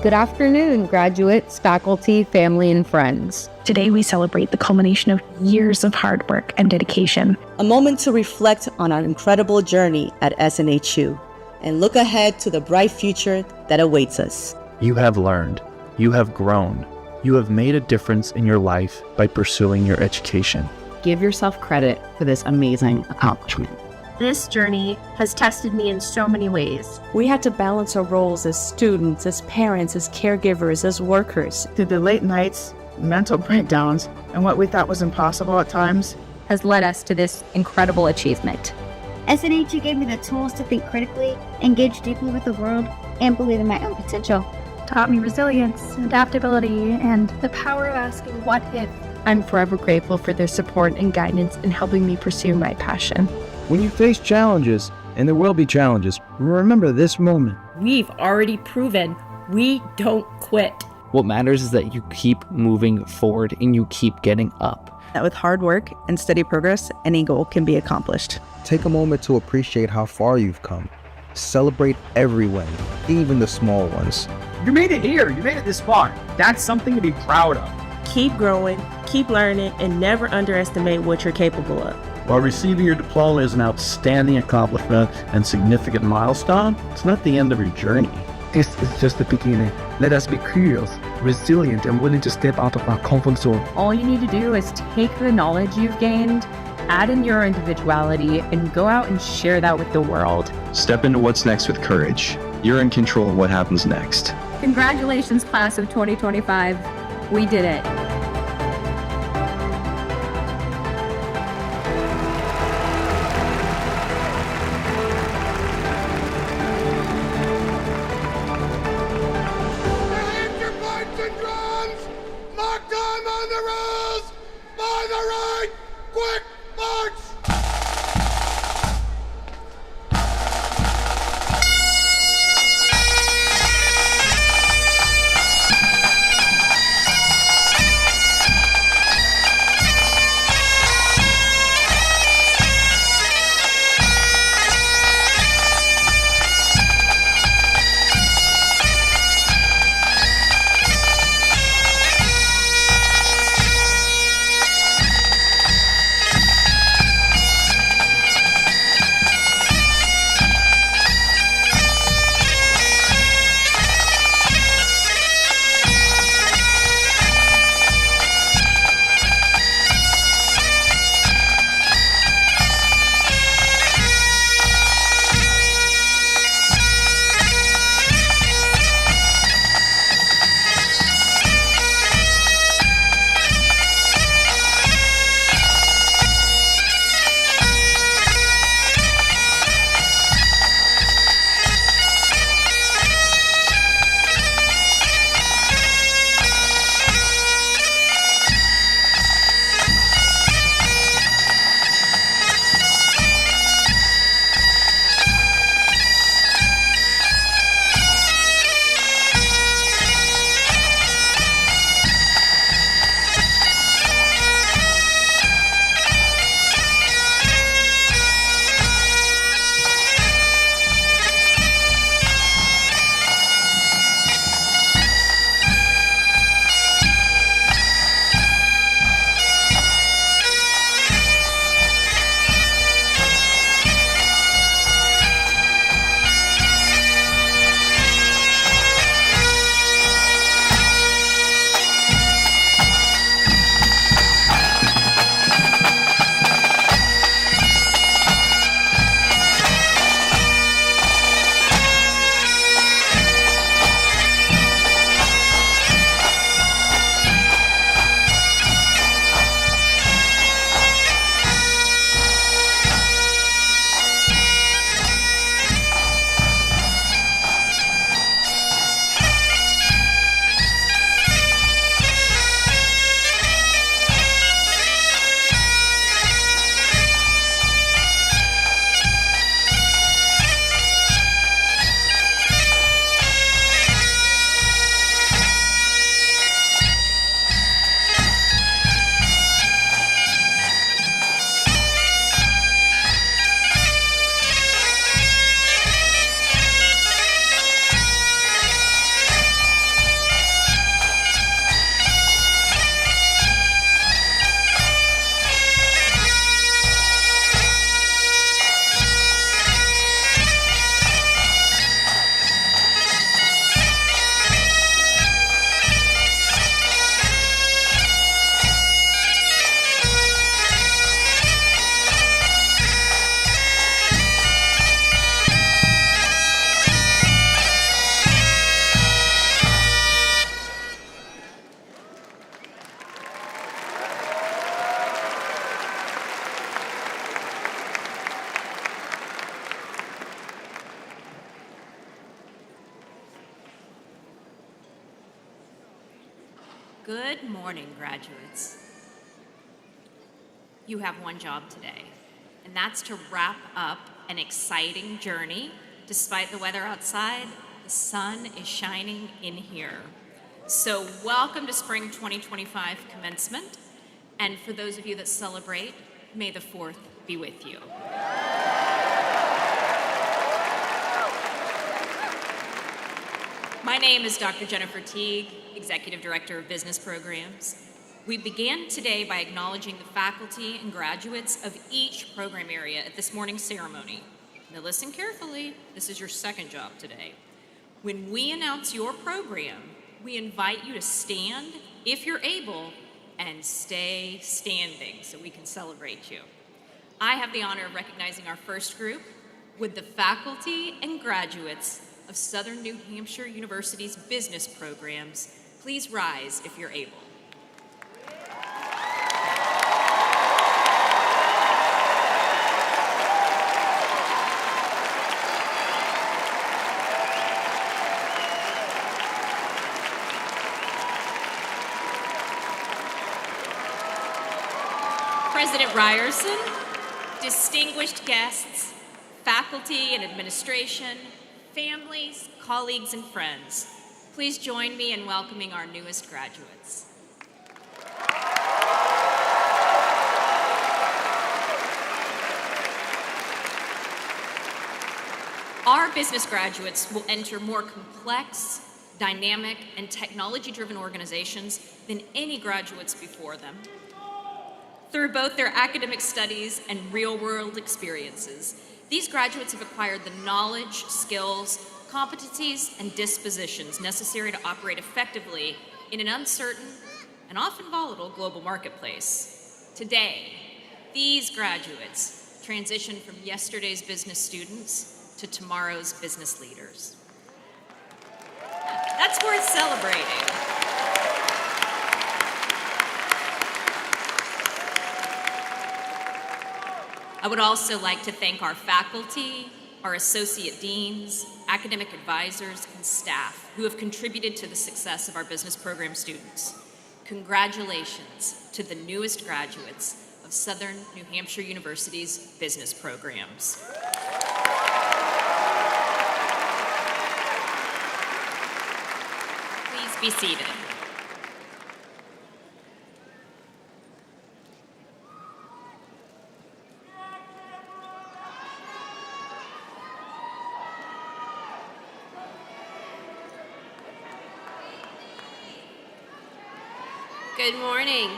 Good afternoon, graduates, faculty, family, and friends. Today we celebrate the culmination of years of hard work and dedication. A moment to reflect on our incredible journey at SNHU and look ahead to the bright future that awaits us. You have learned, you have grown, you have made a difference in your life by pursuing your education. Give yourself credit for this amazing accomplishment. This journey has tested me in so many ways. We had to balance our roles as students, as parents, as caregivers, as workers. Through the late nights, mental breakdowns, and what we thought was impossible at times, has led us to this incredible achievement. SNHU gave me the tools to think critically, engage deeply with the world, and believe in my own potential. Taught me resilience, adaptability, and the power of asking what if. I'm forever grateful for their support and guidance in helping me pursue my passion. When you face challenges, and there will be challenges, remember this moment. We've already proven we don't quit. What matters is that you keep moving forward and you keep getting up. That with hard work and steady progress, any goal can be accomplished. Take a moment to appreciate how far you've come. Celebrate every win, even the small ones. You made it here. You made it this far. That's something to be proud of. Keep growing, keep learning, and never underestimate what you're capable of. While receiving your diploma is an outstanding accomplishment and significant milestone, it's not the end of your journey. This is just the beginning. Let us be curious, resilient, and willing to step out of our comfort zone. All you need to do is take the knowledge you've gained, add in your individuality, and go out and share that with the world. Step into what's next with courage. You're in control of what happens next. Congratulations, class of 2025. We did it. Good morning, graduates. You have one job today, and that's to wrap up an exciting journey. Despite the weather outside, the sun is shining in here. So welcome to Spring 2025 commencement, and for those of you that celebrate, may the 4th be with you. My name is Dr. Jennifer Teague, Executive Director of Business Programs. We began today by acknowledging the faculty and graduates of each program area at this morning's ceremony. Now listen carefully, this is your second job today. When we announce your program, we invite you to stand, if you're able, and stay standing so we can celebrate you. I have the honor of recognizing our first group with the faculty and graduates of Southern New Hampshire University's business programs. Please rise if you're able. President Ryerson, distinguished guests, faculty and administration, families, colleagues, and friends, please join me in welcoming our newest graduates. Our business graduates will enter more complex, dynamic, and technology-driven organizations than any graduates before them. Through both their academic studies and real-world experiences, these graduates have acquired the knowledge, skills, competencies, and dispositions necessary to operate effectively in an uncertain and often volatile global marketplace. Today, these graduates transition from yesterday's business students to tomorrow's business leaders. That's worth celebrating. I would also like to thank our faculty, our associate deans, academic advisors, and staff who have contributed to the success of our business program students. Congratulations to the newest graduates of Southern New Hampshire University's business programs. Please be seated. Good morning.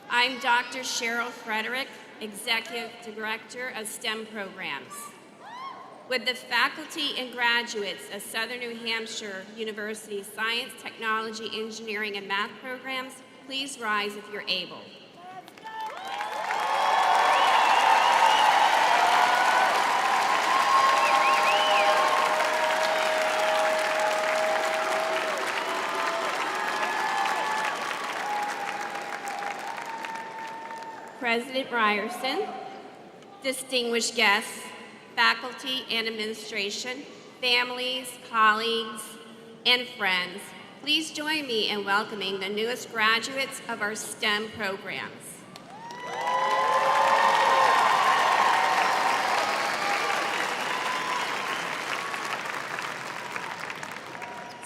I'm Dr. Cheryl Frederick, Executive Director of STEM Programs. With the faculty and graduates of Southern New Hampshire University Science, Technology, Engineering, and Math programs, please rise if you're able. President Ryerson, distinguished guests, faculty and administration, families, colleagues, and friends, please join me in welcoming the newest graduates of our STEM programs.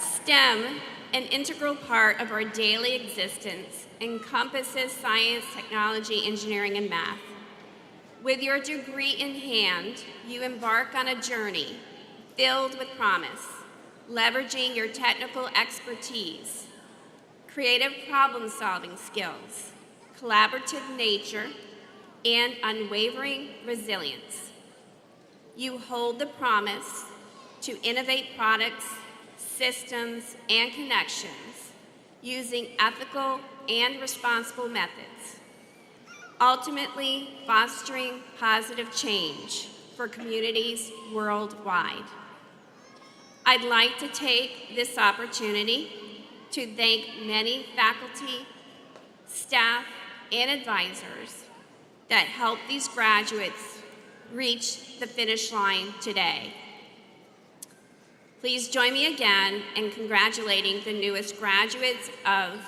STEM, an integral part of our daily existence, encompasses science, technology, engineering, and math. With your degree in hand, you embark on a journey filled with promise, leveraging your technical expertise, creative problem-solving skills, collaborative nature, and unwavering resilience. You hold the promise to innovate products, systems, and connections using ethical and responsible methods, ultimately fostering positive change for communities worldwide. I'd like to take this opportunity to thank many faculty, staff, and advisors that helped these graduates reach the finish line today. Please join me again in congratulating the newest graduates of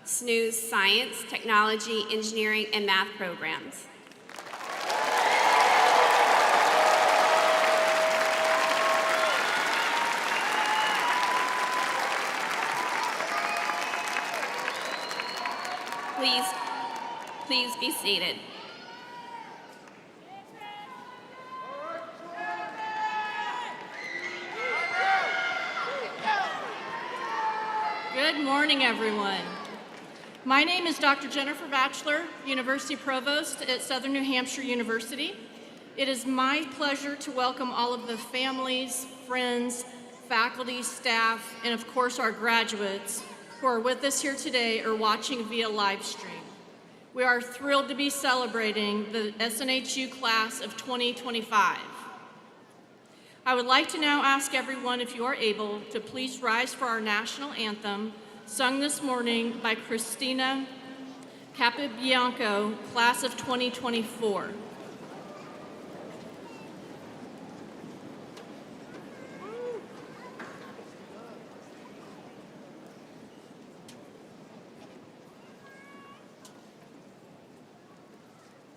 SNU's Science, Technology, Engineering, and Math programs. Please be seated. Good morning, everyone. My name is Dr. Jennifer Batchelor, University Provost at Southern New Hampshire University. It is my pleasure to welcome all of the families, friends, faculty, staff, and of course our graduates who are with us here today or watching via live stream. We are thrilled to be celebrating the SNHU class of 2025. I would like to now ask everyone, if you are able, to please rise for our national anthem, sung this morning by Christina Capobianco, class of 2024.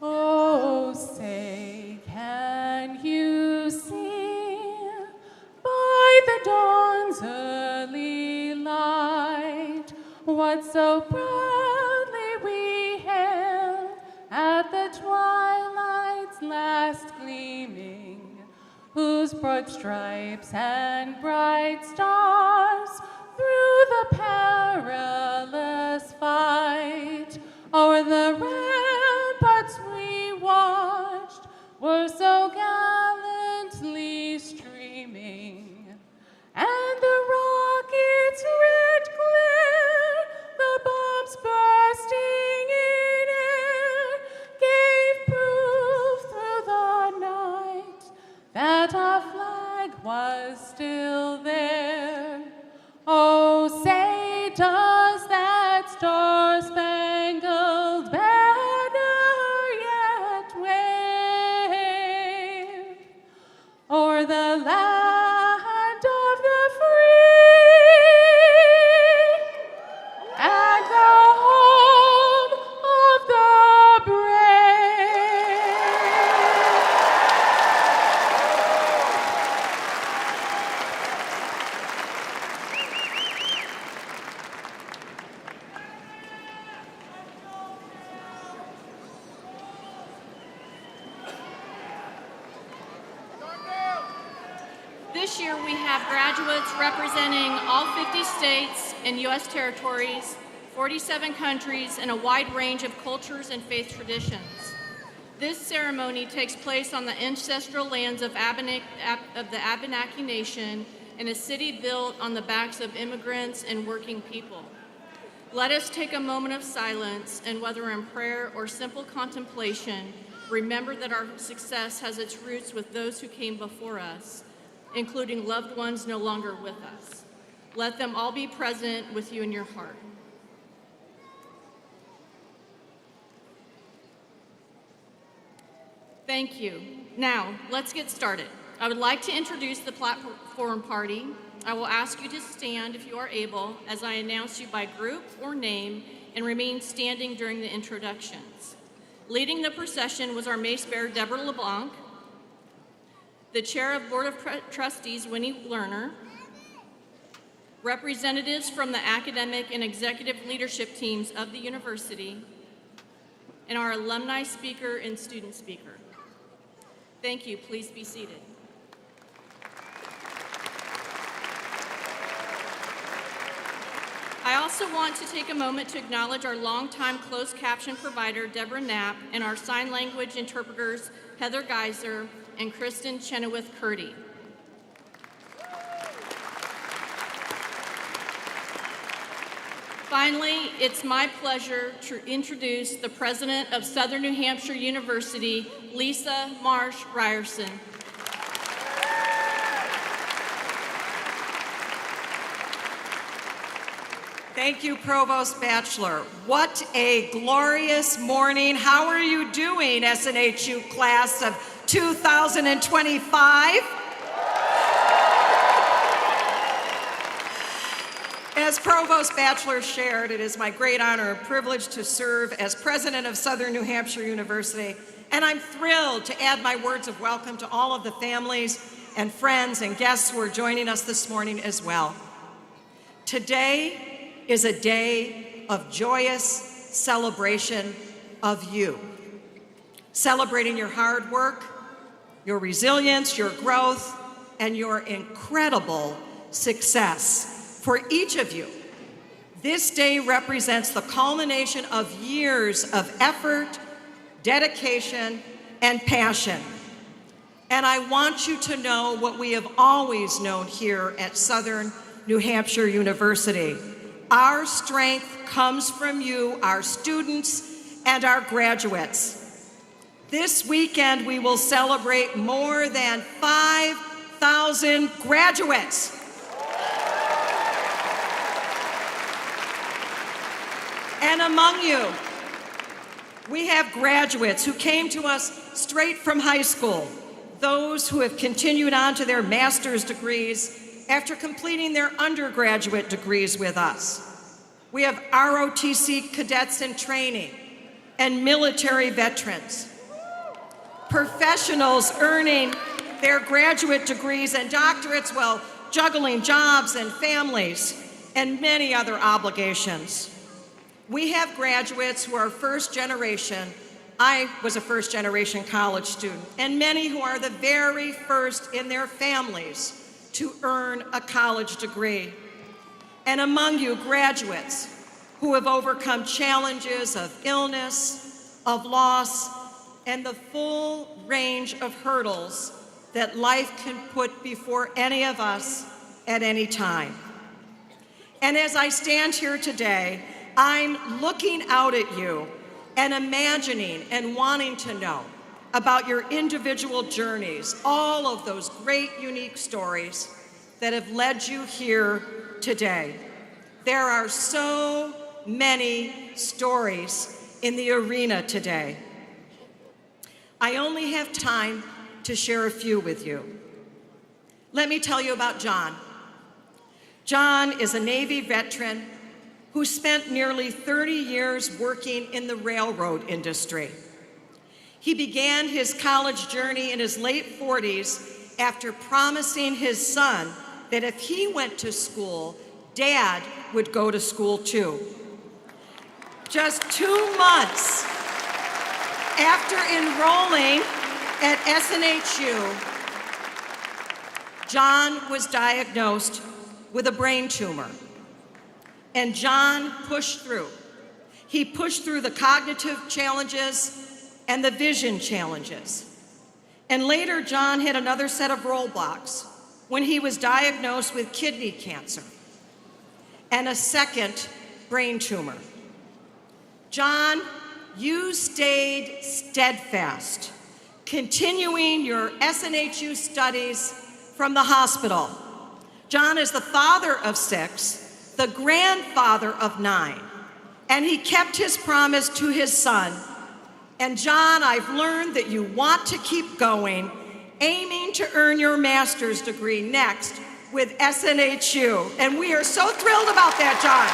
Oh, say, can you see by the dawn's early light what so proudly we hailed at the twilight's last gleaming, whose broad stripes and bright stars through the perilous fight o'er the ramparts we watched were so gallantly streaming, and the rockets' red glare, the bombs bursting in air, gave proof through the night that our flag was still there. Oh, say, does that star-spangled banner yet wave o'er the land of the free and the home of the brave? This year we have graduates representing all 50 states and U.S. territories, 47 countries, and a wide range of cultures and faith traditions. This ceremony takes place on the ancestral lands of the Abenaki Nation in a city built on the backs of immigrants and working people. Let us take a moment of silence, and whether in prayer or simple contemplation, remember that our success has its roots with those who came before us, including loved ones no longer with us. Let them all be present with you in your heart. Thank you. Now, let's get started. I would like to introduce the platform party. I will ask you to stand if you are able as I announce you by group or name and remain standing during the introductions. Leading the procession was our Mace Bearer, Deborah LeBlanc, the Chair of Board of Trustees, Winnie Lerner, representatives from the academic and executive leadership teams of the university, and our alumni speaker and student speaker. Thank you. Please be seated. I also want to take a moment to acknowledge our longtime closed caption provider, Deborah Knapp, and our sign language interpreters, Heather Geiser and Kristen Chenoweth-Curdy. Finally, it's my pleasure to introduce the president of Southern New Hampshire University, Lisa Marsh Ryerson. Thank you, Provost Batchelor. What a glorious morning. How are you doing, SNHU class of 2025? As Provost Bachelor shared, it is my great honor and privilege to serve as president of Southern New Hampshire University, and I'm thrilled to add my words of welcome to all of the families and friends and guests who are joining us this morning as well. Today is a day of joyous celebration of you, celebrating your hard work, your resilience, your growth, and your incredible success. For each of you, this day represents the culmination of years of effort, dedication, and passion. And I want you to know what we have always known here at Southern New Hampshire University. Our strength comes from you, our students, and our graduates. This weekend, we will celebrate more than 5,000 graduates. And among you, we have graduates who came to us straight from high school, those who have continued on to their master's degrees after completing their undergraduate degrees with us. We have ROTC cadets in training and military veterans, professionals earning their graduate degrees and doctorates while juggling jobs and families and many other obligations. We have graduates who are first generation. I was a first generation college student, and many who are the very first in their families to earn a college degree. And among you, graduates who have overcome challenges of illness, of loss, and the full range of hurdles that life can put before any of us at any time. And as I stand here today, I'm looking out at you and imagining and wanting to know about your individual journeys, all of those great, unique stories that have led you here today. There are so many stories in the arena today. I only have time to share a few with you. Let me tell you about John. John is a Navy veteran who spent nearly 30 years working in the railroad industry. He began his college journey in his late 40s after promising his son that if he went to school, Dad would go to school too. Just 2 months after enrolling at SNHU, John was diagnosed with a brain tumor. And John pushed through. He pushed through the cognitive challenges and the vision challenges. And later, John hit another set of roadblocks when he was diagnosed with kidney cancer and a second brain tumor. John, you stayed steadfast, continuing your SNHU studies from the hospital. John is the father of 6, the grandfather of 9, and he kept his promise to his son. And John, I've learned that you want to keep going, aiming to earn your master's degree next with SNHU. And we are so thrilled about that, John.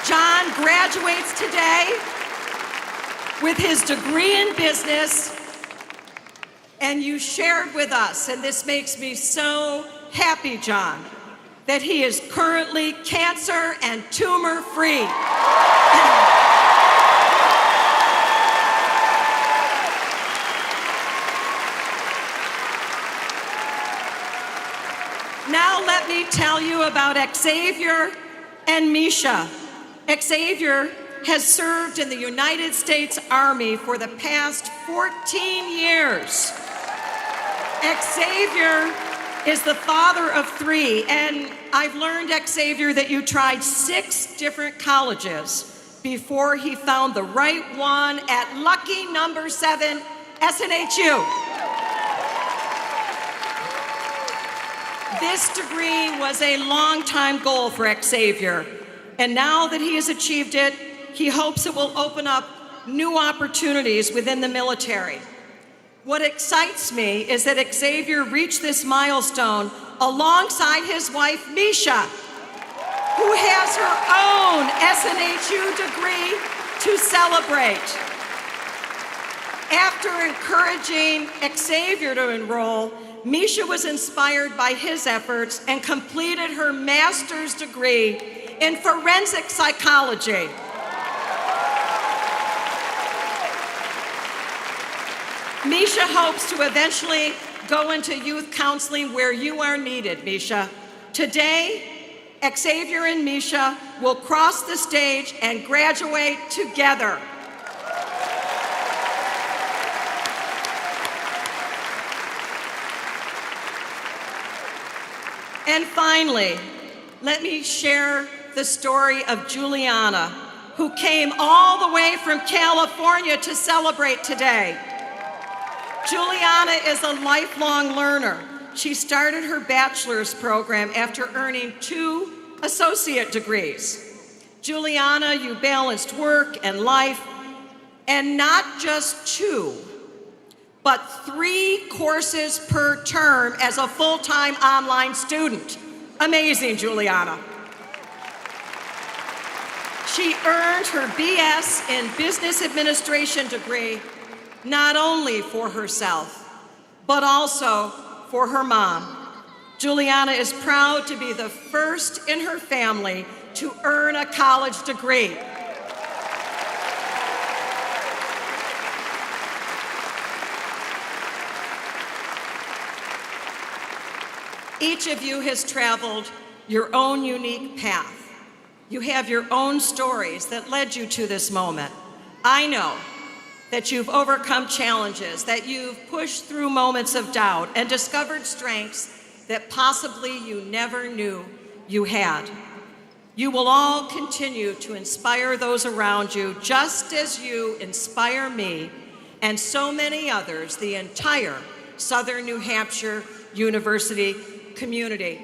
John graduates today with his degree in business, and you shared with us, and this makes me so happy, John, that he is currently cancer and tumor-free. Now let me tell you about Xavier and Misha. Xavier has served in the United States Army for the past 14 years. Xavier is the father of 3, and I've learned, Xavier, that you tried 6 different colleges before he found the right one at lucky number 7, SNHU. This degree was a long-time goal for Xavier, and now that he has achieved it, he hopes it will open up new opportunities within the military. What excites me is that Xavier reached this milestone alongside his wife, Misha, who has her own SNHU degree to celebrate. After encouraging Xavier to enroll, Misha was inspired by his efforts and completed her master's degree in forensic psychology. Misha hopes to eventually go into youth counseling where you are needed, Misha. Today, Xavier and Misha will cross the stage and graduate together. And finally, let me share the story of Juliana, who came all the way from California to celebrate today. Juliana is a lifelong learner. She started her bachelor's program after earning 2 associate degrees. Juliana, you balanced work and life, and not just 2, but 3 courses per term as a full-time online student. Amazing, Juliana. She earned her BS in Business Administration degree not only for herself, but also for her mom. Juliana is proud to be the first in her family to earn a college degree. Each of you has traveled your own unique path. You have your own stories that led you to this moment. I know that you've overcome challenges, that you've pushed through moments of doubt and discovered strengths that possibly you never knew you had. You will all continue to inspire those around you, just as you inspire me and so many others, the entire Southern New Hampshire University community.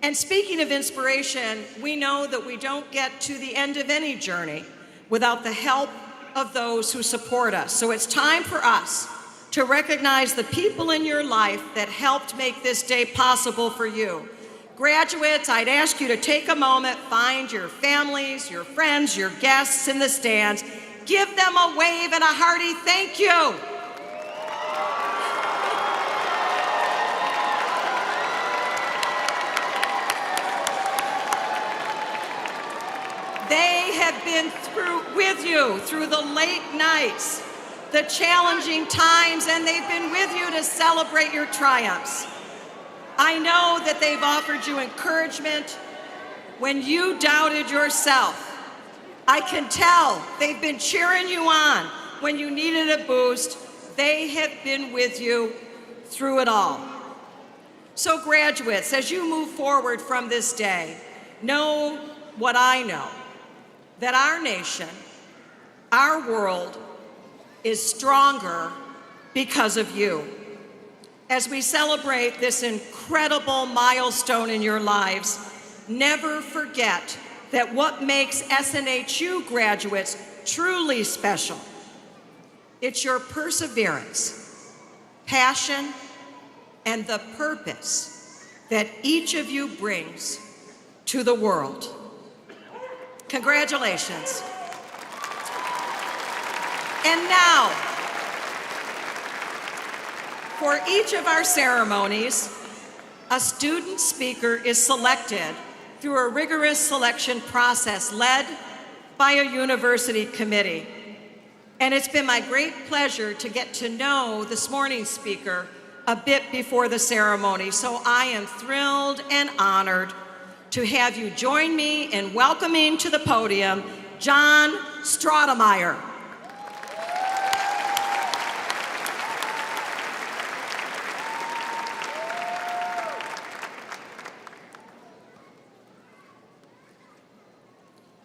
And speaking of inspiration, we know that we don't get to the end of any journey without the help of those who support us. So it's time for us to recognize the people in your life that helped make this day possible for you. Graduates, I'd ask you to take a moment, find your families, your friends, your guests in the stands, give them a wave and a hearty thank you. They have been with you through the late nights, the challenging times, and they've been with you to celebrate your triumphs. I know that they've offered you encouragement when you doubted yourself. I can tell they've been cheering you on when you needed a boost. They have been with you through it all. So graduates, as you move forward from this day, know what I know, that our nation, our world, is stronger because of you. As we celebrate this incredible milestone in your lives, never forget that what makes SNHU graduates truly special, it's your perseverance, passion, and the purpose that each of you brings to the world. Congratulations. And now, for each of our ceremonies, a student speaker is selected through a rigorous selection process led by a university committee. And it's been my great pleasure to get to know this morning's speaker a bit before the ceremony. So I am thrilled and honored to have you join me in welcoming to the podium John Staudenmeier.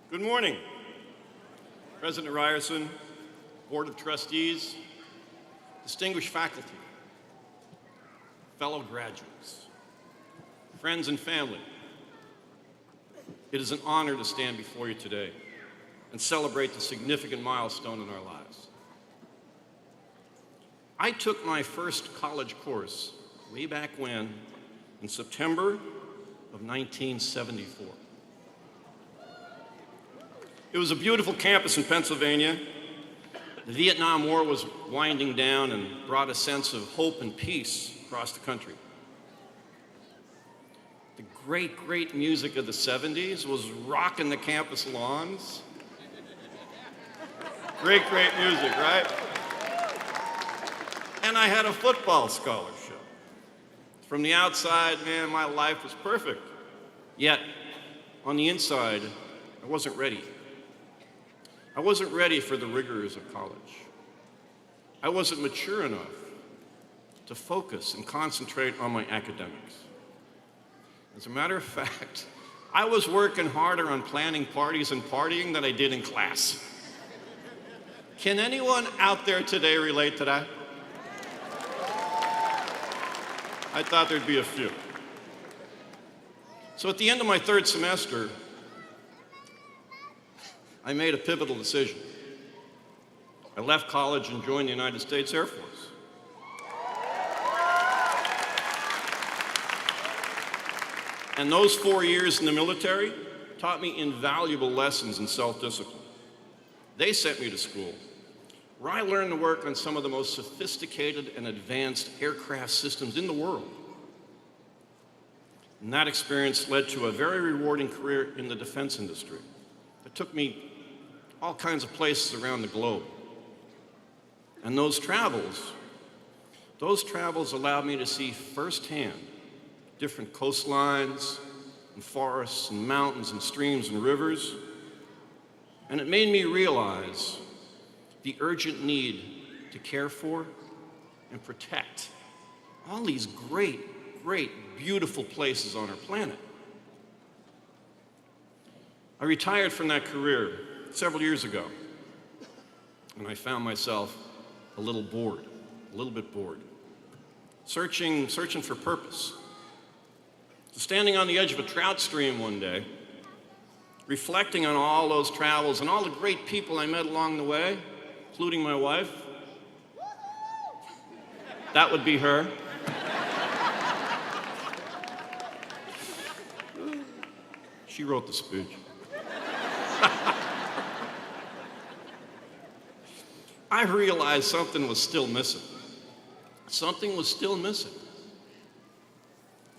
Good morning, President Ryerson, Board of Trustees, distinguished faculty, fellow graduates, friends and family, it is an honor to stand before you today and celebrate the significant milestone in our lives. I took my first college course way back when, in September of 1974. It was a beautiful campus in Pennsylvania. The Vietnam War was winding down and brought a sense of hope and peace across the country. The great, great music of the 70s was rocking the campus lawns. Great, great music, right? And I had a football scholarship. From the outside, man, my life was perfect. Yet, on the inside, I wasn't ready. I wasn't ready for the rigors of college. I wasn't mature enough to focus and concentrate on my academics. As a matter of fact, I was working harder on planning parties and partying than I did in class. Can anyone out there today relate to that? I thought there'd be a few. So at the end of my third semester, I made a pivotal decision. I left college and joined the United States Air Force. And those 4 years in the military taught me invaluable lessons in self-discipline. They sent me to school, where I learned to work on some of the most sophisticated and advanced aircraft systems in the world. And that experience led to a very rewarding career in the defense industry. It took me all kinds of places around the globe. And those travels allowed me to see firsthand different coastlines and forests and mountains and streams and rivers. And it made me realize the urgent need to care for and protect all these great, great, beautiful places on our planet. I retired from that career several years ago, and I found myself a little bit bored, searching for purpose. Standing on the edge of a trout stream one day, reflecting on all those travels and all the great people I met along the way, including my wife. That would be her. She wrote the speech. I realized something was still missing. Something was still missing.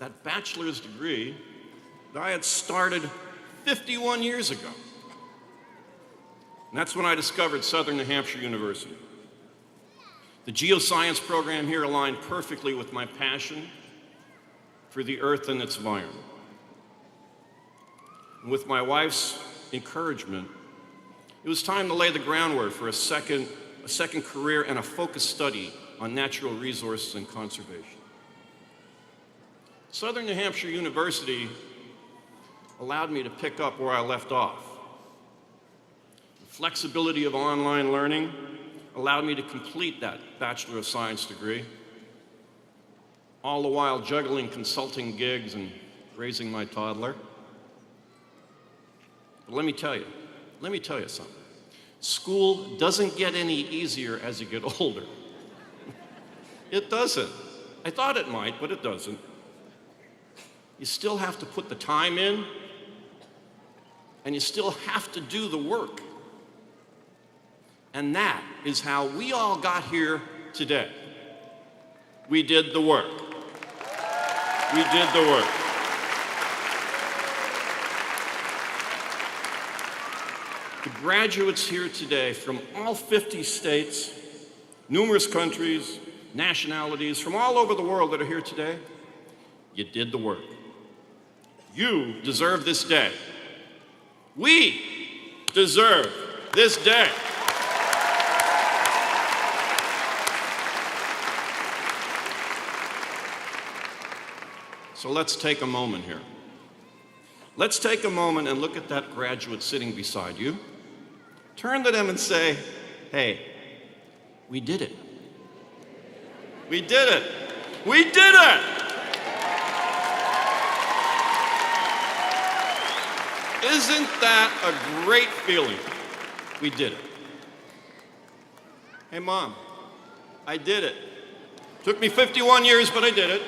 That bachelor's degree that I had started 51 years ago. And that's when I discovered Southern New Hampshire University. The geoscience program here aligned perfectly with my passion for the earth and its environment. And with my wife's encouragement, it was time to lay the groundwork for a second career and a focused study on natural resources and conservation. Southern New Hampshire University allowed me to pick up where I left off. The flexibility of online learning allowed me to complete that Bachelor of Science degree, all the while juggling consulting gigs and raising my toddler. But let me tell you something. School doesn't get any easier as you get older. It doesn't. I thought it might, but it doesn't. You still have to put the time in, and you still have to do the work. And that is how we all got here today. We did the work. We did the work. The graduates here today from all 50 states, numerous countries, nationalities, from all over the world that are here today, you did the work. You deserve this day. We deserve this day. So let's take a moment here. Let's take a moment and look at that graduate sitting beside you. Turn to them and say, hey, we did it. We did it. We did it! Isn't that a great feeling? We did it. Hey, Mom, I did it. Took me 51 years, but I did it.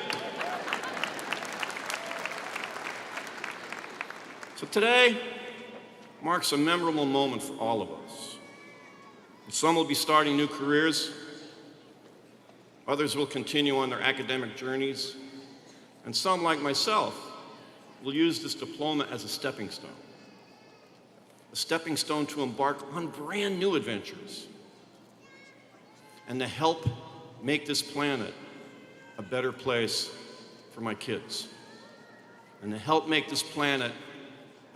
So today marks a memorable moment for all of us. Some will be starting new careers, others will continue on their academic journeys, and some, like myself, will use this diploma as a stepping stone to embark on brand new adventures, and to help make this planet a better place for my kids, and to help make this planet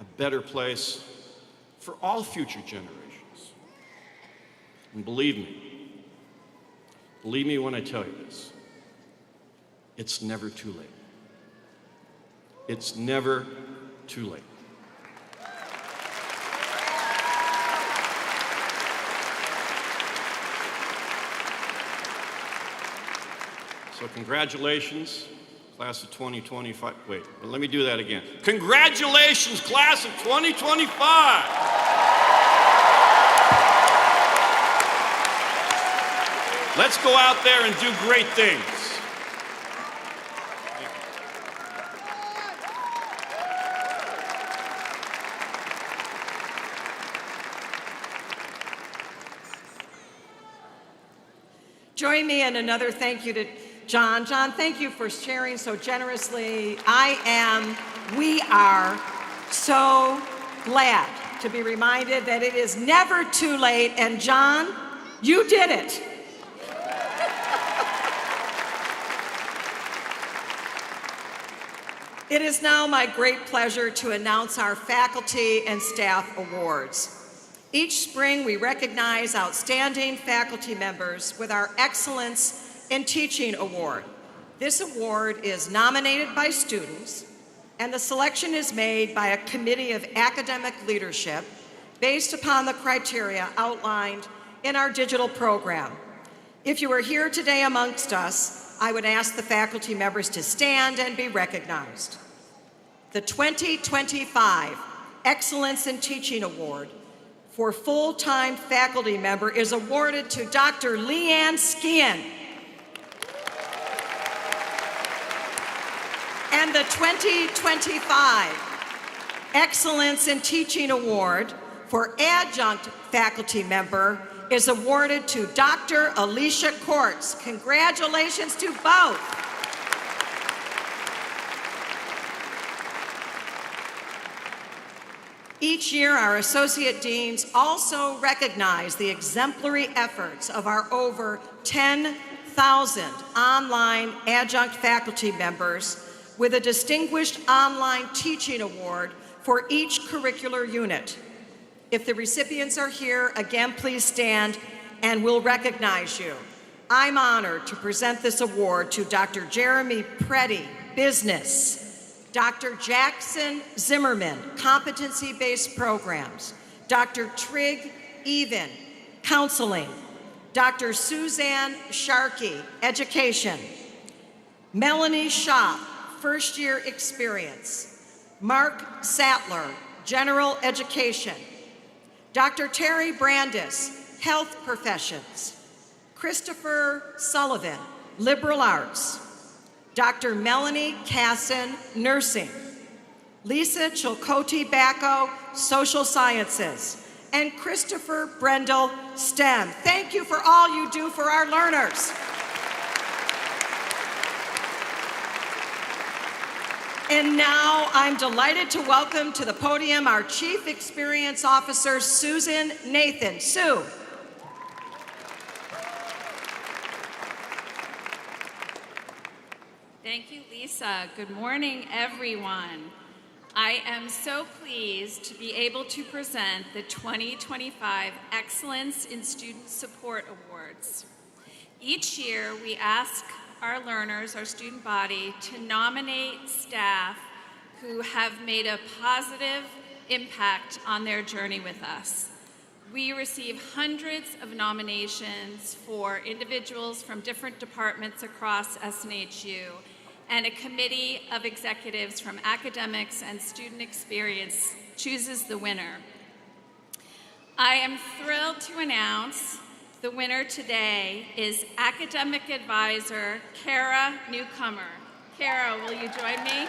a better place for all future generations. And believe me when I tell you this, it's never too late. It's never too late. So congratulations, class of 2025. Wait, let me do that again. Congratulations, class of 2025. Let's go out there and do great things. Join me in another thank you to John. John, thank you for sharing so generously. We are so glad to be reminded that it is never too late. And John, you did it. It is now my great pleasure to announce our faculty and staff awards. Each spring, we recognize outstanding faculty members with our Excellence in Teaching Award. This award is nominated by students, and the selection is made by a committee of academic leadership based upon the criteria outlined in our digital program. If you are here today amongst us, I would ask the faculty members to stand and be recognized. The 2025 Excellence in Teaching Award for full-time faculty member is awarded to Dr. Leanne Skian. And the 2025 Excellence in Teaching Award for adjunct faculty member is awarded to Dr. Alicia Courts. Congratulations to both. Each year, our associate deans also recognize the exemplary efforts of our over 10,000 online adjunct faculty members with a distinguished online teaching award for each curricular unit. If the recipients are here, again, please stand and we'll recognize you. I'm honored to present this award to Dr. Jeremy Preddy, Business, Dr. Jackson Zimmerman, Competency-Based Programs, Dr. Trigg Even, Counseling, Dr. Suzanne Sharkey, Education, Melanie Shop, First Year Experience, Mark Sattler, General Education, Dr. Terry Brandis, Health Professions, Christopher Sullivan, Liberal Arts, Dr. Melanie Casson, Nursing, Lisa Chilcote-Bacco, Social Sciences, and Christopher Brendel, STEM. Thank you for all you do for our learners. And now I'm delighted to welcome to the podium our Chief Experience Officer, Susan Nathan. Sue. Thank you, Lisa. Good morning, everyone. I am so pleased to be able to present the 2025 Excellence in Student Support Awards. Each year, we ask our learners, our student body, to nominate staff who have made a positive impact on their journey with us. We receive hundreds of nominations for individuals from different departments across SNHU, and a committee of executives from academics and student experience chooses the winner. I am thrilled to announce the winner today is Academic Advisor Kara Newcomer. Kara, will you join me?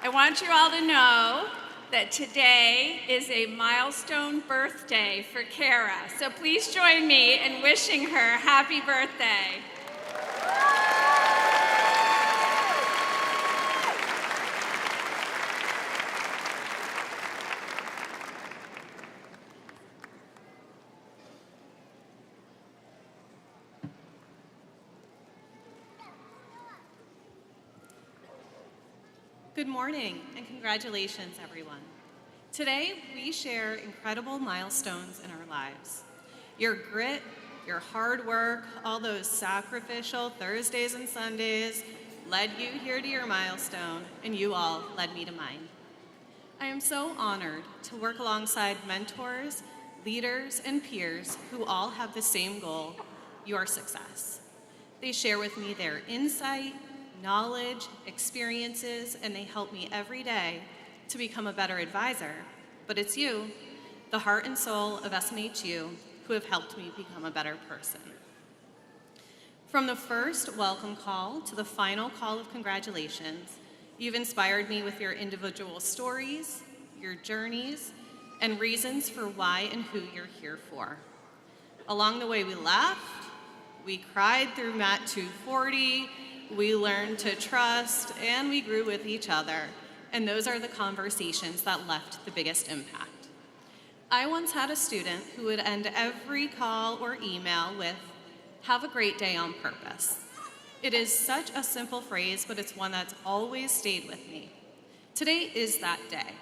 I want you all to know that today is a milestone birthday for Kara, so please join me in wishing her happy birthday. Good morning and congratulations, everyone. Today, we share incredible milestones in our lives. Your grit, your hard work, all those sacrificial Thursdays and Sundays led you here to your milestone, and you all led me to mine. I am so honored to work alongside mentors, leaders, and peers who all have the same goal, your success. They share with me their insight, knowledge, experiences, and they help me every day to become a better advisor. But it's you, the heart and soul of SNHU, who have helped me become a better person. From the first welcome call to the final call of congratulations, you've inspired me with your individual stories, your journeys, and reasons for why and who you're here for. Along the way, we laughed, we cried through Mat 240, we learned to trust, and we grew with each other. And those are the conversations that left the biggest impact. I once had a student who would end every call or email with, "Have a great day on purpose." It is such a simple phrase, but it's one that's always stayed with me. Today is that day.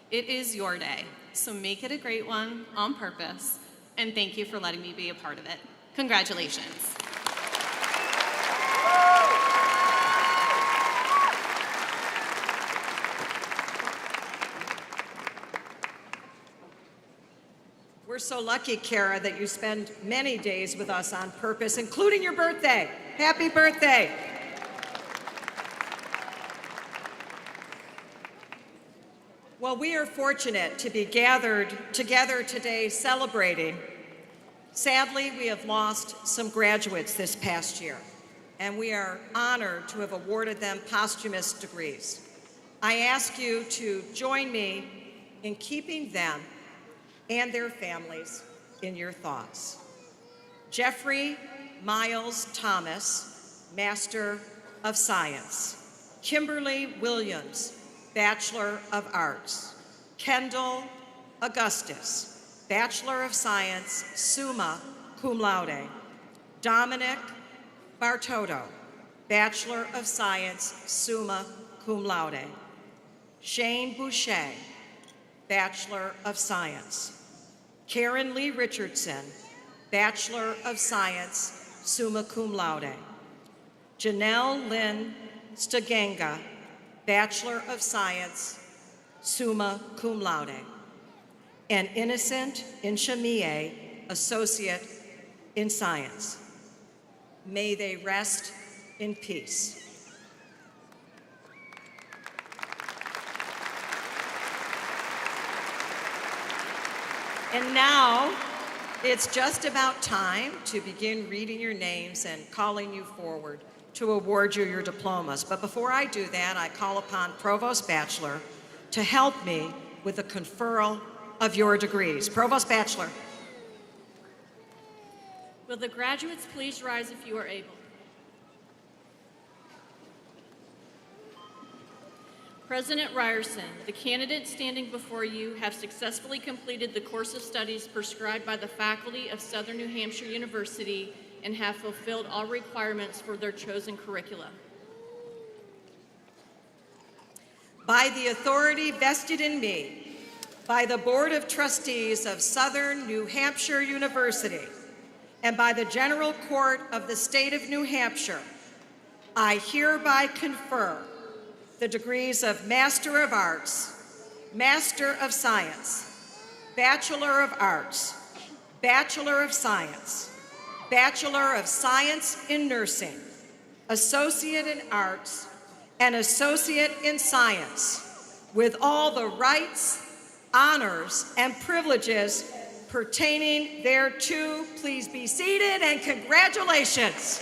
It is your day. So make it a great one on purpose. And thank you for letting me be a part of it. Congratulations. We're so lucky, Kara, that you spend many days with us on purpose, including your birthday. Happy birthday. Well, we are fortunate to be gathered together today celebrating. Sadly, we have lost some graduates this past year, and we are honored to have awarded them posthumous degrees. I ask you to join me in keeping them and their families in your thoughts. Jeffrey Miles Thomas, Master of Science. Kimberly Williams, Bachelor of Arts. Kendall Augustus, Bachelor of Science, summa cum laude. Dominic Bartoto, Bachelor of Science, summa cum laude. Shane Boucher, Bachelor of Science. Karen Lee Richardson, Bachelor of Science, summa cum laude. Janelle Lynn Staudenmeier, Bachelor of Science, summa cum laude. And Innocent Inshamie, Associate in Science. May they rest in peace. And now, it's just about time to begin reading your names and calling you forward to award you your diplomas. But before I do that, I call upon Provost Bachelor to help me with the conferral of your degrees. Provost Bachelor. Will the graduates please rise if you are able? President Ryerson, the candidates standing before you have successfully completed the course of studies prescribed by the faculty of Southern New Hampshire University and have fulfilled all requirements for their chosen curricula. By the authority vested in me by the Board of Trustees of Southern New Hampshire University and by the General Court of the State of New Hampshire, I hereby confer the degrees of Master of Arts, Master of Science, Bachelor of Arts, Bachelor of Science, Bachelor of Science in Nursing, Associate in Arts, and Associate in Science, with all the rights, honors, and privileges pertaining thereto. Please be seated and congratulations.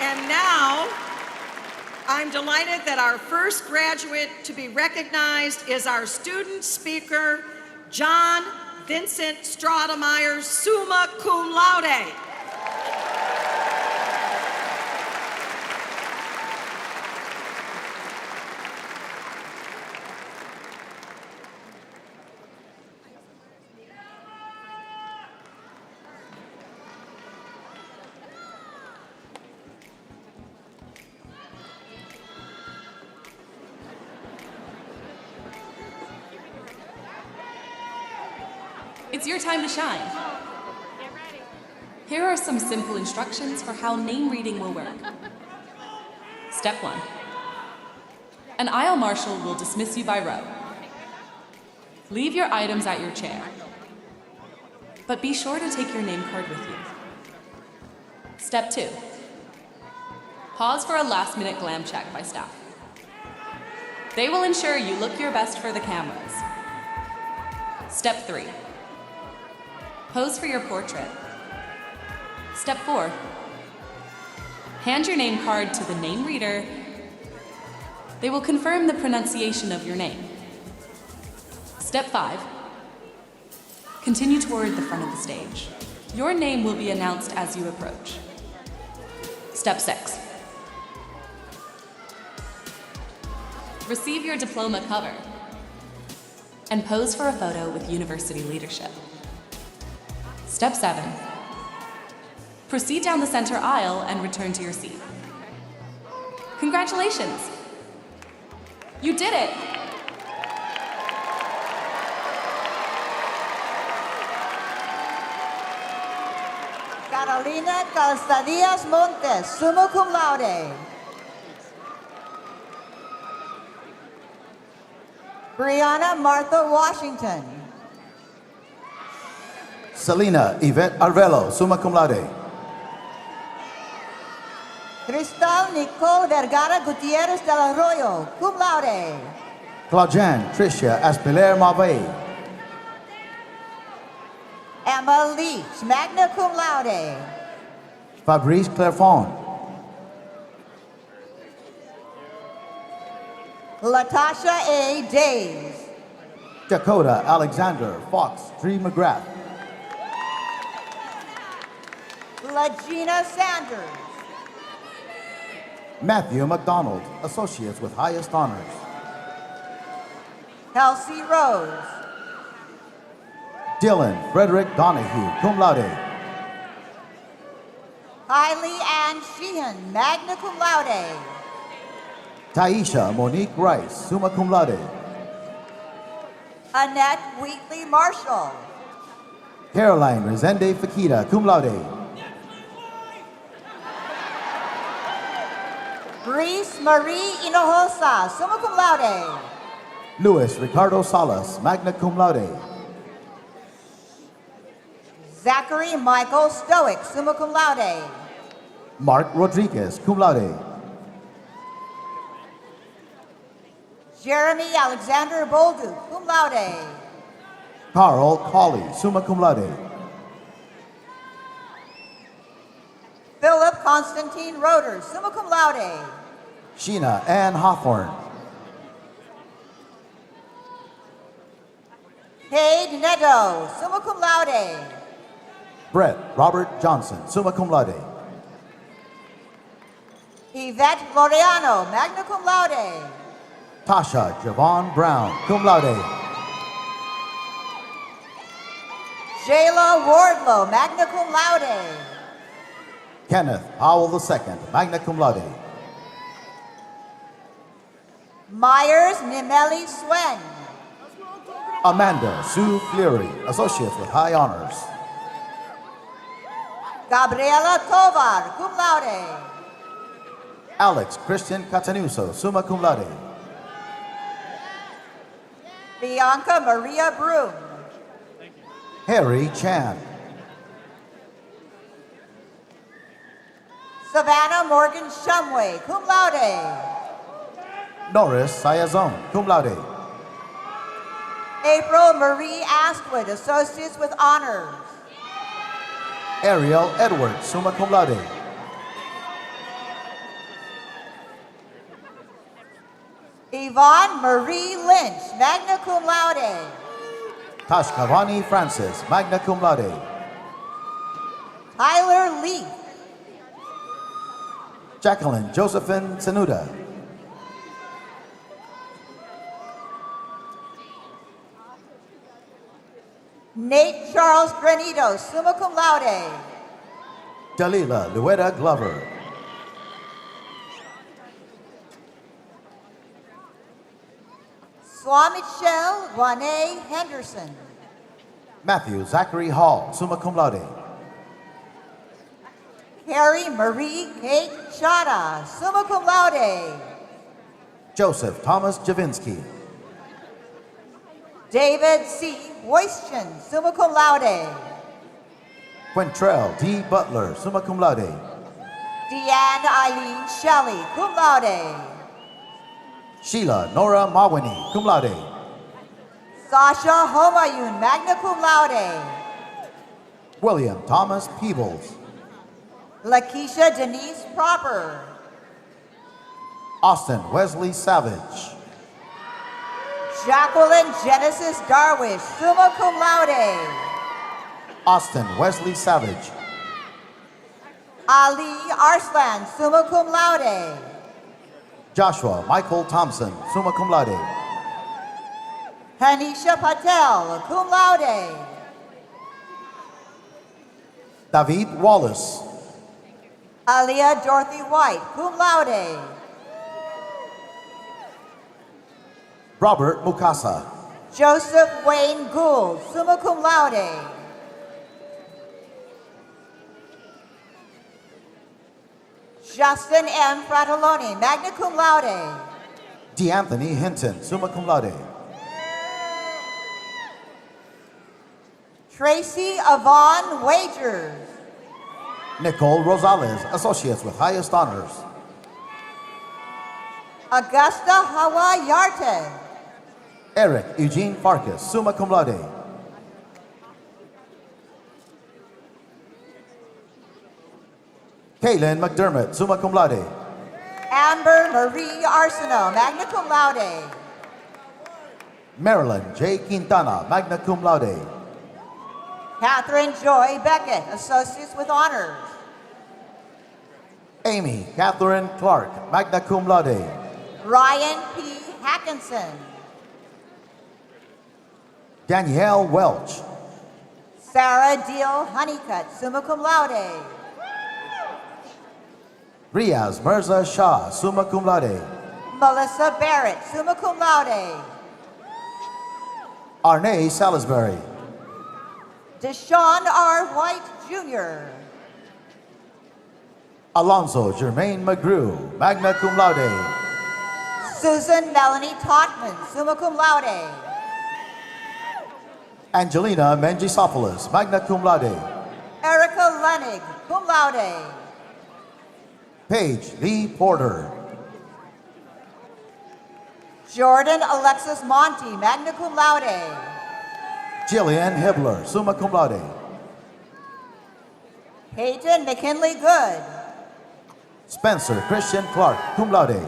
And now, I'm delighted that our first graduate to be recognized is our student speaker, John Vincent Staudenmeier, summa cum laude. It's your time to shine. Here are some simple instructions for how name reading will work. Step 1. An aisle marshal will dismiss you by row. Leave your items at your chair. But be sure to take your name card with you. Step 2. Pause for a last-minute glam check by staff. They will ensure you look your best for the cameras. Step 3. Pose for your portrait. Step 4. Hand your name card to the name reader. They will confirm the pronunciation of your name. Step 5. Continue toward the front of the stage. Your name will be announced as you approach. Step 6. Receive your diploma cover and pose for a photo with university leadership. Step 7. Proceed down the center aisle and return to your seat. Congratulations! You did it! Carolina Calzadillas Montes, summa cum laude. Brianna Martha Washington. Selena Yvette Arvelo, summa cum laude. Cristal Nicole Vergara Gutierrez del Arroyo, cum laude. Claudiane Tricia Aspiler Mave. Emma Leach, magna cum laude. Fabrice Clairfond. Latasha A. Days. Dakota Alexander Fox Tree McGrath. Legina Sanders. Matthew McDonald, Associates with Highest Honors. Kelsey Rose. Dylan Frederick Donahue, cum laude. Kylie Ann Sheehan, magna cum laude. Taisha Monique Rice, summa cum laude. Annette Wheatley Marshall. Caroline Resende Fakita, cum laude. Grace Marie Hinojosa, summa cum laude. Luis Ricardo Salas, magna cum laude. Zachary Michael Stoic, summa cum laude. Mark Rodriguez, cum laude. Jeremy Alexander Boldu, cum laude. Carl Colley, summa cum laude. Philip Constantine Roeder, summa cum laude. Sheena Ann Hawthorne. Cade Neto, summa cum laude. Brett Robert Johnson, summa cum laude. Yvette Floriano, magna cum laude. Tasha Javon Brown, cum laude. Jayla Wardlow, magna cum laude. Kenneth Howell II, magna cum laude. Myers Nimeli Swen. Amanda Sue Fleury, Associates with High Honors. Gabriela Tovar, cum laude. Alex Christian Catanuso, summa cum laude. Bianca Maria Broom. Harry Chan. Savannah Morgan Shumway, cum laude. Norris Sayazon, cum laude. April Marie Astwood, Associates with Honors. Ariel Edwards, summa cum laude. Yvonne Marie Lynch, magna cum laude. Tashkavani Francis, magna cum laude. Tyler Leaf. Jacqueline Josephine Senuda. Nate Charles Granito, summa cum laude. Dalila Lueda Glover. Swamichelle Juane Henderson. Matthew Zachary Hall, summa cum laude. Carrie Marie Kate Chada, summa cum laude. Joseph Thomas Javinsky. David C. Hoystian, summa cum laude. Quintrell D. Butler, summa cum laude. Deanne Eileen Shelley, cum laude. Sheila Nora Mawini, cum laude. Sasha Homayun, magna cum laude. William Thomas Peebles. Lakeisha Denise Proper. Austin Wesley Savage. Jacqueline Genesis Darwish, summa cum laude. Austin Wesley Savage. Ali Arslan, summa cum laude. Joshua Michael Thompson, summa cum laude. Hanisha Patel, cum laude. David Wallace. Aliyah Dorothy White, cum laude. Robert Mukasa. Joseph Wayne Gould, summa cum laude. Justin M. Fratelloni, magna cum laude. DeAnthony Hinton, summa cum laude. Tracy Yvonne Wagers. Nicole Rosales, Associates with Highest Honors. Augusta Hawa Yarte. Eric Eugene Farkas, summa cum laude. Kaylin McDermott, summa cum laude. Amber Marie Arsenault, magna cum laude. Marilyn J. Quintana, magna cum laude. Catherine Joy Beckett, Associates with Honors. Amy Catherine Clark, magna cum laude. Ryan P. Hackinson. Danielle Welch. Sarah Deal Honeycutt, summa cum laude. Riaz Mirza Shah, summa cum laude. Melissa Barrett, summa cum laude. Arne Salisbury. Deshaun R. White, Jr. Alonzo Germain McGrew, magna cum laude. Susan Melanie Totman, summa cum laude. Angelina Mengisopoulos, magna cum laude. Erica Lenig, cum laude. Paige Lee Porter. Jordan Alexis Monty, magna cum laude. Jillian Hibbler, summa cum laude. Peyton McKinley Good. Spencer Christian Clark, cum laude.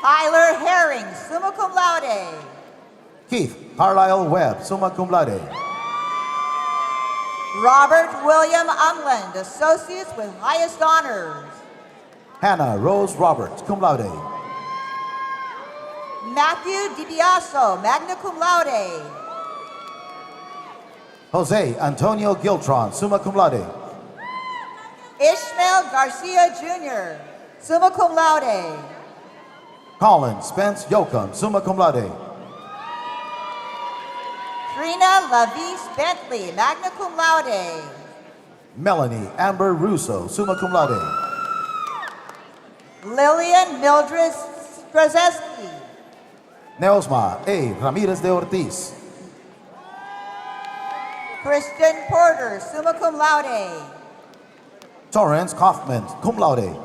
Tyler Herring, summa cum laude. Keith Carlisle Webb, summa cum laude. Robert William Umland, Associates with Highest Honors. Hannah Rose Roberts, cum laude. Matthew DiBiaso, magna cum laude. Jose Antonio Giltron, summa cum laude. Ishmael Garcia Jr., summa cum laude. Colin Spence Yoakum, summa cum laude. Trina Lavis Bentley, magna cum laude. Melanie Amber Russo, summa cum laude. Lillian Mildred Strazeski. Neosma A. Ramirez de Ortiz. Kristen Porter, summa cum laude. Torrance Kaufman, cum laude.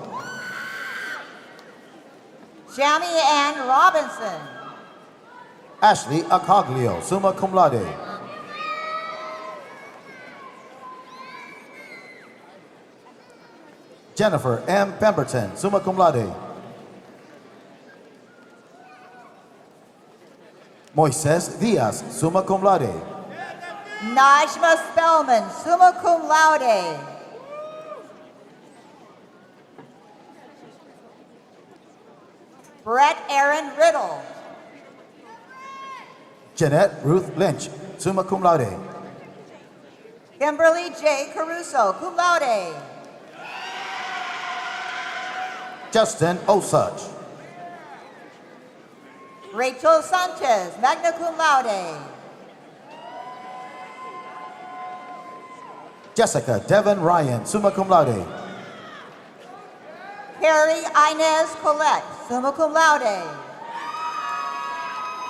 Jamie Ann Robinson. Ashley Acaglio, summa cum laude. Jennifer M. Pemberton, summa cum laude. Moises Diaz, summa cum laude. Najma Spellman, summa cum laude. Brett Aaron Riddle. Jeanette Ruth Lynch, summa cum laude. Kimberly J. Caruso, cum laude. Justin Osage. Rachel Sanchez, magna cum laude. Jessica Devon Ryan, summa cum laude. Carrie Inez Colette, summa cum laude.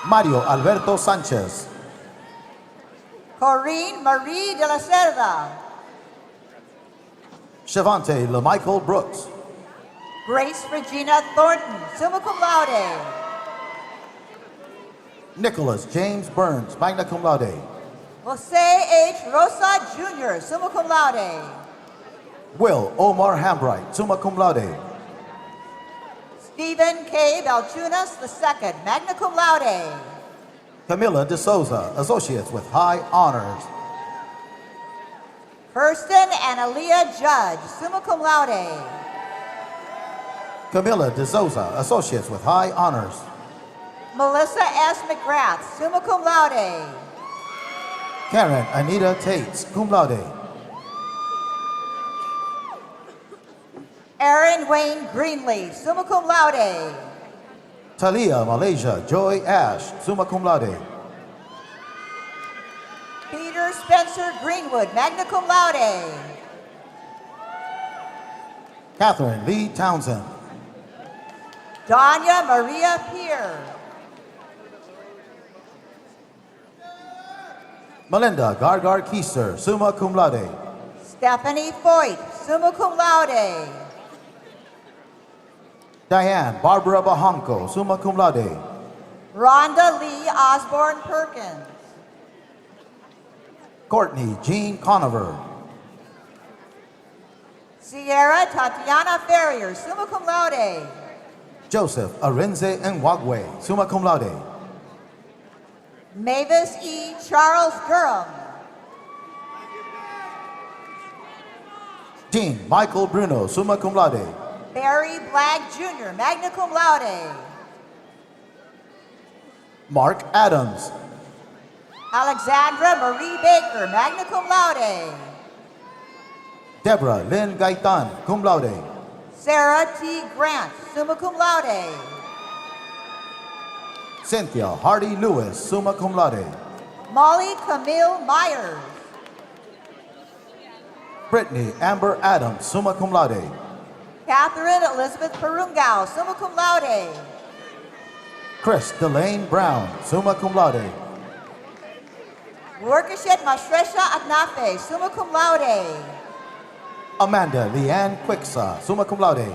Mario Alberto Sanchez. Corinne Marie de la Cerda. Shavante LaMichael Brooks. Grace Regina Thornton, summa cum laude. Nicholas James Burns, magna cum laude. Jose H. Rosa Jr., summa cum laude. Will Omar Hambright, summa cum laude. Stephen K. Balchunas II, magna cum laude. Camila De Souza, associates with high honors. Kirsten Analia Judge, summa cum laude. Camila De Souza, associates with high honors. Melissa S. McGrath, summa cum laude. Karen Anita Tates, cum laude. Aaron Wayne Greenlee, summa cum laude. Talia Malaysia Joy Ash, summa cum laude. Peter Spencer Greenwood, magna cum laude. Catherine Lee Townsend. Danya Maria Peer. Melinda Gargar Keister, summa cum laude. Stephanie Foyt, summa cum laude. Diane Barbara Bahanco, summa cum laude. Rhonda Lee Osborne Perkins. Courtney Jean Conover. Sierra Tatiana Ferrier, summa cum laude. Joseph Arenze Nwagwe, summa cum laude. Mavis E. Charles Durham. Dean Michael Bruno, summa cum laude. Barry Blagg Jr., magna cum laude. Mark Adams. Alexandra Marie Baker, magna cum laude. Deborah Lynn Gaitan, cum laude. Sarah T. Grant, summa cum laude. Cynthia Hardy Lewis, summa cum laude. Molly Camille Myers. Brittany Amber Adams, summa cum laude. Catherine Elizabeth Perungao, summa cum laude. Chris Delane Brown, summa cum laude. Workishet Mashresha Agnafe, summa cum laude. Amanda Leanne Quixa, summa cum laude.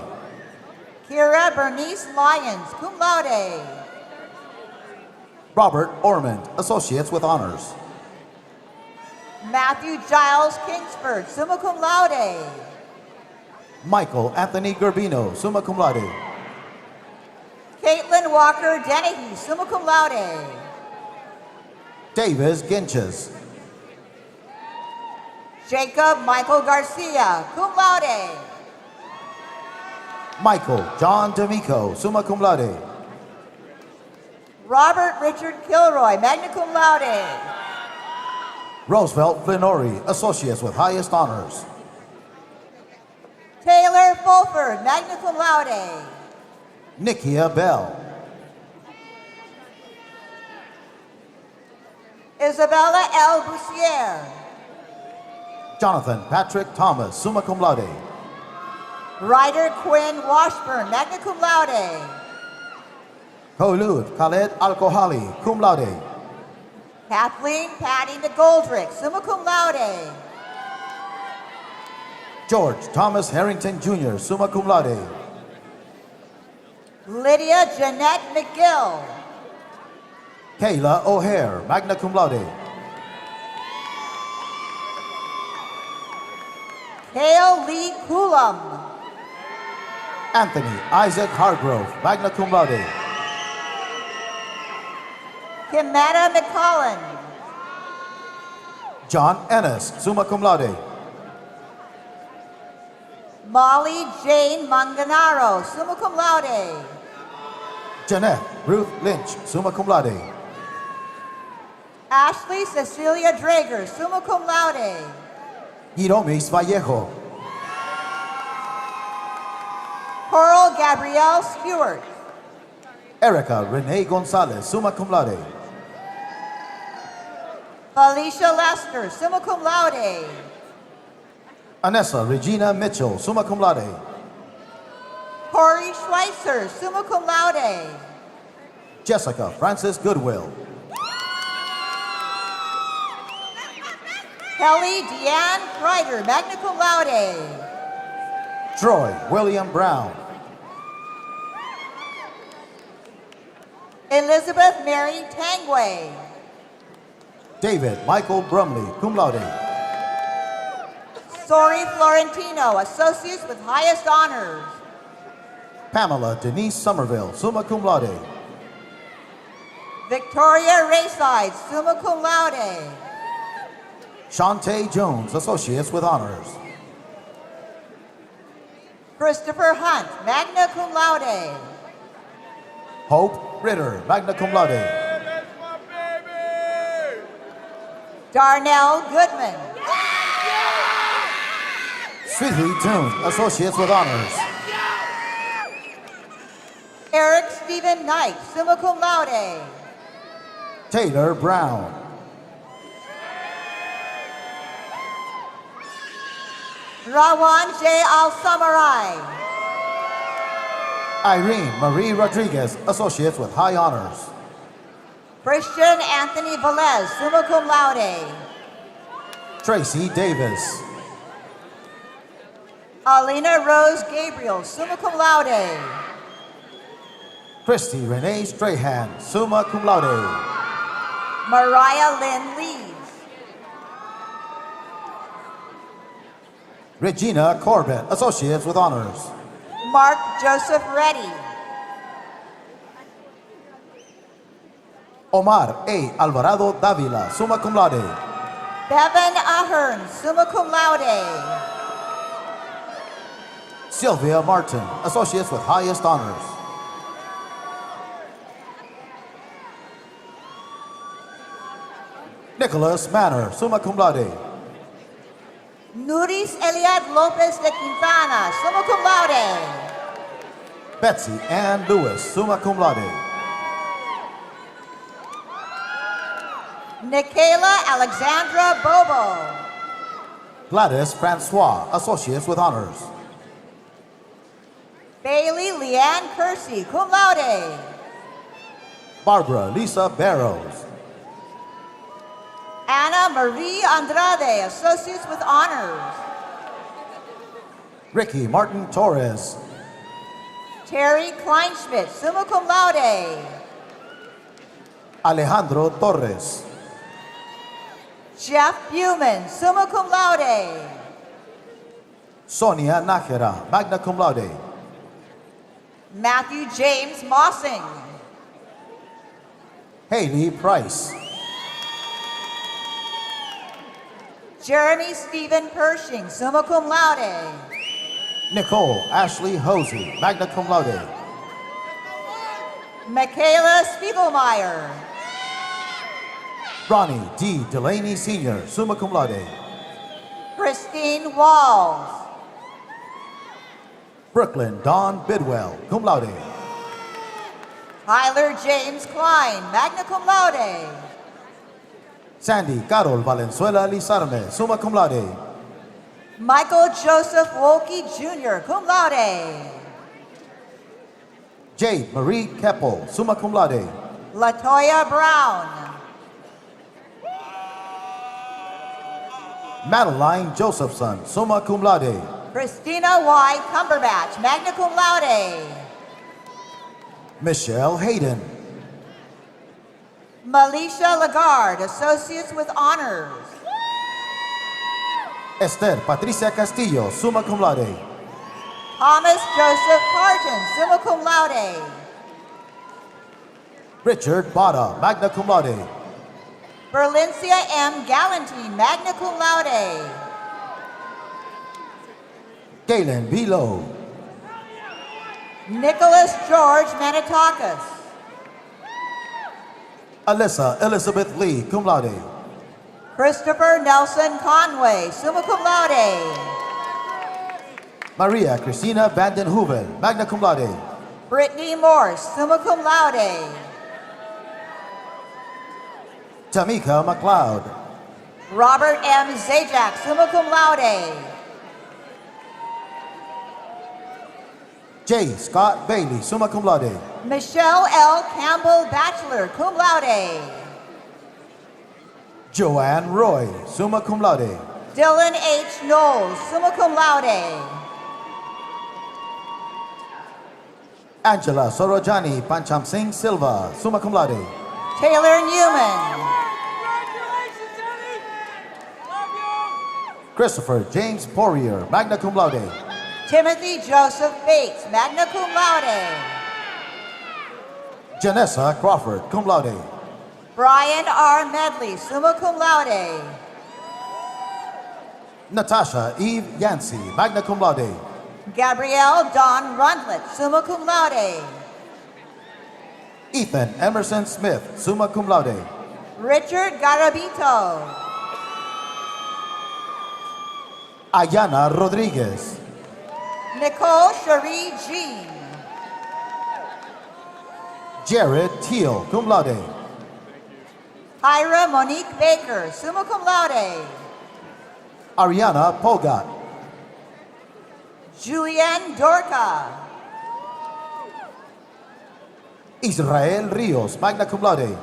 Kira Bernice Lyons, cum laude. Robert Ormond, associates with honors. Matthew Giles Kingsford, summa cum laude. Michael Anthony Gerbino, summa cum laude. Caitlin Walker Dennehy, summa cum laude. Davis Ginches. Jacob Michael Garcia, cum laude. Michael John D'Amico, summa cum laude. Robert Richard Kilroy, magna cum laude. Roosevelt Flinori, associates with highest honors. Taylor Fulford, magna cum laude. Nikia Bell. Isabella L. Bussier. Jonathan Patrick Thomas, summa cum laude. Ryder Quinn Washburn, magna cum laude. Kholoud Khaled Alkohali, cum laude. Kathleen Patty McGoldrick, summa cum laude. George Thomas Harrington Jr., summa cum laude. Lydia Jeanette McGill. Kayla O'Hare, magna cum laude. Kale Lee Coulomb. Anthony Isaac Hargrove, magna cum laude. Kimetta McCullen. John Ennis, summa cum laude. Molly Jane Manganaro, summa cum laude. Jeanette Ruth Lynch, summa cum laude. Ashley Cecilia Drager, summa cum laude. Iromis Vallejo. Coral Gabrielle Stewart. Erica Renee Gonzalez, summa cum laude. Felicia Lester, summa cum laude. Anessa Regina Mitchell, summa cum laude. Corey Schweitzer, summa cum laude. Jessica Francis Goodwill. Kelly Deanne Kreider, magna cum laude. Troy William Brown. Elizabeth Mary Tangway. David Michael Brumley, cum laude. Sori Florentino, associates with highest honors. Pamela Denise Somerville, summa cum laude. Victoria Rayside, summa cum laude. Shantae Jones, associates with honors. Christopher Hunt, magna cum laude. Hope Ritter, magna cum laude. Darnell Goodman. Sweetie Toon, associates with honors. Eric Stephen Knight, summa cum laude. Taylor Brown. Rawan J. Al-Samarai. Irene Marie Rodriguez, associates with high honors. Christian Anthony Velez, summa cum laude. Tracy Davis. Alina Rose Gabriel, summa cum laude. Christy Renee Strahan, summa cum laude. Mariah Lynn Leeds. Regina Corbett, associates with honors. Mark Joseph Reddy. Omar A. Alvarado Davila, summa cum laude. Bevan Ahern, summa cum laude. Sylvia Martin, associates with highest honors. Nicholas Manor, summa cum laude. Nuris Eliad Lopez de Quintana, summa cum laude. Betsy Ann Lewis, summa cum laude. Nikayla Alexandra Bobo. Gladys Francois, associates with honors. Bailey Leanne Kersey, cum laude. Barbara Lisa Barrows. Anna Marie Andrade, associates with honors. Ricky Martin Torres. Terry Kleinschmidt, summa cum laude. Alejandro Torres. Jeff Buman, summa cum laude. Sonia Nájera, magna cum laude. Matthew James Mossing. Haley Price. Jeremy Stephen Pershing, summa cum laude. Nicole Ashley Hosey, magna cum laude. Michaela Spiegelmeyer. Ronnie D. Delaney Sr., summa cum laude. Christine Walls. Brooklyn Dawn Bidwell, cum laude. Tyler James Klein, magna cum laude. Sandy Carol Valenzuela Lizarme, summa cum laude. Michael Joseph Wolke Jr., cum laude. Jade Marie Keppel, summa cum laude. Latoya Brown. Madeline Josephson, summa cum laude. Christina Y. Cumberbatch, magna cum laude. Michelle Hayden. Malisha Lagarde, associates with honors. Esther Patricia Castillo, summa cum laude. Thomas Joseph Parton, summa cum laude. Richard Bada, magna cum laude. Berlincia M. Galantine, magna cum laude. Galen B. Lowe. Nicholas George Manitakis. Alyssa Elizabeth Lee, cum laude. Christopher Nelson Conway, summa cum laude. Maria Christina Vanden Heuvel, magna cum laude. Brittany Morse, summa cum laude. Tamika McLeod. Robert M. Zajac, summa cum laude. J. Scott Bailey, summa cum laude. Michelle L. Campbell, bachelor, cum laude. Joanne Roy, summa cum laude. Dylan H. Knowles, summa cum laude. Angela Sorojani Pancham Singh Silva, summa cum laude. Taylor Newman. Christopher James Poirier, magna cum laude. Timothy Joseph Bates, magna cum laude. Janessa Crawford, cum laude. Brian R. Medley, summa cum laude. Natasha Eve Yancey, magna cum laude. Gabrielle Dawn Rundlet, summa cum laude. Ethan Emerson Smith, summa cum laude. Richard Garabito. Ayana Rodriguez. Nicole Cherie Jean. Jared Teal, cum laude. Ira Monique Baker, summa cum laude. Ariana Pogat. Julianne Dorca. Israel Rios, magna cum laude.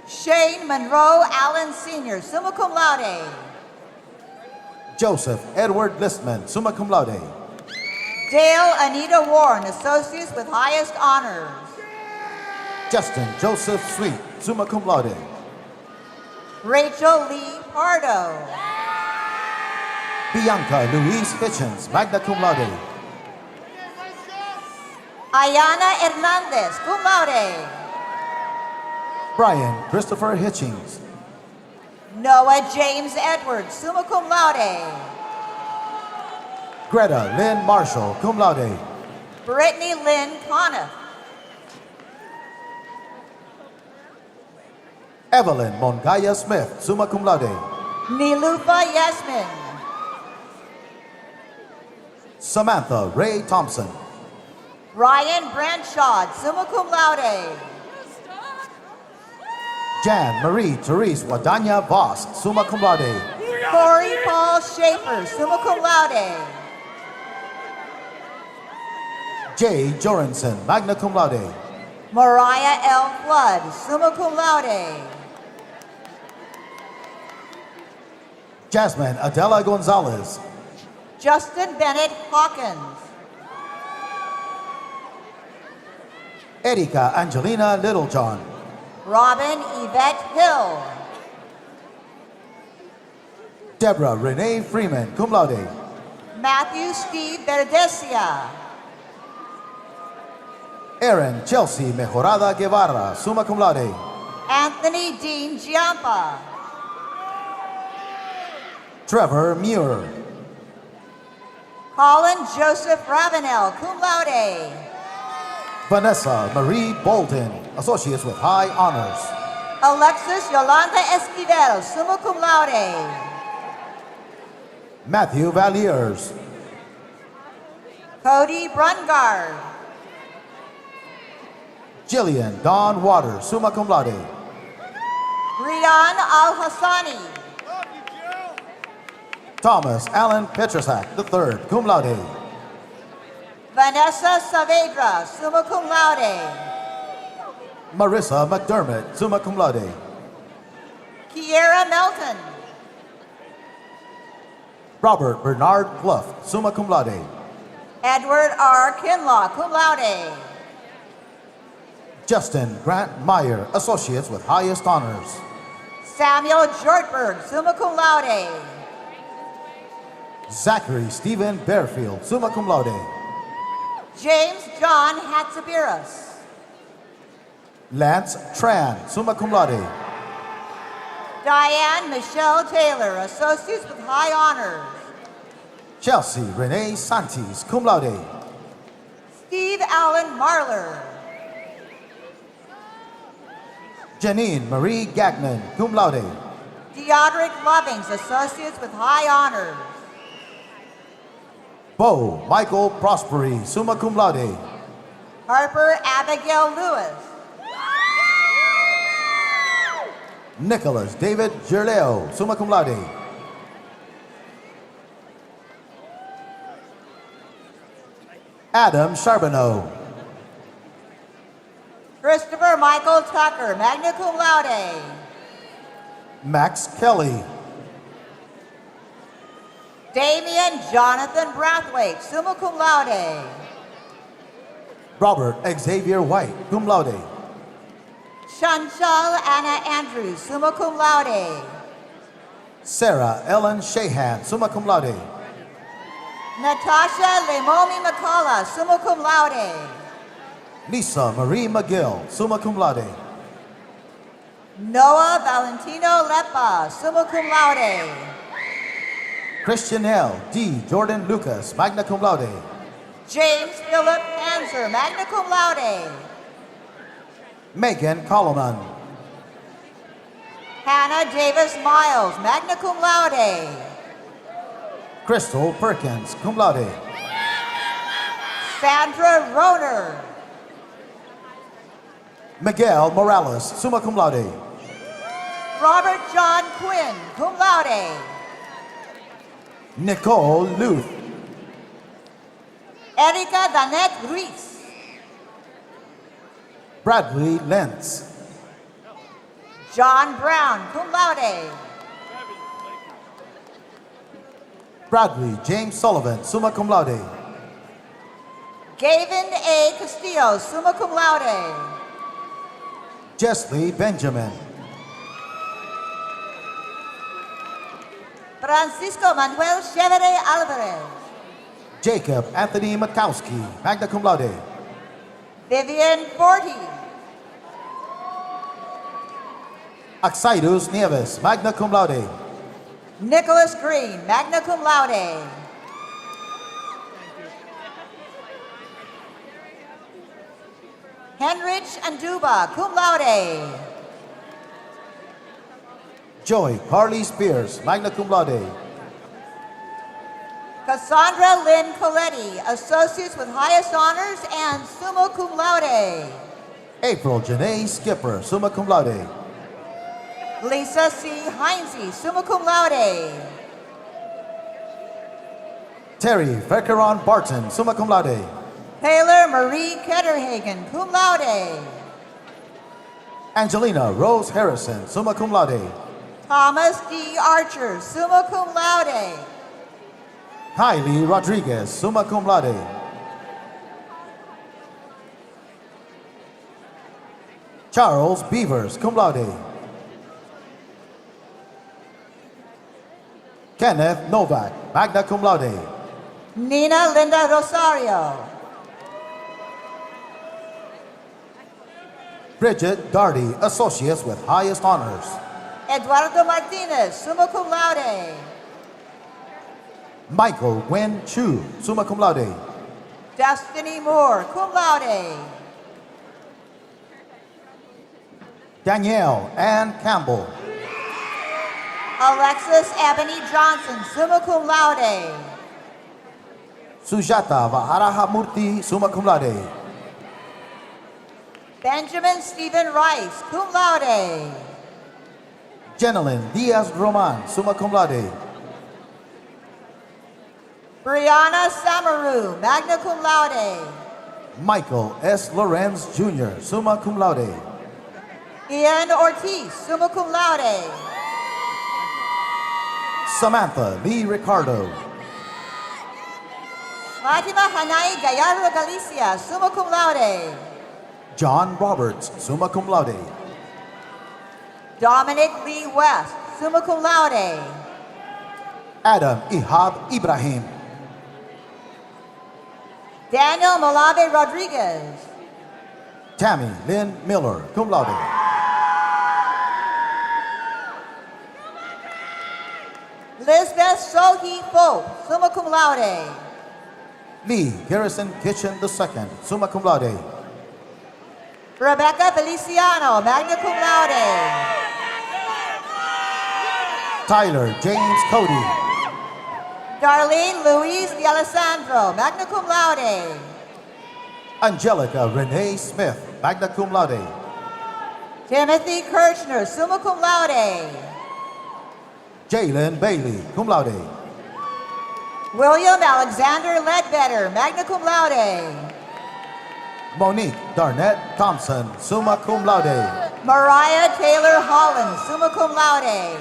Shane Monroe Allen Sr., summa cum laude. Joseph Edward Listman, summa cum laude. Dale Anita Warren, associates with highest honors. Justin Joseph Sweet, summa cum laude. Rachel Lee Pardo. Bianca Louise Hitchens, magna cum laude. Ayana Hernandez, cum laude. Brian Christopher Hitchings. Noah James Edwards, summa cum laude. Greta Lynn Marshall, cum laude. Brittany Lynn Conniff. Evelyn Mongaya Smith, summa cum laude. Nilufa Yasmin. Samantha Ray Thompson. Ryan Branchard, summa cum laude. Jan Marie Therese Wadanya Vosk, summa cum laude. Corey Paul Schaefer, summa cum laude. Jay Jorensen, magna cum laude. Mariah L. Flood, summa cum laude. Jasmine Adela Gonzalez. Justin Bennett Hawkins. Erika Angelina Littlejohn. Robin Yvette Hill. Deborah Renee Freeman, cum laude. Matthew Steve Verdesia. Aaron Chelsea Mejorada Guevara, summa cum laude. Anthony Dean Giampa. Trevor Muir. Colin Joseph Ravenel, cum laude. Vanessa Marie Bolton, associates with high honors. Alexis Yolanda Esquivel, summa cum laude. Matthew Valiers. Cody Brungard. Jillian Dawn Waters, summa cum laude. Rian Al-Hassani. Thomas Allen Petrosak III, cum laude. Vanessa Saavedra, summa cum laude. Marissa McDermott, summa cum laude. Kiera Melton. Robert Bernard Clough, summa cum laude. Edward R. Kinlaw, cum laude. Justin Grant Meyer, Associates with Highest Honors. Samuel Jortberg, summa cum laude. Zachary Stephen Bearfield, summa cum laude. James John Hatzabiras. Lance Tran, summa cum laude. Diane Michelle Taylor, Associates with High Honors. Chelsea Renee Santis, cum laude. Steve Allen Marler. Janine Marie Gagnon, cum laude. Deodric Lovings, Associates with High Honors. Bo Michael Prosperi, summa cum laude. Harper Abigail Lewis. Nicholas David Gerleo, summa cum laude. Adam Charbonneau. Christopher Michael Tucker, magna cum laude. Max Kelly. Damian Jonathan Brathwaite, summa cum laude. Robert Xavier White, cum laude. Chanchal Anna Andrews, summa cum laude. Sarah Ellen Shahan, summa cum laude. Natasha Lemomi McCullough, summa cum laude. Lisa Marie McGill, summa cum laude. Noah Valentino Lepa, summa cum laude. Christian L. D. Jordan Lucas, magna cum laude. James Philip Panzer, magna cum laude. Megan Coleman. Hannah Davis Miles, magna cum laude. Crystal Perkins, cum laude. Sandra Roner. Miguel Morales, summa cum laude. Robert John Quinn, cum laude. Nicole Luth. Erika Danette Ruiz. Bradley Lentz. John Brown, cum laude. Bradley James Sullivan, summa cum laude. Gavin A. Castillo, summa cum laude. Jeslie Benjamin. Francisco Manuel Chevere Alvarez. Jacob Anthony Makowski, magna cum laude. Vivian Forty. Axaidos Nieves, magna cum laude. Nicholas Green, magna cum laude. Henrich Anduba, cum laude. Joy Carly Spears, magna cum laude. Cassandra Lynn Coletti, Associates with Highest Honors and summa cum laude. April Janae Skipper, summa cum laude. Lisa C. Heinze, summa cum laude. Terry Verkeron Barton, summa cum laude. Taylor Marie Ketterhagen, cum laude. Angelina Rose Harrison, summa cum laude. Thomas D. Archer, summa cum laude. Kylie Rodriguez, summa cum laude. Charles Beavers, cum laude. Kenneth Novak, magna cum laude. Nina Linda Rosario. Bridget Darty, Associates with Highest Honors. Eduardo Martinez, summa cum laude. Michael Wen Chu, summa cum laude. Destiny Moore, cum laude. Danielle Ann Campbell. Alexis Ebony Johnson, summa cum laude. Sujata Vaharahamurthy, summa cum laude. Benjamin Stephen Rice, cum laude. Jenilyn Diaz Roman, summa cum laude. Brianna Samaru, magna cum laude. Michael S. Lorenz Jr., summa cum laude. Ian Ortiz, summa cum laude. Samantha Lee Ricardo. Fatima Hanai Gallardo Galicia, summa cum laude. John Roberts, summa cum laude. Dominic Lee West, summa cum laude. Adam Ihab Ibrahim. Daniel Malave Rodriguez. Tammy Lynn Miller, cum laude. Lisbeth Sohi Fo, summa cum laude. Lee Garrison Kitchen II, summa cum laude. Rebecca Feliciano, magna cum laude. Tyler James Cody. Darlene Louise D'Alessandro, magna cum laude. Angelica Renee Smith, magna cum laude. Timothy Kirchner, summa cum laude. Jalen Bailey, cum laude. William Alexander Ledbetter, magna cum laude. Monique Darnett Thompson, summa cum laude. Mariah Taylor Holland, summa cum laude.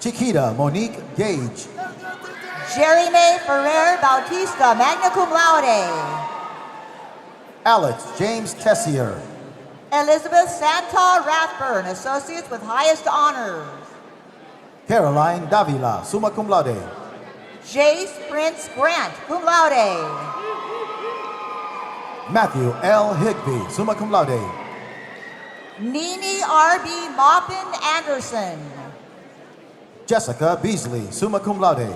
Chiquita Monique Gage. Jerry May Ferrer Bautista, magna cum laude. Alex James Tessier. Elizabeth Santal Rathburn, associates with highest honors. Caroline Davila, summa cum laude. Jace Prince Grant, cum laude. Matthew L. Higby, summa cum laude. Nini R.B. Maupin Anderson. Jessica Beasley, summa cum laude.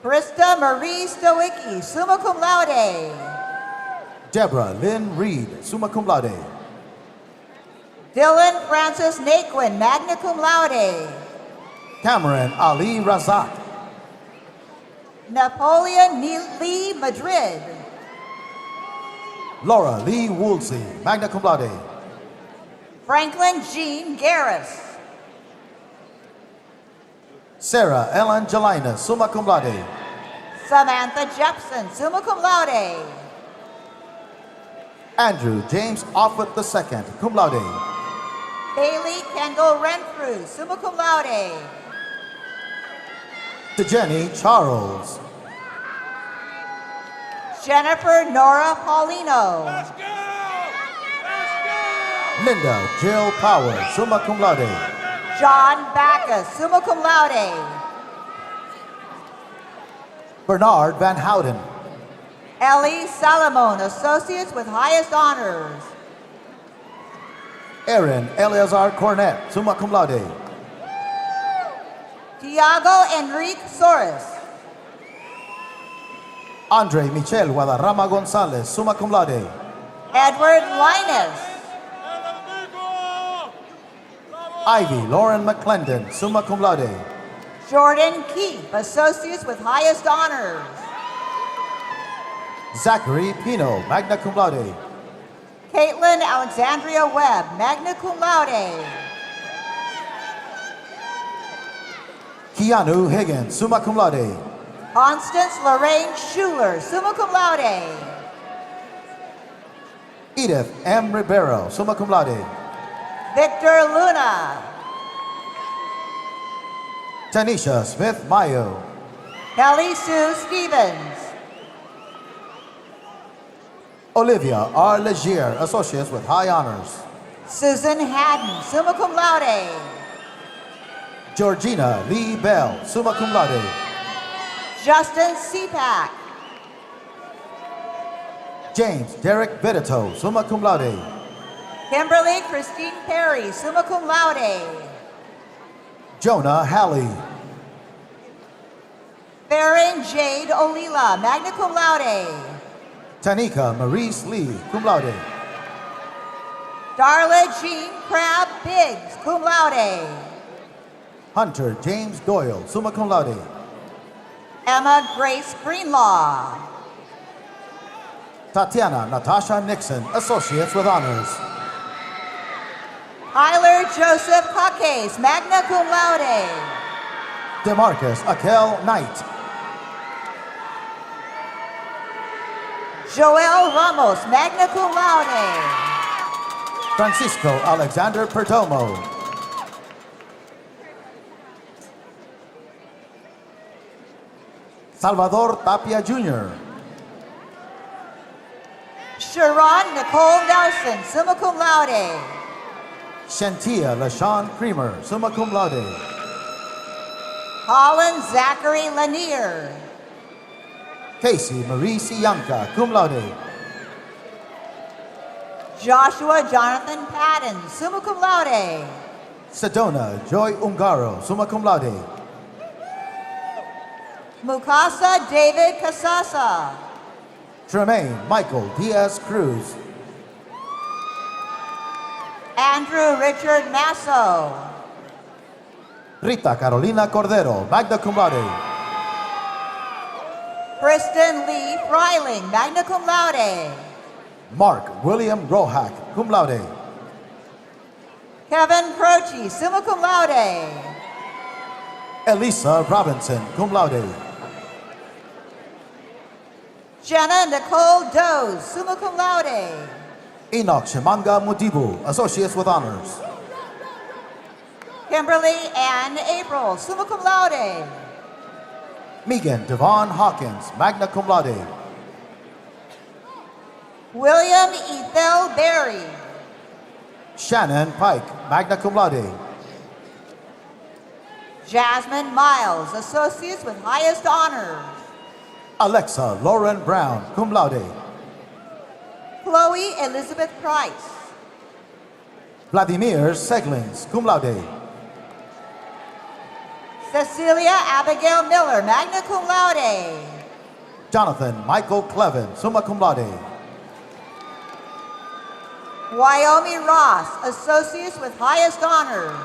Krista Marie Stowicki, summa cum laude. Deborah Lynn Reed, summa cum laude. Dylan Francis Naquin, magna cum laude. Cameron Ali Razak. Napoleon Lee Madrid. Laura Lee Woolsey, magna cum laude. Franklin Jean Garris. Sarah Ellen Jelina, summa cum laude. Samantha Jepson, summa cum laude. Andrew James Offit II, cum laude. Bailey Kendall Renfrew, summa cum laude. To Jenny Charles. Jennifer Nora Paulino. Linda Jill Power, summa cum laude. John Backus, summa cum laude. Bernard Van Houten. Ellie Salomon, associates with highest honors. Aaron Eleazar Cornett, summa cum laude. Tiago Enrique Soros. Andre Michel Guadarrama Gonzalez, summa cum laude. Edward Linus. Ivy Lauren McClendon, summa cum laude. Jordan Keefe, associates with highest honors. Zachary Pino, magna cum laude. Caitlin Alexandria Webb, magna cum laude. Keanu Higgins, summa cum laude. Constance Lorraine Schuler, summa cum laude. Edith M. Ribeiro, summa cum laude. Victor Luna. Tanisha Smith Mayo. Kelly Sue Stevens. Olivia R. Legier, associates with high honors. Susan Haddon, summa cum laude. Georgina Lee Bell, summa cum laude. Justin Seapack. James Derek Vidito, summa cum laude. Kimberly Christine Perry, summa cum laude. Jonah Halley. Farron Jade Olila, magna cum laude. Tanika Maurice Lee, cum laude. Darla Jean Crabb Biggs, cum laude. Hunter James Doyle, summa cum laude. Emma Grace Greenlaw. Tatiana Natasha Nixon, associates with honors. Tyler Joseph Caques, magna cum laude. DeMarcus Akel Knight. Joel Ramos, magna cum laude. Francisco Alexander Perdomo. Salvador Tapia Jr. Sharon Nicole Nelson, summa cum laude. Shantia LaShawn Creamer, summa cum laude. Colin Zachary Lanier. Casey Marie Sianka, cum laude. Joshua Jonathan Patton, summa cum laude. Sedona Joy Ungaro, summa cum laude. Mukasa David Casasa. Tremaine Michael Diaz Cruz. Andrew Richard Masso. Rita Carolina Cordero, magna cum laude. Kristen Lee Freiling, magna cum laude. Mark William Rohack, cum laude. Kevin Croce, summa cum laude. Elisa Robinson, cum laude. Jenna Nicole Doe, summa cum laude. Enoch Shimanga Mudibu, associates with honors. Kimberly Ann April, summa cum laude. Megan Devon Hawkins, magna cum laude. William Ethel Berry. Shannon Pike, magna cum laude. Jasmine Miles, associates with highest honors. Alexa Lauren Brown, cum laude. Chloe Elizabeth Price. Vladimir Seglings, cum laude. Cecilia Abigail Miller, magna cum laude. Jonathan Michael Clevin, summa cum laude. Wyoming Ross, associates with highest honors.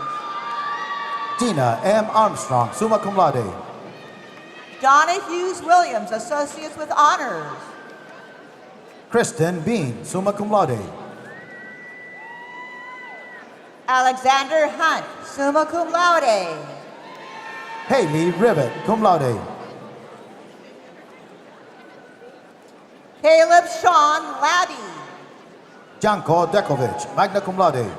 Dina M. Armstrong, summa cum laude. Donna Hughes Williams, associates with honors. Kristen Bean, summa cum laude. Alexander Hunt, summa cum laude. Haley Rivet, cum laude. Caleb Sean Labby. Janko Dekovic, magna cum laude.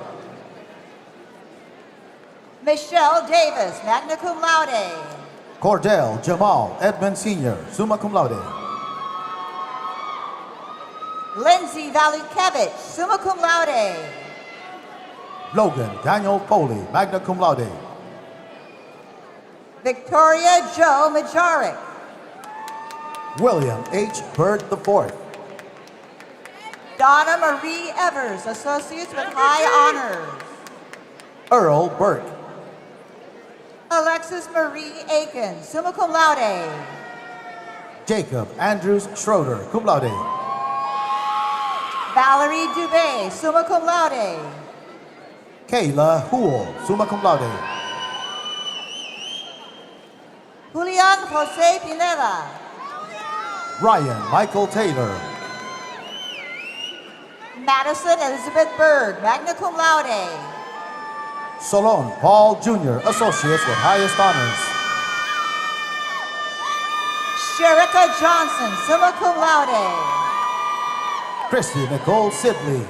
Michelle Davis, magna cum laude. Cordell Jamal Edmond Sr., summa cum laude. Lindsay Valikevich, summa cum laude. Logan Daniel Foley, magna cum laude. Victoria Joe Majaric. William H. Bird IV. Donna Marie Evers, associates with high honors. Earl Burke. Alexis Marie Aiken, summa cum laude. Jacob Andrews Schroeder, cum laude. Valerie Dubé, summa cum laude. Kayla Hool, summa cum laude. Julian Jose Pineda. Ryan Michael Taylor. Madison Elizabeth Bird, magna cum laude. Solon Paul Jr., associates with highest honors. Sherika Johnson, summa cum laude. Christy Nicole Sidley.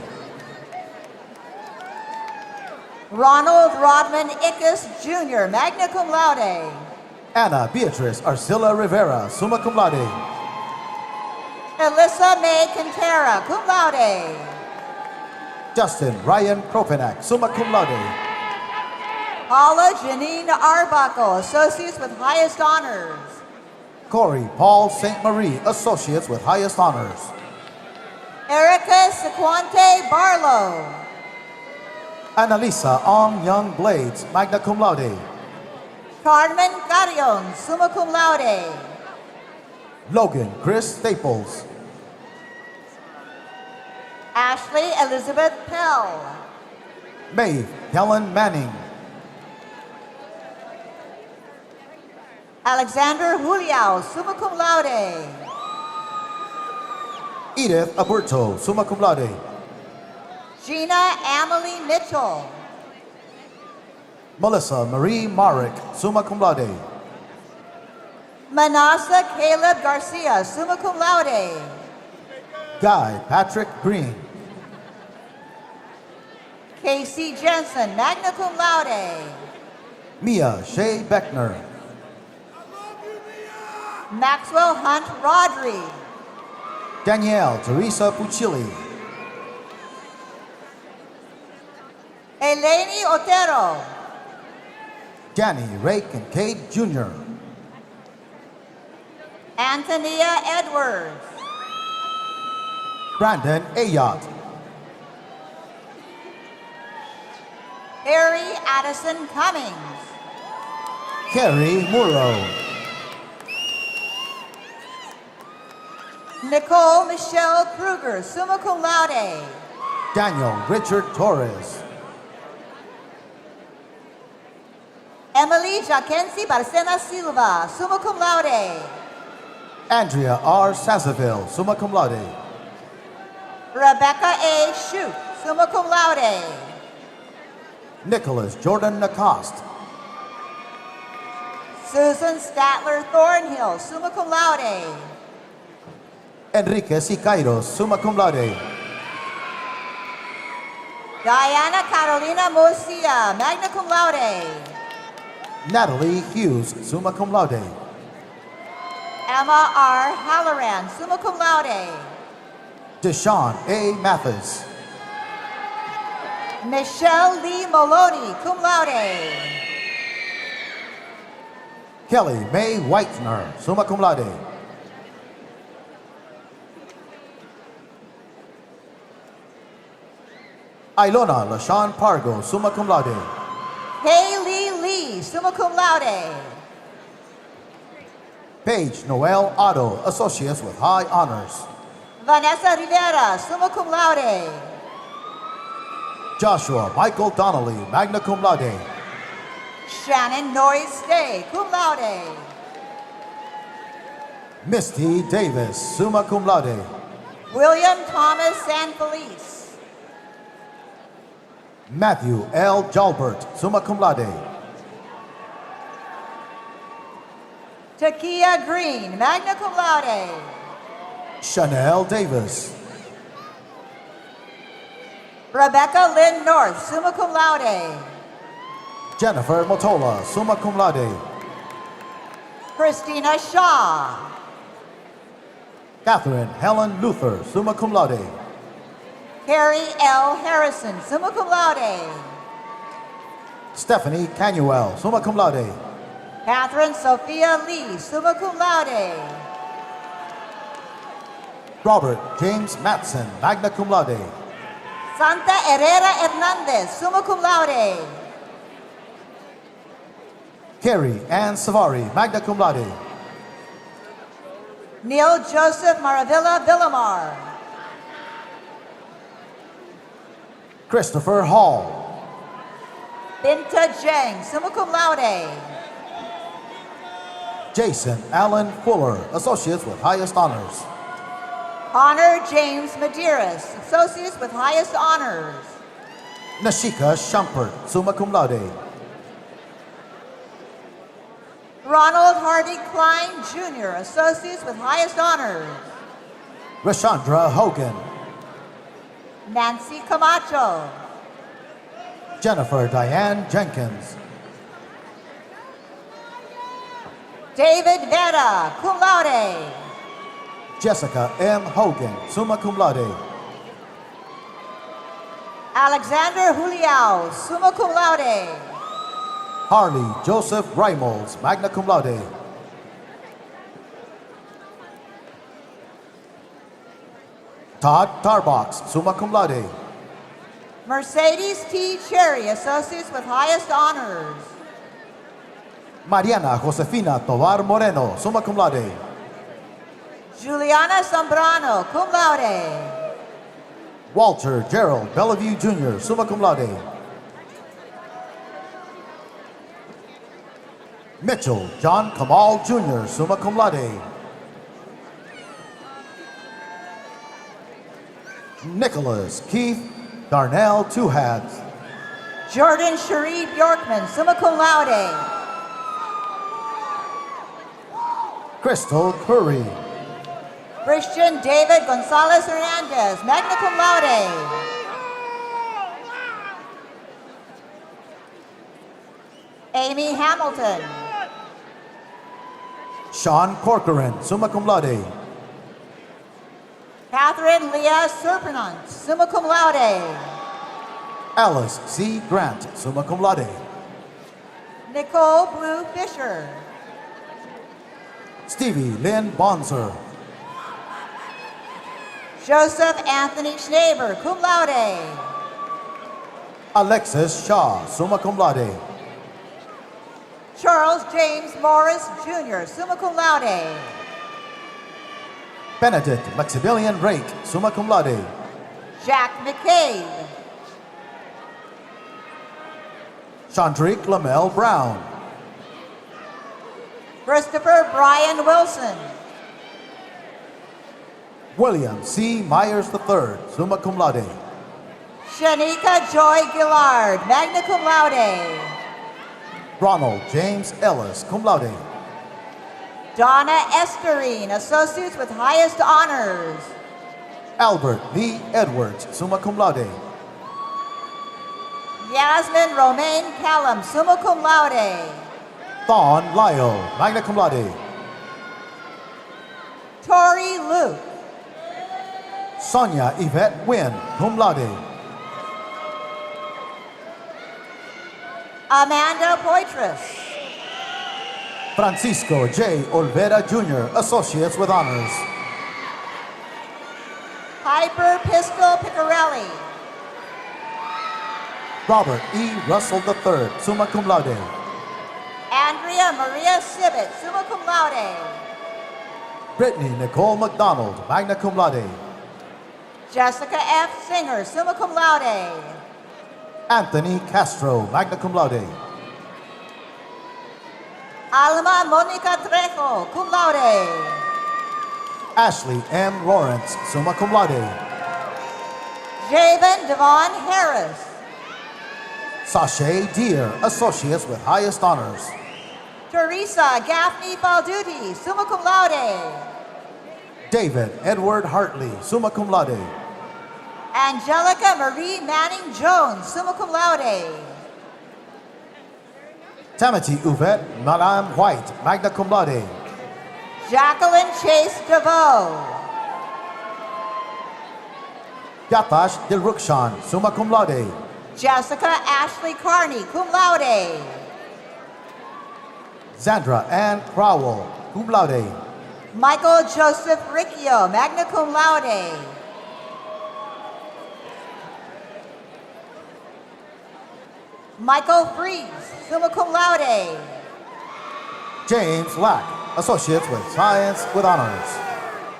Ronald Rodman Ickes Jr., magna cum laude. Anna Beatrice Arcilla Rivera, summa cum laude. Alyssa May Quintera, cum laude. Justin Ryan Kropenak, summa cum laude. Paula Janine Arbuckle, associates with highest honors. Corey Paul St. Marie, associates with highest honors. Erica Sequante Barlow. Annalisa Ong Young Blades, magna cum laude. Carmen Carrion, summa cum laude. Logan Chris Staples. Ashley Elizabeth Pell. Maeve Helen Manning. Alexander Juliao, summa cum laude. Edith Aburto, summa cum laude. Gina Amelie Mitchell. Melissa Marie Marick, summa cum laude. Manasa Caleb Garcia, summa cum laude. Guy Patrick Green. Casey Jensen, magna cum laude. Mia Shea Beckner. Maxwell Hunt Rodri. Danielle Teresa Puccilli. Eleni Otero. Danny Ray Kincaid Jr. Antonia Edwards. Brandon Ayot. Harry Addison Cummings. Carrie Murrow. Nicole Michelle Kruger, summa cum laude. Daniel Richard Torres. Emily Jackensi Barcena Silva, summa cum laude. Andrea R. Sassaville, summa cum laude. Rebecca A. Shute, summa cum laude. Nicholas Jordan Nacoste. Susan Statler Thornhill, summa cum laude. Enrique Sicairos, summa cum laude. Diana Carolina Murcia, magna cum laude. Natalie Hughes, summa cum laude. Emma R. Halloran, summa cum laude. Deshaun A. Mathis. Michelle Lee Maloney, cum laude. Kelly May Whitener, summa cum laude. Ilona LaShawn Pargo, summa cum laude. Haley Lee, summa cum laude. Paige Noel Otto, Associates with High Honors. Vanessa Rivera, summa cum laude. Joshua Michael Donnelly, magna cum laude. Shannon Noyes Stay, cum laude. Misty Davis, summa cum laude. William Thomas Sanfelice. Matthew L. Jalbert, summa cum laude. Takia Green, magna cum laude. Chanel Davis. Rebecca Lynn North, summa cum laude. Jennifer Motola, summa cum laude. Christina Shaw. Catherine Helen Luther, summa cum laude. Carrie L. Harrison, summa cum laude. Stephanie Canuel, summa cum laude. Catherine Sophia Lee, summa cum laude. Robert James Matson, magna cum laude. Santa Herrera Hernandez, summa cum laude. Carrie Ann Savari, magna cum laude. Neil Joseph Maravilla Villamar. Christopher Hall. Binta Jang, summa cum laude. Jason Allen Fuller, Associates with Highest Honors. Honor James Medeiros, Associates with Highest Honors. Nashika Shumpert, summa cum laude. Ronald Hardy Klein Jr., Associates with Highest Honors. Rashandra Hogan. Nancy Camacho. Jennifer Diane Jenkins. David Vera, cum laude. Jessica M. Hogan, summa cum laude. Alexander Juliao, summa cum laude. Harley Joseph Reimolds, magna cum laude. Todd Tarbox, summa cum laude. Mercedes T. Cherry, Associates with Highest Honors. Mariana Josefina Tovar Moreno, summa cum laude. Juliana Zambrano, cum laude. Walter Gerald Bellevue Jr., summa cum laude. Mitchell John Kamal Jr., summa cum laude. Nicholas Keith Darnell Tuhad. Jordan Cherie Bjorkman, summa cum laude. Crystal Curry. Christian David Gonzalez Hernandez, magna cum laude. Amy Hamilton. Sean Corcoran, summa cum laude. Catherine Leah Serpenant, summa cum laude. Alice C. Grant, summa cum laude. Nicole Blue Fisher. Stevie Lynn Bonser. Joseph Anthony Schneber, cum laude. Alexis Shaw, summa cum laude. Charles James Morris Jr., summa cum laude. Benedict Maximilian Rake, summa cum laude. Jack McCabe. Chandrick Lamel Brown. Christopher Brian Wilson. William C. Myers III, summa cum laude. Shanika Joy Gillard, magna cum laude. Ronald James Ellis, cum laude. Donna Esterine, associates with highest honors. Albert Lee Edwards, summa cum laude. Yasmin Romaine Callum, summa cum laude. Thon Lyle, magna cum laude. Tori Luke. Sonia Yvette Wynn, cum laude. Amanda Poitras. Francisco J. Olvera Jr., associates with honors. Piper Pistol Picarelli. Robert E. Russell III, summa cum laude. Andrea Maria Sibbett, summa cum laude. Brittany Nicole McDonald, magna cum laude. Jessica F. Singer, summa cum laude. Anthony Castro, magna cum laude. Alma Monica Trejo, cum laude. Ashley M. Lawrence, summa cum laude. Javen Devon Harris. Sashay Deere, associates with highest honors. Teresa Gaffney Balduti, summa cum laude. David Edward Hartley, summa cum laude. Angelica Marie Manning Jones, summa cum laude. Tamati Uvet Madame White, magna cum laude. Jacqueline Chase DeVoe. Yatash Dilrukshan, summa cum laude. Jessica Ashley Carney, cum laude. Zandra Ann Crowell, cum laude. Michael Joseph Riccio, magna cum laude. Michael Fries, summa cum laude. James Lack, associates with science with honors.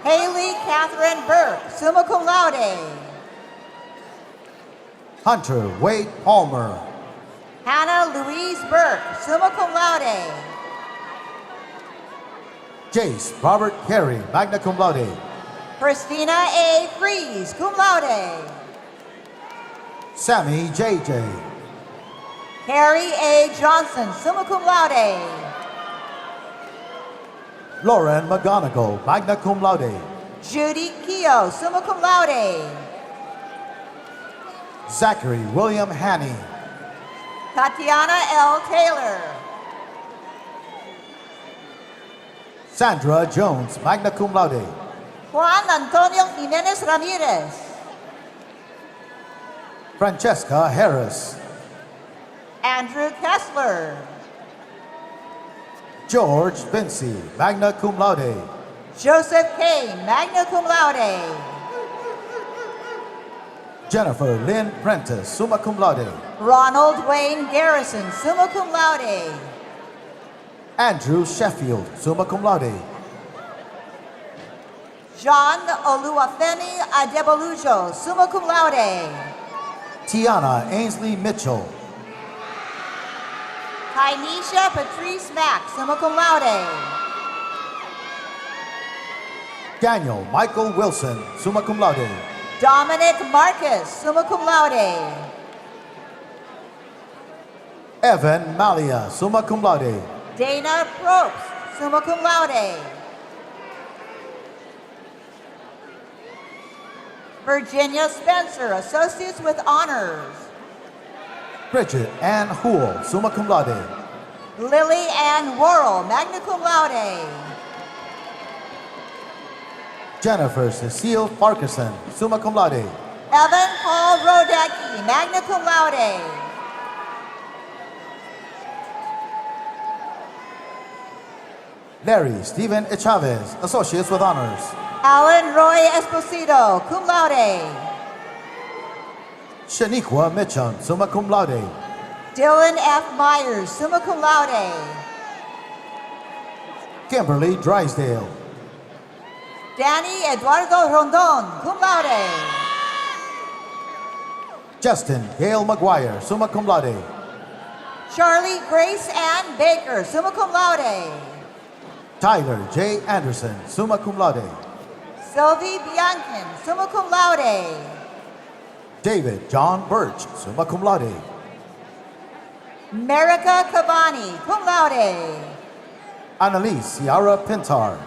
Haley Catherine Burke, summa cum laude. Hunter Wade Palmer. Hannah Louise Burke, summa cum laude. Jace Robert Carey, magna cum laude. Christina A. Fries, cum laude. Sammy J.J. Harry A. Johnson, summa cum laude. Lauren McGonigal, magna cum laude. Judy Keogh, summa cum laude. Zachary William Haney. Tatiana L. Taylor. Sandra Jones, magna cum laude. Juan Antonio Jimenez Ramirez. Francesca Harris. Andrew Kessler. George Vinci, magna cum laude. Joseph Kane, magna cum laude. Jennifer Lynn Prentice, summa cum laude. Ronald Wayne Garrison, summa cum laude. Andrew Sheffield, summa cum laude. John Oluwafemi Adebolujo, summa cum laude. Tiana Ainsley Mitchell. Tynesha Patrice Mack, summa cum laude. Daniel Michael Wilson, summa cum laude. Dominic Marcus, summa cum laude. Evan Malia, summa cum laude. Dana Probst, summa cum laude. Virginia Spencer, Associates with Honors. Bridget Ann Houle, summa cum laude. Lily Ann Worrell, magna cum laude. Jennifer Cecile Parkinson, summa cum laude. Evan Paul Rodecki, magna cum laude. Larry Stephen Chavez, Associates with Honors. Alan Roy Esposito, cum laude. Shaniqua Mitchum, summa cum laude. Dylan F. Myers, summa cum laude. Kimberly Drysdale. Danny Eduardo Rondon, cum laude. Justin Gail McGuire, summa cum laude. Charlie Grace Ann Baker, summa cum laude. Tyler J. Anderson, summa cum laude. Sylvie Biankin, summa cum laude. David John Birch, summa cum laude. Merica Cavani, cum laude. Annalise Ciara Pintar.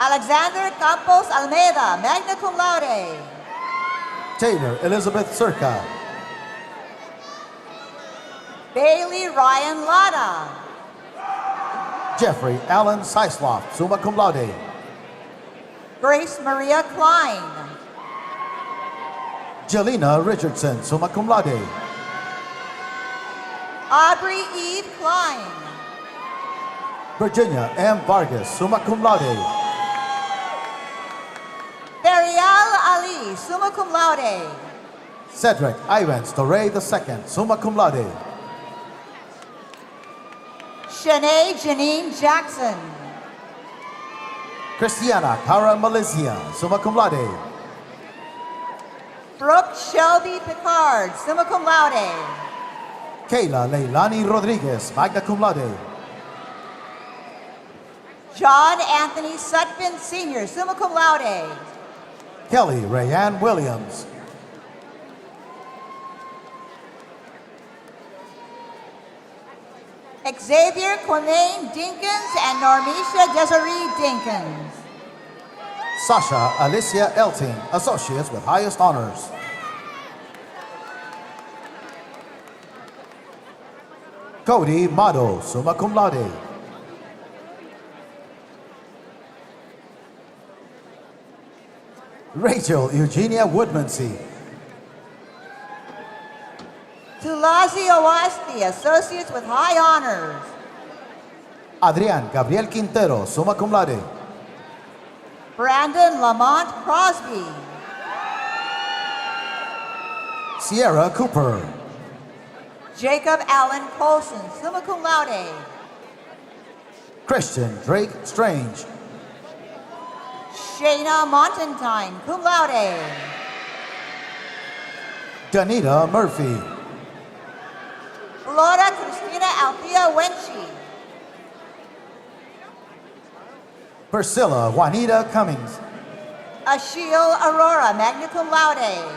Alexander Campos Almeida, magna cum laude. Taylor Elizabeth Circa. Bailey Ryan Lada. Jeffrey Allen Seisloff, summa cum laude. Grace Maria Klein. Jelena Richardson, summa cum laude. Aubrey Eve Klein. Virginia M. Vargas, summa cum laude. Berial Ali, summa cum laude. Cedric Ivans Torre II, summa cum laude. Shanae Janine Jackson. Christiana Cara Malaysia, summa cum laude. Brooke Shelby Picard, summa cum laude. Kayla Leilani Rodriguez, magna cum laude. John Anthony Sutphin Sr., summa cum laude. Kelly Rayanne Williams. Xavier Quamaine Dinkins and Normisha Desiree Dinkins. Sasha Alicia Elting, Associates with Highest Honors. Cody Mado, summa cum laude. Rachel Eugenia Woodmansey. Tulazi Owasti, Associates with High Honors. Adrian Gabriel Quintero, summa cum laude. Brandon Lamont Crosby. Sierra Cooper. Jacob Allen Colson, summa cum laude. Christian Drake Strange. Shayna Montentine, cum laude. Danita Murphy. Flora Cristina Althea Wenchi. Priscilla Juanita Cummings. Ashiel Aurora, magna cum laude.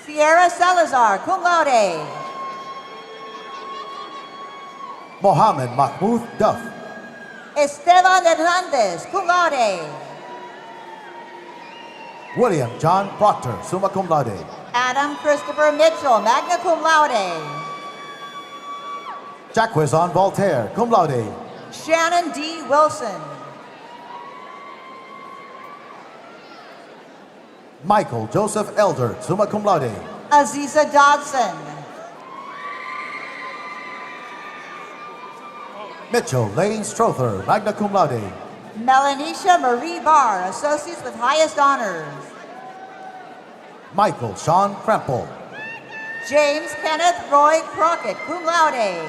Sierra Salazar, cum laude. Mohammed Mahmoud Duff. Esteban Hernandez, cum laude. William John Proctor, summa cum laude. Adam Christopher Mitchell, magna cum laude. Jacquizon Voltaire, cum laude. Shannon D. Wilson. Michael Joseph Elder, summa cum laude. Aziza Dodson. Mitchell Lane Strother, magna cum laude. Melanisha Marie Barr, Associates with Highest Honors. Michael Sean Krempel. James Kenneth Roy Crockett, cum laude.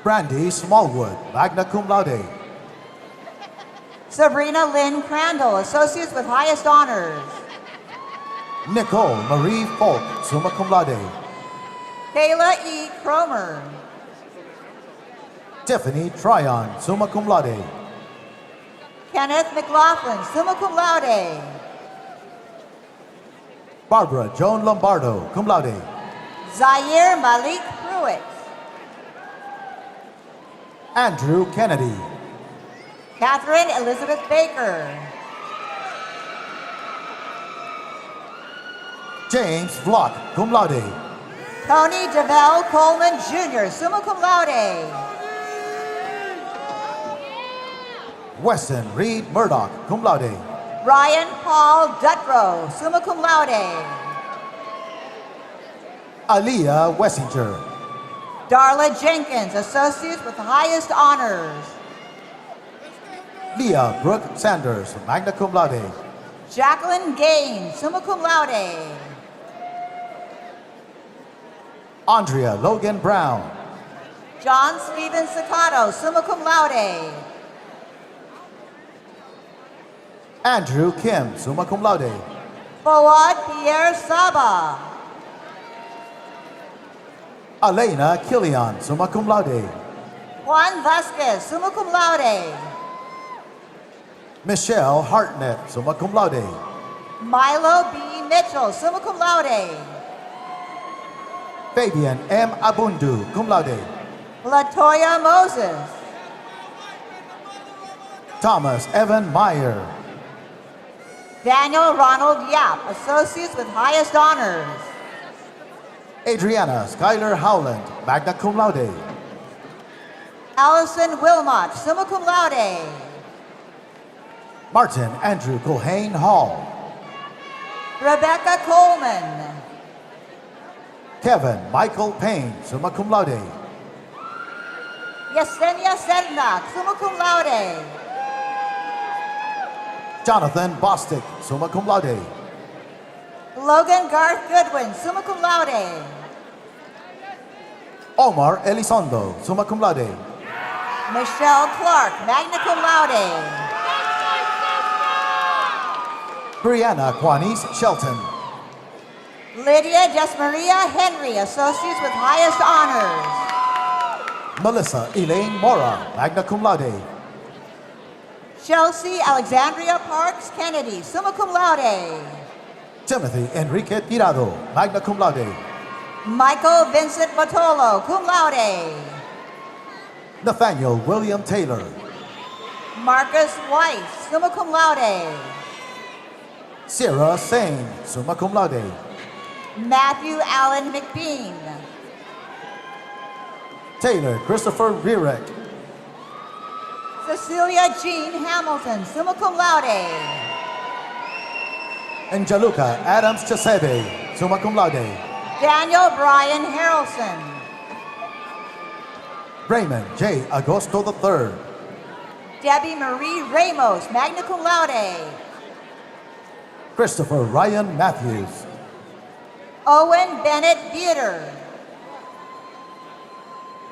Brandy Smallwood, magna cum laude. Sabrina Lynn Crandall, Associates with Highest Honors. Nicole Marie Folk, summa cum laude. Kayla E. Cromer. Tiffany Tryon, summa cum laude. Kenneth McLaughlin, summa cum laude. Barbara Joan Lombardo, cum laude. Zaire Malik Pruitt. Andrew Kennedy. Catherine Elizabeth Baker. James Vlock, cum laude. Tony DeVell Coleman Jr., summa cum laude. Weston Reed Murdoch, cum laude. Ryan Paul Dutrow, summa cum laude. Aaliyah Wessinger. Darla Jenkins, associates with the highest honors. Leah Brooke Sanders, magna cum laude. Jacqueline Gaines, summa cum laude. Andrea Logan Brown. John Stephen Siccato, summa cum laude. Andrew Kim, summa cum laude. Fawad Pierre Saba. Elena Killian, summa cum laude. Juan Vasquez, summa cum laude. Michelle Hartnett, summa cum laude. Milo B. Mitchell, summa cum laude. Fabian M. Abundu, cum laude. Latoya Moses. Thomas Evan Meyer. Daniel Ronald Yap, associates with highest honors. Adriana Skyler Howland, magna cum laude. Allison Wilmot, summa cum laude. Martin Andrew Culhane Hall. Rebecca Coleman. Kevin Michael Payne, summa cum laude. Yesenia Sednak, summa cum laude. Jonathan Bostic, summa cum laude. Logan Garth Goodwin, summa cum laude. Omar Elizondo, summa cum laude. Michelle Clark, magna cum laude. Brianna Quanice Shelton. Lydia Desmaria Henry, associates with highest honors. Melissa Elaine Mora, magna cum laude. Chelsea Alexandria Parks Kennedy, summa cum laude. Timothy Enrique Tirado, magna cum laude. Michael Vincent Matolo, cum laude. Nathaniel William Taylor. Marcus Weiss, summa cum laude. Sarah Sane, summa cum laude. Matthew Allen McBean. Taylor Christopher Rierek. Cecilia Jean Hamilton, summa cum laude. Angeluca Adams Chesebe, summa cum laude. Daniel Brian Harrelson. Raymond J. Agosto III. Debbie Marie Ramos, magna cum laude. Christopher Ryan Matthews. Owen Bennett Beater.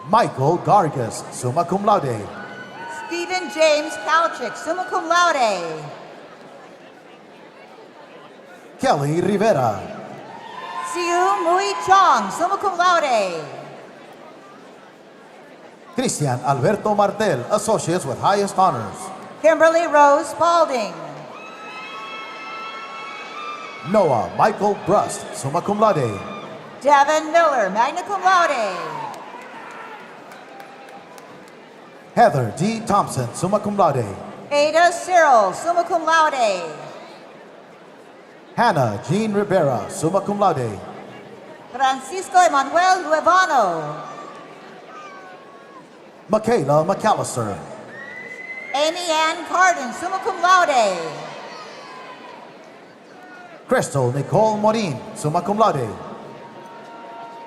Michael Gargas, summa cum laude. Stephen James Kalchik, summa cum laude. Kelly Rivera. Siu Mui Chong, summa cum laude. Christian Alberto Martel, associates with highest honors. Kimberly Rose Spalding. Noah Michael Brust, summa cum laude. Devin Miller, magna cum laude. Heather D. Thompson, summa cum laude. Ada Cyril, summa cum laude. Hannah Jean Rivera, summa cum laude. Francisco Emanuel Luevano. Michaela McAllister. Amy Ann Carden, summa cum laude. Crystal Nicole Morin, summa cum laude.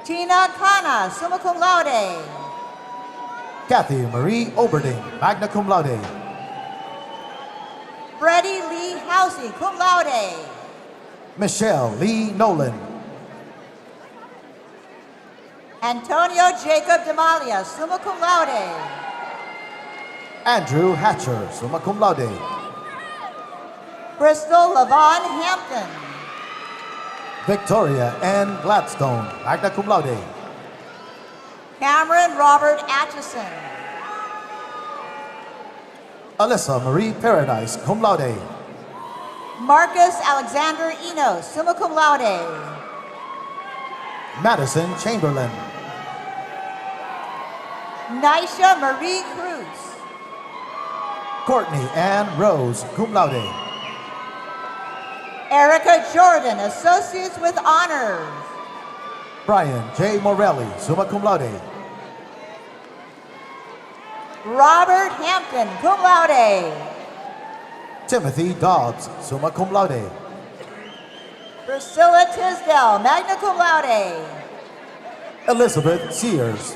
Tina Kana, summa cum laude. Kathy Marie Oberding, magna cum laude. Freddie Lee Housey, cum laude. Michelle Lee Nolan. Antonio Jacob Demalia, summa cum laude. Andrew Hatcher, summa cum laude. Crystal Lavon Hampton. Victoria Ann Gladstone, magna cum laude. Cameron Robert Atchison. Alyssa Marie Paradise, cum laude. Marcus Alexander Enos, summa cum laude. Madison Chamberlain. Nisha Marie Cruz. Courtney Ann Rose, cum laude. Erica Jordan, Associates with Honors. Brian J. Morelli, summa cum laude. Robert Hampton, cum laude. Timothy Dobbs, summa cum laude. Priscilla Tisdale, magna cum laude. Elizabeth Sears.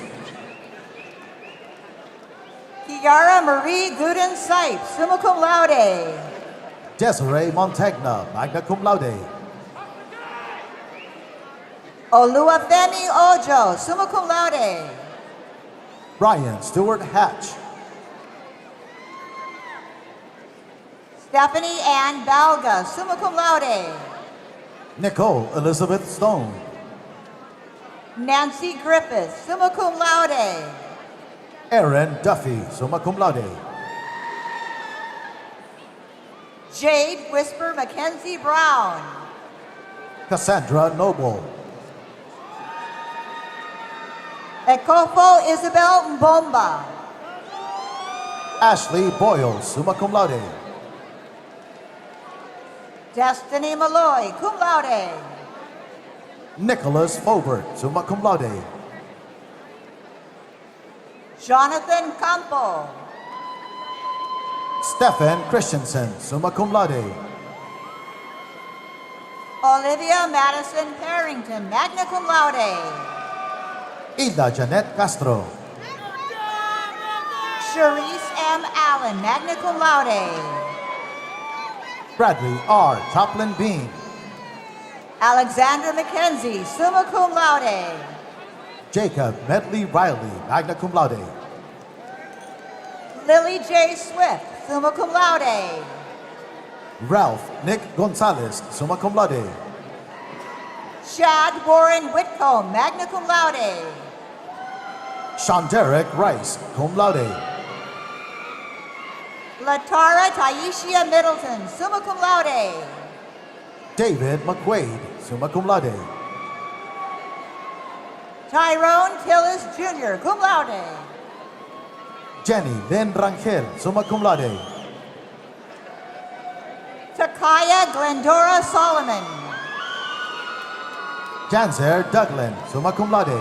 Kiara Marie Gooden Sipes, summa cum laude. Desiree Montagna, magna cum laude. Oluwafemi Ojo, summa cum laude. Brian Stewart Hatch. Stephanie Ann Balga, summa cum laude. Nicole Elizabeth Stone. Nancy Griffith, summa cum laude. Aaron Duffy, summa cum laude. Jade Whisper Mackenzie Brown. Cassandra Noble. Ekofo Isabel Mbomba. Ashley Boyle, summa cum laude. Destiny Malloy, cum laude. Nicholas Fobert, summa cum laude. Jonathan Campo. Stefan Christensen, summa cum laude. Olivia Madison Parrington, magna cum laude. Ida Janet Castro. Charisse M. Allen, magna cum laude. Bradley R. Toplin Bean. Alexander McKenzie, summa cum laude. Jacob Medley Riley, magna cum laude. Lily J. Swift, summa cum laude. Ralph Nick Gonzalez, summa cum laude. Chad Warren Whitcomb, magna cum laude. Sean Derek Rice, cum laude. Latara Taishia Middleton, summa cum laude. David McQuaid, summa cum laude. Tyrone Tillis Jr., cum laude. Jenny Lynn Rangel, summa cum laude. Takaya Glendora Solomon. Janzer Douglin, summa cum laude.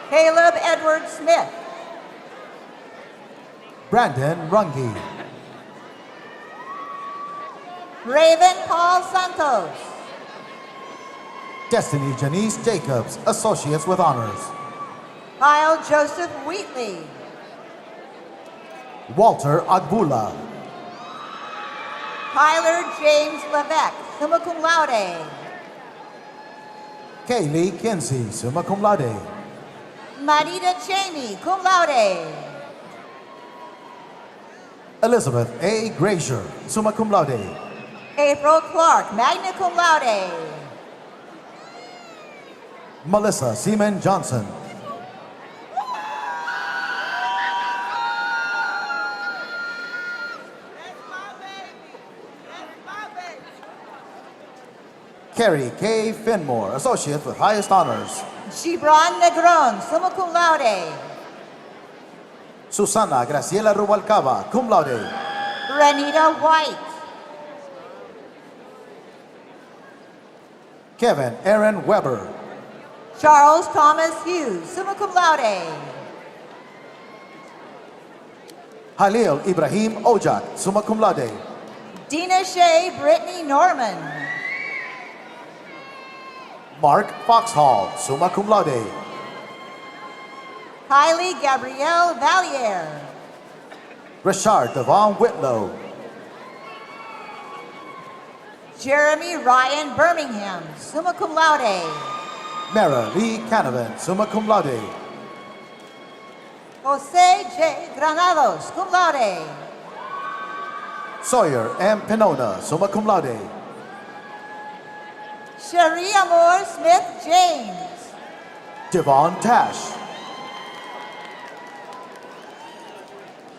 Caleb Edward Smith. Brandon Runge. Raven Paul Santos. Destiny Janice Jacobs, Associates with Honors. Kyle Joseph Wheatley. Walter Agbula. Tyler James Levesque, summa cum laude. Kaylee Kinsey, summa cum laude. Marita Cheney, cum laude. Elizabeth A. Grazier, summa cum laude. April Clark, magna cum laude. Melissa Seaman Johnson. Carrie K. Finmore, Associate with Highest Honors. Gibran Negron, summa cum laude. Susana Graciela Rubalcaba, cum laude. Renita White. Kevin Aaron Weber. Charles Thomas Hughes, summa cum laude. Halil Ibrahim Ojak, summa cum laude. Dina Shea Brittany Norman. Mark Foxhall, summa cum laude. Kylie Gabrielle Valier. Richard Devon Whitlow. Jeremy Ryan Birmingham, summa cum laude. Mara Lee Canavan, summa cum laude. Jose J. Granados, cum laude. Sawyer M. Pinona, summa cum laude. Cherie Amor Smith James. Devon Tash.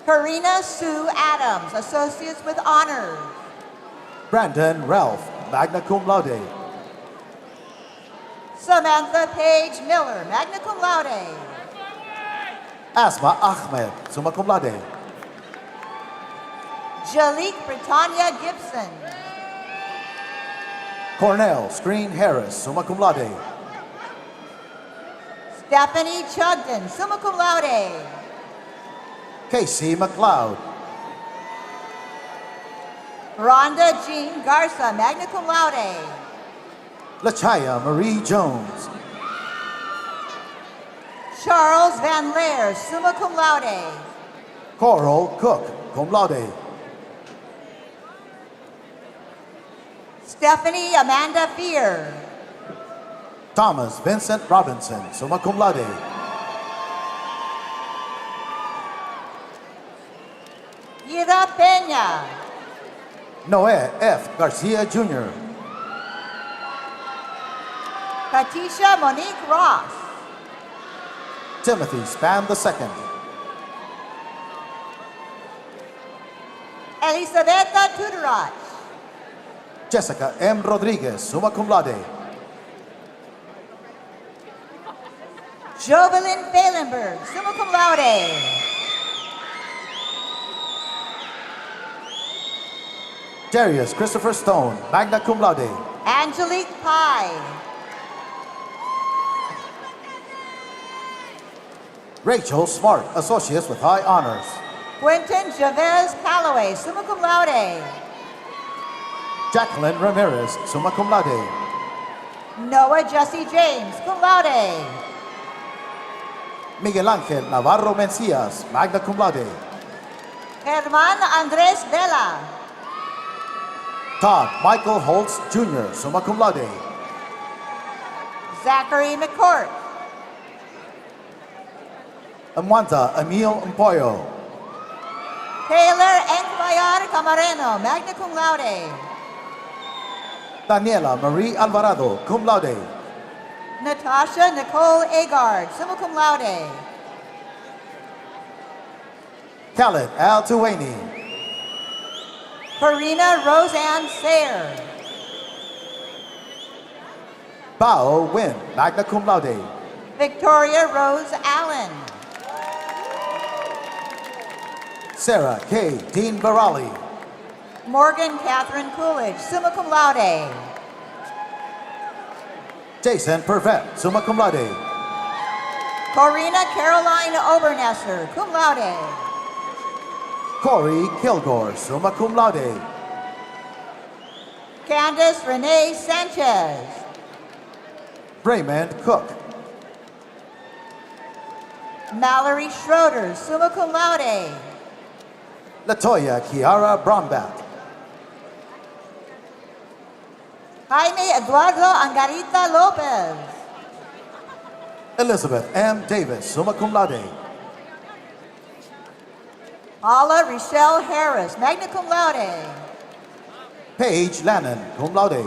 Karina Sue Adams, Associates with Honors. Brandon Ralph, magna cum laude. Samantha Paige Miller, magna cum laude. Asma Ahmed, summa cum laude. Jalik Britannia Gibson. Cornell Screen Harris, summa cum laude. Stephanie Chugden, summa cum laude. Casey McLeod. Rhonda Jean Garza, magna cum laude. Lachaya Marie Jones. Charles Van Laer, summa cum laude. Coral Cook, cum laude. Stephanie Amanda Fear. Thomas Vincent Robinson, summa cum laude. Ida Peña. Noé F. Garcia Jr. Katisha Monique Ross. Timothy Span II. Elisabetta Tudorach. Jessica M. Rodriguez, summa cum laude. Jovelyn Fahlenberg, summa cum laude. Darius Christopher Stone, magna cum laude. Angelique Pye. Rachel Smart, Associates with High Honors. Quentin Chavez Calloway, summa cum laude. Jacqueline Ramirez, summa cum laude. Noah Jesse James, cum laude. Miguel Ángel Navarro Mencias, magna cum laude. Germán Andrés Vela. Todd Michael Holtz Jr., summa cum laude. Zachary McCourt. Amwanta Emil Empoyo. Taylor Enquiar Camareno, magna cum laude. Daniela Marie Alvarado, cum laude. Natasha Nicole Agard, summa cum laude. Khaled Al Tuwaini. Karina Roseanne Sayre. Bao Win, magna cum laude. Victoria Rose Allen. Sarah K. Dean Barali. Morgan Catherine Coolidge, summa cum laude. Jason Pervet, summa cum laude. Corina Caroline Obernesser, cum laude. Corey Kilgore, summa cum laude. Candace Renee Sanchez. Raymond Cook. Mallory Schroeder, summa cum laude. Latoya Kiara Brombat. Jaime Eduardo Angarita Lopez. Elizabeth M. Davis, summa cum laude. Paula Rochelle Harris, magna cum laude. Paige Lannon, cum laude.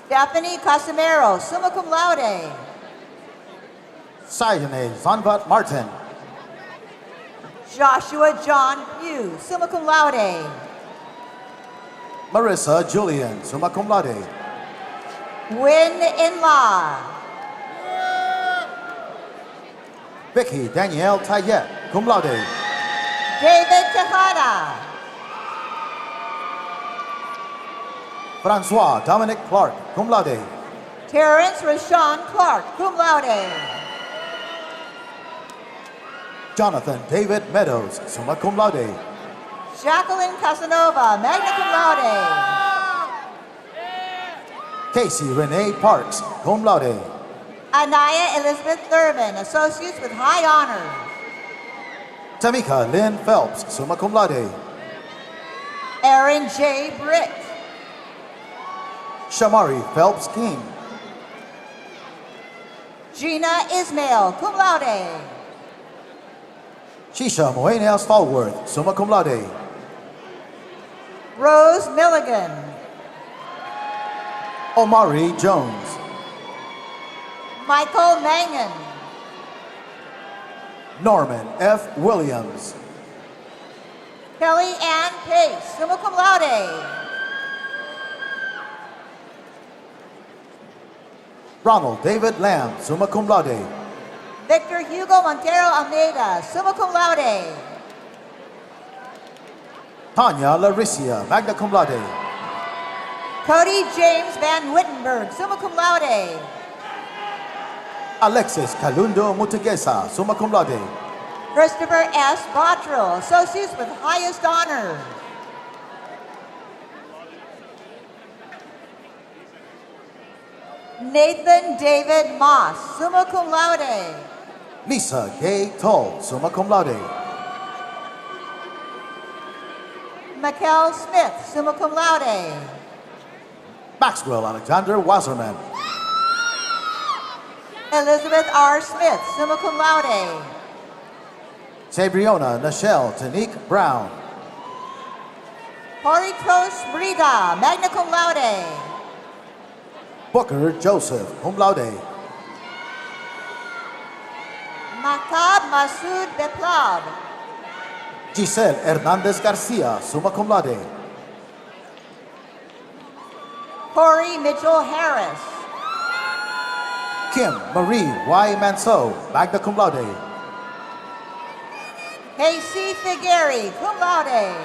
Stephanie Casimiro, summa cum laude. Sayane Zanvat Martin. Joshua John Pugh, summa cum laude. Marissa Julian, summa cum laude. Win In-law. Vicky Danielle Tayet, cum laude. David Tejada. Francois Dominic Clark, cum laude. Terrence Rashawn Clark, cum laude. Jonathan David Meadows, summa cum laude. Jacqueline Casanova, magna cum laude. Casey Renee Parks, cum laude. Anaya Elizabeth Thurman, Associates with High Honors. Tamika Lynn Phelps, summa cum laude. Aaron J. Britt. Shamari Phelps King. Gina Ismail, cum laude. Shisha Moenia Stallworth, summa cum laude. Rose Milligan. Omari Jones. Michael Mangan. Norman F. Williams. Kelly Ann Pace, summa cum laude. Ronald David Lamb, summa cum laude. Victor Hugo Montero Almeida, summa cum laude. Tanya Laricia, magna cum laude. Cody James Van Wittenberg, summa cum laude. Alexis Calundo Mutegesa, summa cum laude. Christopher S. Bottrell, associates with highest honors. Nathan David Moss, summa cum laude. Lisa Gay Toll, summa cum laude. Mikel Smith, summa cum laude. Maxwell Alexander Wasserman. Elizabeth R. Smith, summa cum laude. Sabriona Nichelle Tanique Brown. Horitos Brida, magna cum laude. Booker Joseph, cum laude. Maktab Masoud Beplab. Giselle Hernandez Garcia, summa cum laude. Corey Mitchell Harris. Kim Marie Y. Manso, magna cum laude. Casey Figueri, cum laude.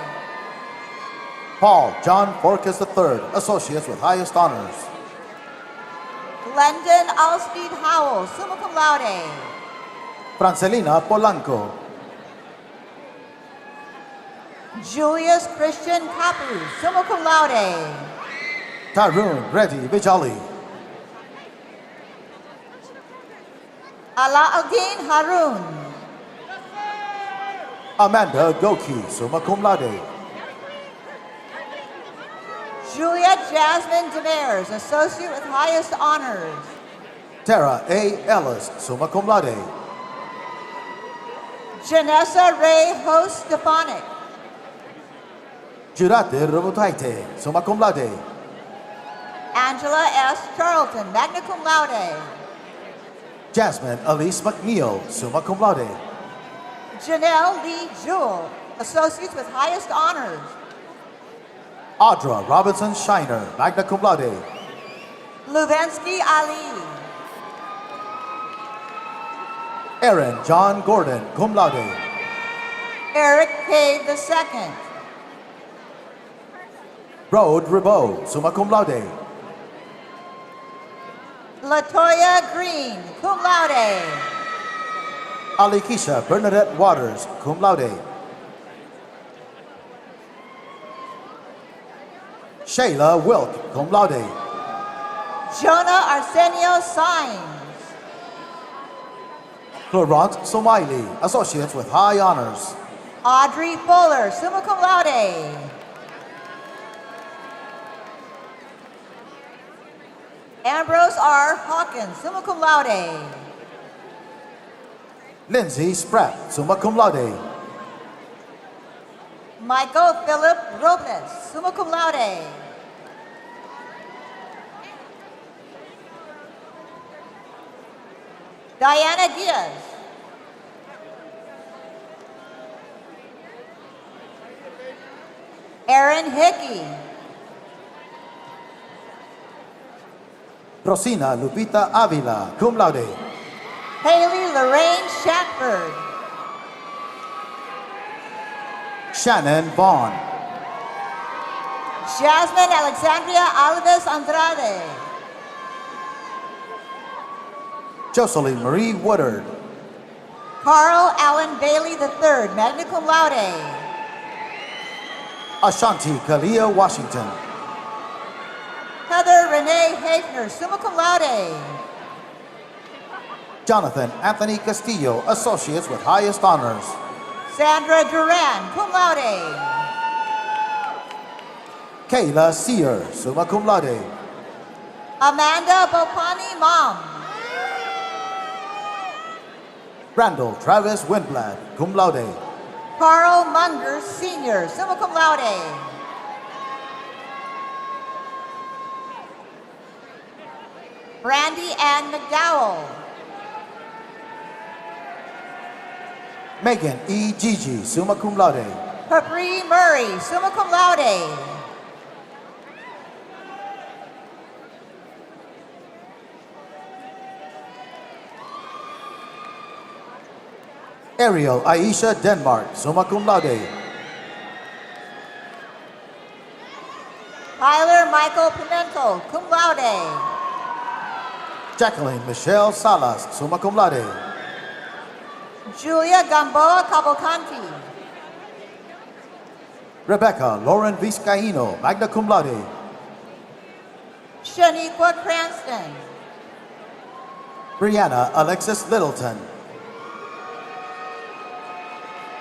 Paul John Forkas III, associates with highest honors. Glendon Alsteed Howell, summa cum laude. Francelina Polanco. Julius Christian Capu, summa cum laude. Tarun Reddy Vijali. Alauddin Harun. Amanda Goki, summa cum laude. Juliet Jasmine Demers, associate with highest honors. Tara A. Ellis, summa cum laude. Janessa Ray Host Stefanik. Jurate Robutaite, summa cum laude. Angela S. Charlton, magna cum laude. Jasmine Elise McNeil, summa cum laude. Janelle Lee Jewell, associates with highest honors. Audra Robinson Shiner, magna cum laude. Luvensky Ali. Aaron John Gordon, cum laude. Eric Cade II. Rode Ribeau, summa cum laude. Latoya Green, cum laude. Alikisha Bernadette Waters, cum laude. Shayla Wilk, cum laude. Jonah Arsenio Sines. Florent Somaili, associates with high honors. Audrey Fuller, summa cum laude. Ambrose R. Hawkins, summa cum laude. Lindsay Spratt, summa cum laude. Michael Philip Robles, summa cum laude. Diana Diaz. Aaron Hickey. Rosina Lupita Avila, cum laude. Haley Lorraine Shatford. Shannon Vaughn. Jasmine Alexandria Alves Andrade. Jocelyn Marie Woodard. Carl Allen Bailey III, magna cum laude. Ashanti Kalia Washington. Heather Renee Hafner, summa cum laude. Jonathan Anthony Castillo, associates with highest honors. Sandra Duran, cum laude. Kayla Sear, summa cum laude. Amanda Bopani Mom. Randall Travis Windblad, cum laude. Carl Munger Sr., summa cum laude. Brandy Ann McDowell. Megan E. Gigi, summa cum laude. Capri Murray, summa cum laude. Ariel Aisha Denmark, summa cum laude. Tyler Michael Pimento, cum laude. Jacqueline Michelle Salas, summa cum laude. Julia Gamboa Cavalcanti. Rebecca Lauren Vizcaíno, magna cum laude. Shaniqua Cranston. Brianna Alexis Littleton.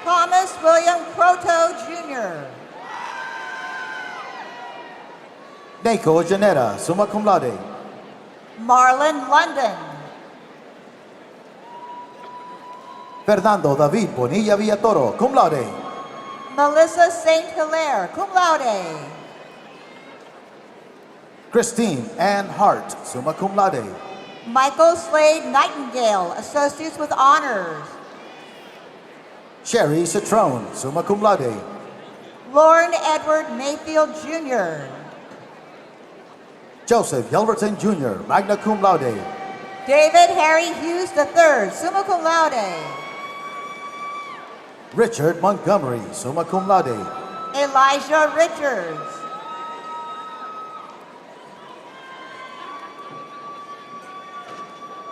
Thomas William Croto Jr. Neko Janetta, summa cum laude. Marlon London. Fernando David Bonilla Villatoro, cum laude. Melissa St. Hilaire, cum laude. Christine Ann Hart, summa cum laude. Michael Slade Nightingale, Associates with Honors. Sherry Citrone, summa cum laude. Lauren Edward Mayfield Jr. Joseph Yelverton Jr., magna cum laude. David Harry Hughes III, summa cum laude. Richard Montgomery, summa cum laude. Elijah Richards.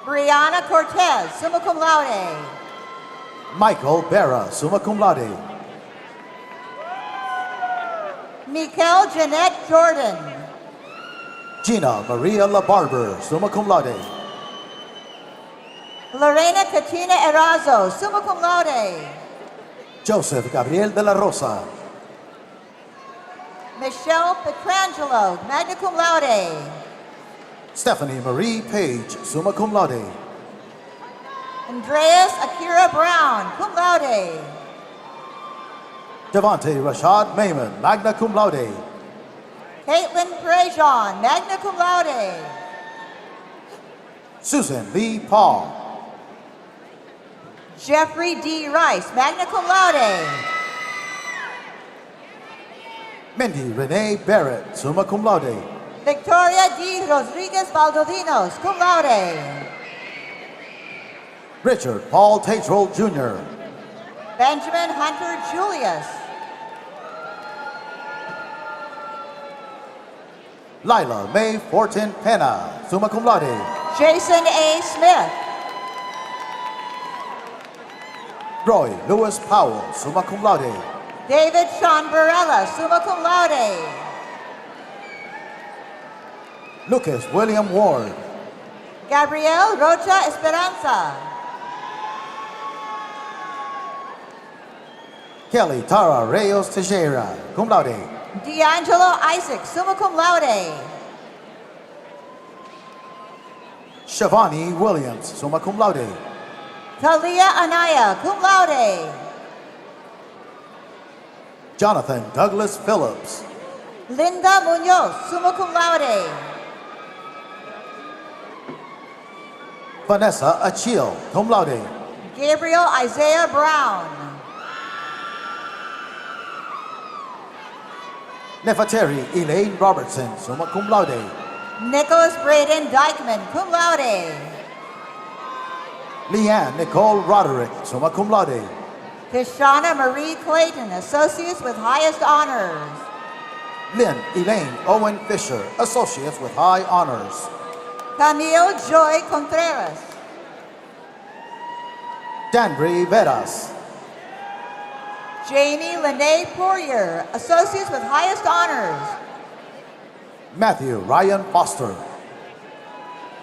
Brianna Cortez, summa cum laude. Michael Berra, summa cum laude. Mikel Jeanette Jordan. Gina Maria LaBarber, summa cum laude. Lorena Katina Erazo, summa cum laude. Joseph Gabriel de la Rosa. Michelle Petrangelo, magna cum laude. Stephanie Marie Page, summa cum laude. Andreas Akira Brown, cum laude. Devontae Rashad Mayman, magna cum laude. Caitlin Prejean, magna cum laude. Susan Lee Paul. Jeffrey D. Rice, magna cum laude. Mindy Renee Barrett, summa cum laude. Victoria D. Rodriguez Valdovinos, cum laude. Richard Paul Tatrell Jr. Benjamin Hunter Julius. Lila Mae Fortin Pena, summa cum laude. Jason A. Smith. Roy Lewis Powell, summa cum laude. David Sean Barella, summa cum laude. Lucas William Ward. Gabriel Rocha Esperanza. Kelly Tara Reyes Teixeira, cum laude. D'Angelo Isaac, summa cum laude. Shivani Williams, summa cum laude. Talia Anaya, cum laude. Jonathan Douglas Phillips. Linda Munoz, summa cum laude. Vanessa Achille, cum laude. Gabriel Isaiah Brown. Nefertari Elaine Robertson, summa cum laude. Nicholas Braden Dykeman, cum laude. Leanne Nicole Roderick, summa cum laude. Kishana Marie Clayton, Associates with Highest Honors. Lynn Elaine Owen Fisher, Associates with High Honors. Camille Joy Contreras. Danbury Veras. Jamie Lene Poirier, Associates with Highest Honors. Matthew Ryan Foster.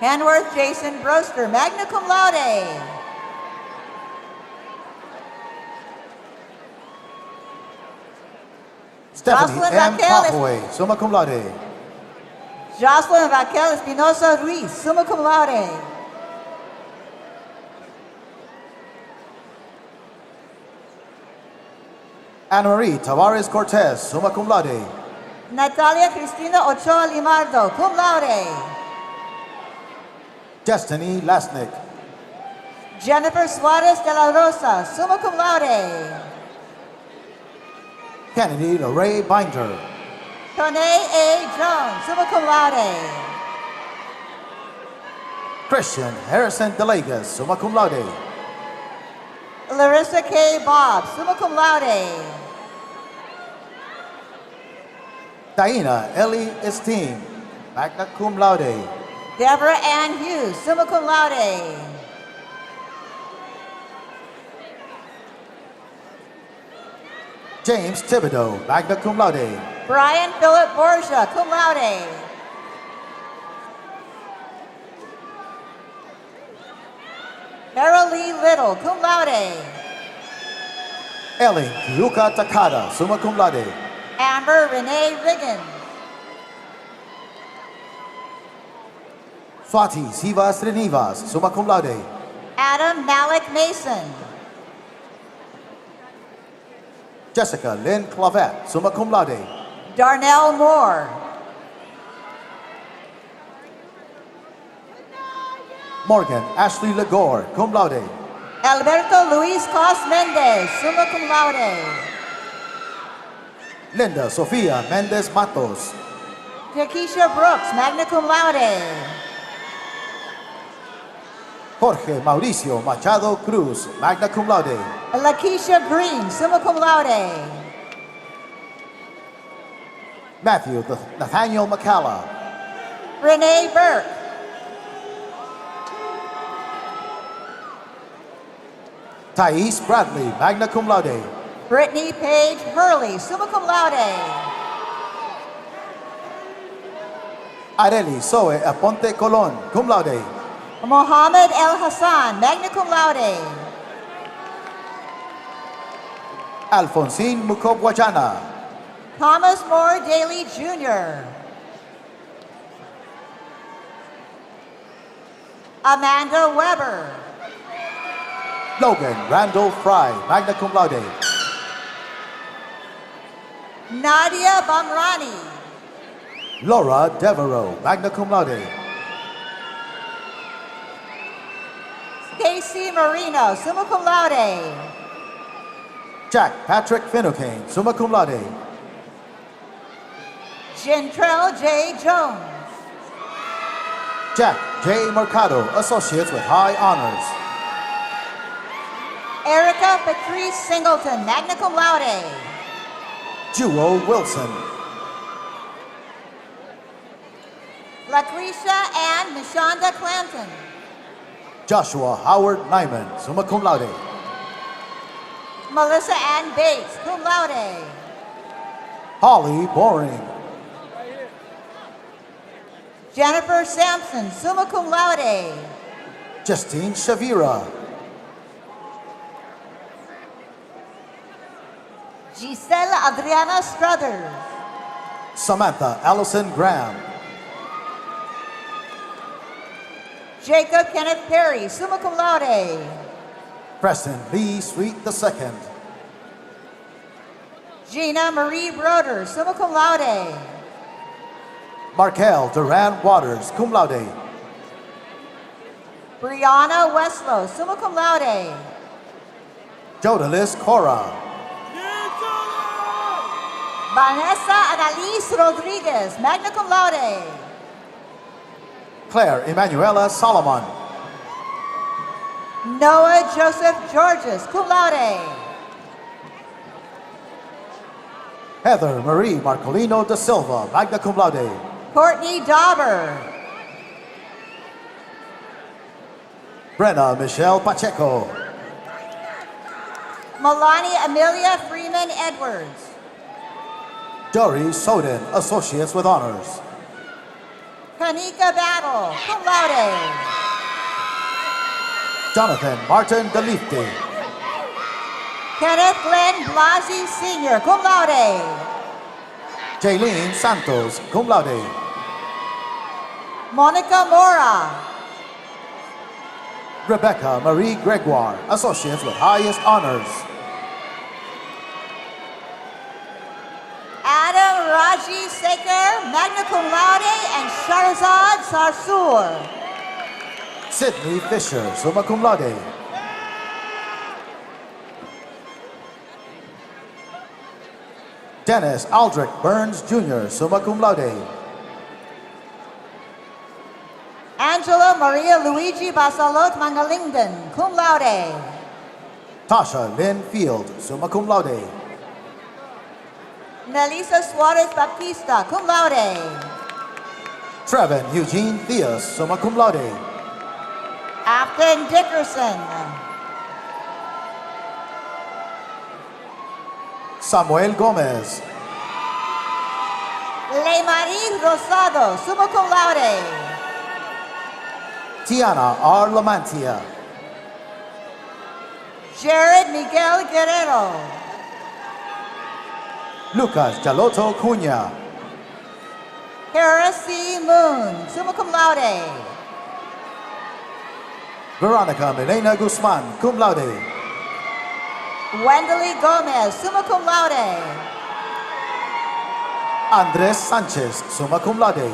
Henworth Jason Broster, magna cum laude. Stephanie Jocelyn M. Raquel Papaway, summa cum laude. Jocelyn Raquel Espinosa Ruiz, summa cum laude. Ana Marie Tavares Cortez, summa cum laude. Natalia Cristina Ochoa Limardo, cum laude. Destiny Lasnik. Jennifer Suarez de la Rosa, summa cum laude. Kennedy Ray Binder. Tone A. Jones, summa cum laude. Christian Harrison DeLagas, summa cum laude. Larissa K. Bob, summa cum laude. Diana Ellie Esteem, magna cum laude. Deborah Ann Hughes, summa cum laude. James Thibodeau, magna cum laude. Brian Philip Borgia, cum laude. Carol Lee Little, cum laude. Ellen Kiyuka Takada, summa cum laude. Amber Renee Riggin. Swati Siva Srinivas, summa cum laude. Adam Malik Mason. Jessica Lynn Clavette, summa cum laude. Darnell Moore. Morgan Ashley Legore, cum laude. Alberto Luis Cos Mendez, summa cum laude. Linda Sofia Mendez Matos. Takesha Brooks, magna cum laude. Jorge Mauricio Machado Cruz, magna cum laude. Lakeisha Green, summa cum laude. Matthew Nathaniel McCalla. Renee Burke. Thais Bradley, magna cum laude. Brittany Page Hurley, summa cum laude. Areli Zoe Aponte Colon, cum laude. Mohammed El Hassan, magna cum laude. Alfonsine Mukobwajana. Thomas Moore Daly Jr. Amanda Weber. Logan Randall Fry, magna cum laude. Nadia Bamrani. Laura Devereaux, magna cum laude. Stacy Marino, summa cum laude. Jack Patrick Finucane, summa cum laude. Jentrell J. Jones. Jack J. Mercado, associates with high honors. Erica Patrice Singleton, magna cum laude. Jewel Wilson. Lucretia Ann Mishonda Clanton. Joshua Howard Nyman, summa cum laude. Melissa Ann Bates, cum laude. Holly Boring. Jennifer Sampson, summa cum laude. Justine Shavira. Giselle Adriana Struthers. Samantha Allison Graham. Jacob Kenneth Perry, summa cum laude. Preston Lee Sweet II. Gina Marie Broder, summa cum laude. Markel Duran Waters, cum laude. Brianna Westlow, summa cum laude. Jodalis Cora. Vanessa Annalise Rodriguez, magna cum laude. Claire Emanuela Solomon. Noah Joseph Georges, cum laude. Heather Marie Marcolino da Silva, magna cum laude. Courtney Dauber. Brenna Michelle Pacheco. Melanie Amelia Freeman Edwards. Dory Soden, associates with honors. Kanika Battle, cum laude. Jonathan Martin Delifte. Kenneth Glenn Blasi Sr., cum laude. Jaylene Santos, cum laude. Monica Mora. Rebecca Marie Gregoire, associates with highest honors. Adam Raji Sekar, magna cum laude, and Sharazad Sarsour. Sydney Fisher, summa cum laude. Dennis Aldrich Burns Jr., summa cum laude. Angela Maria Luigi Basalot Mangalingden, cum laude. Tasha Lynn Field, summa cum laude. Nelisa Suarez Baptista, cum laude. Trevin Eugene Theus, summa cum laude. Afton Dickerson. Samuel Gomez. Leymarie Rosado, summa cum laude. Tiana R. Lamantia. Jared Miguel Guerrero. Lucas Jaloto Cunha. Kara C. Moon, summa cum laude. Veronica Milena Guzman, cum laude. Wendeley Gomez, summa cum laude. Andres Sanchez, summa cum laude.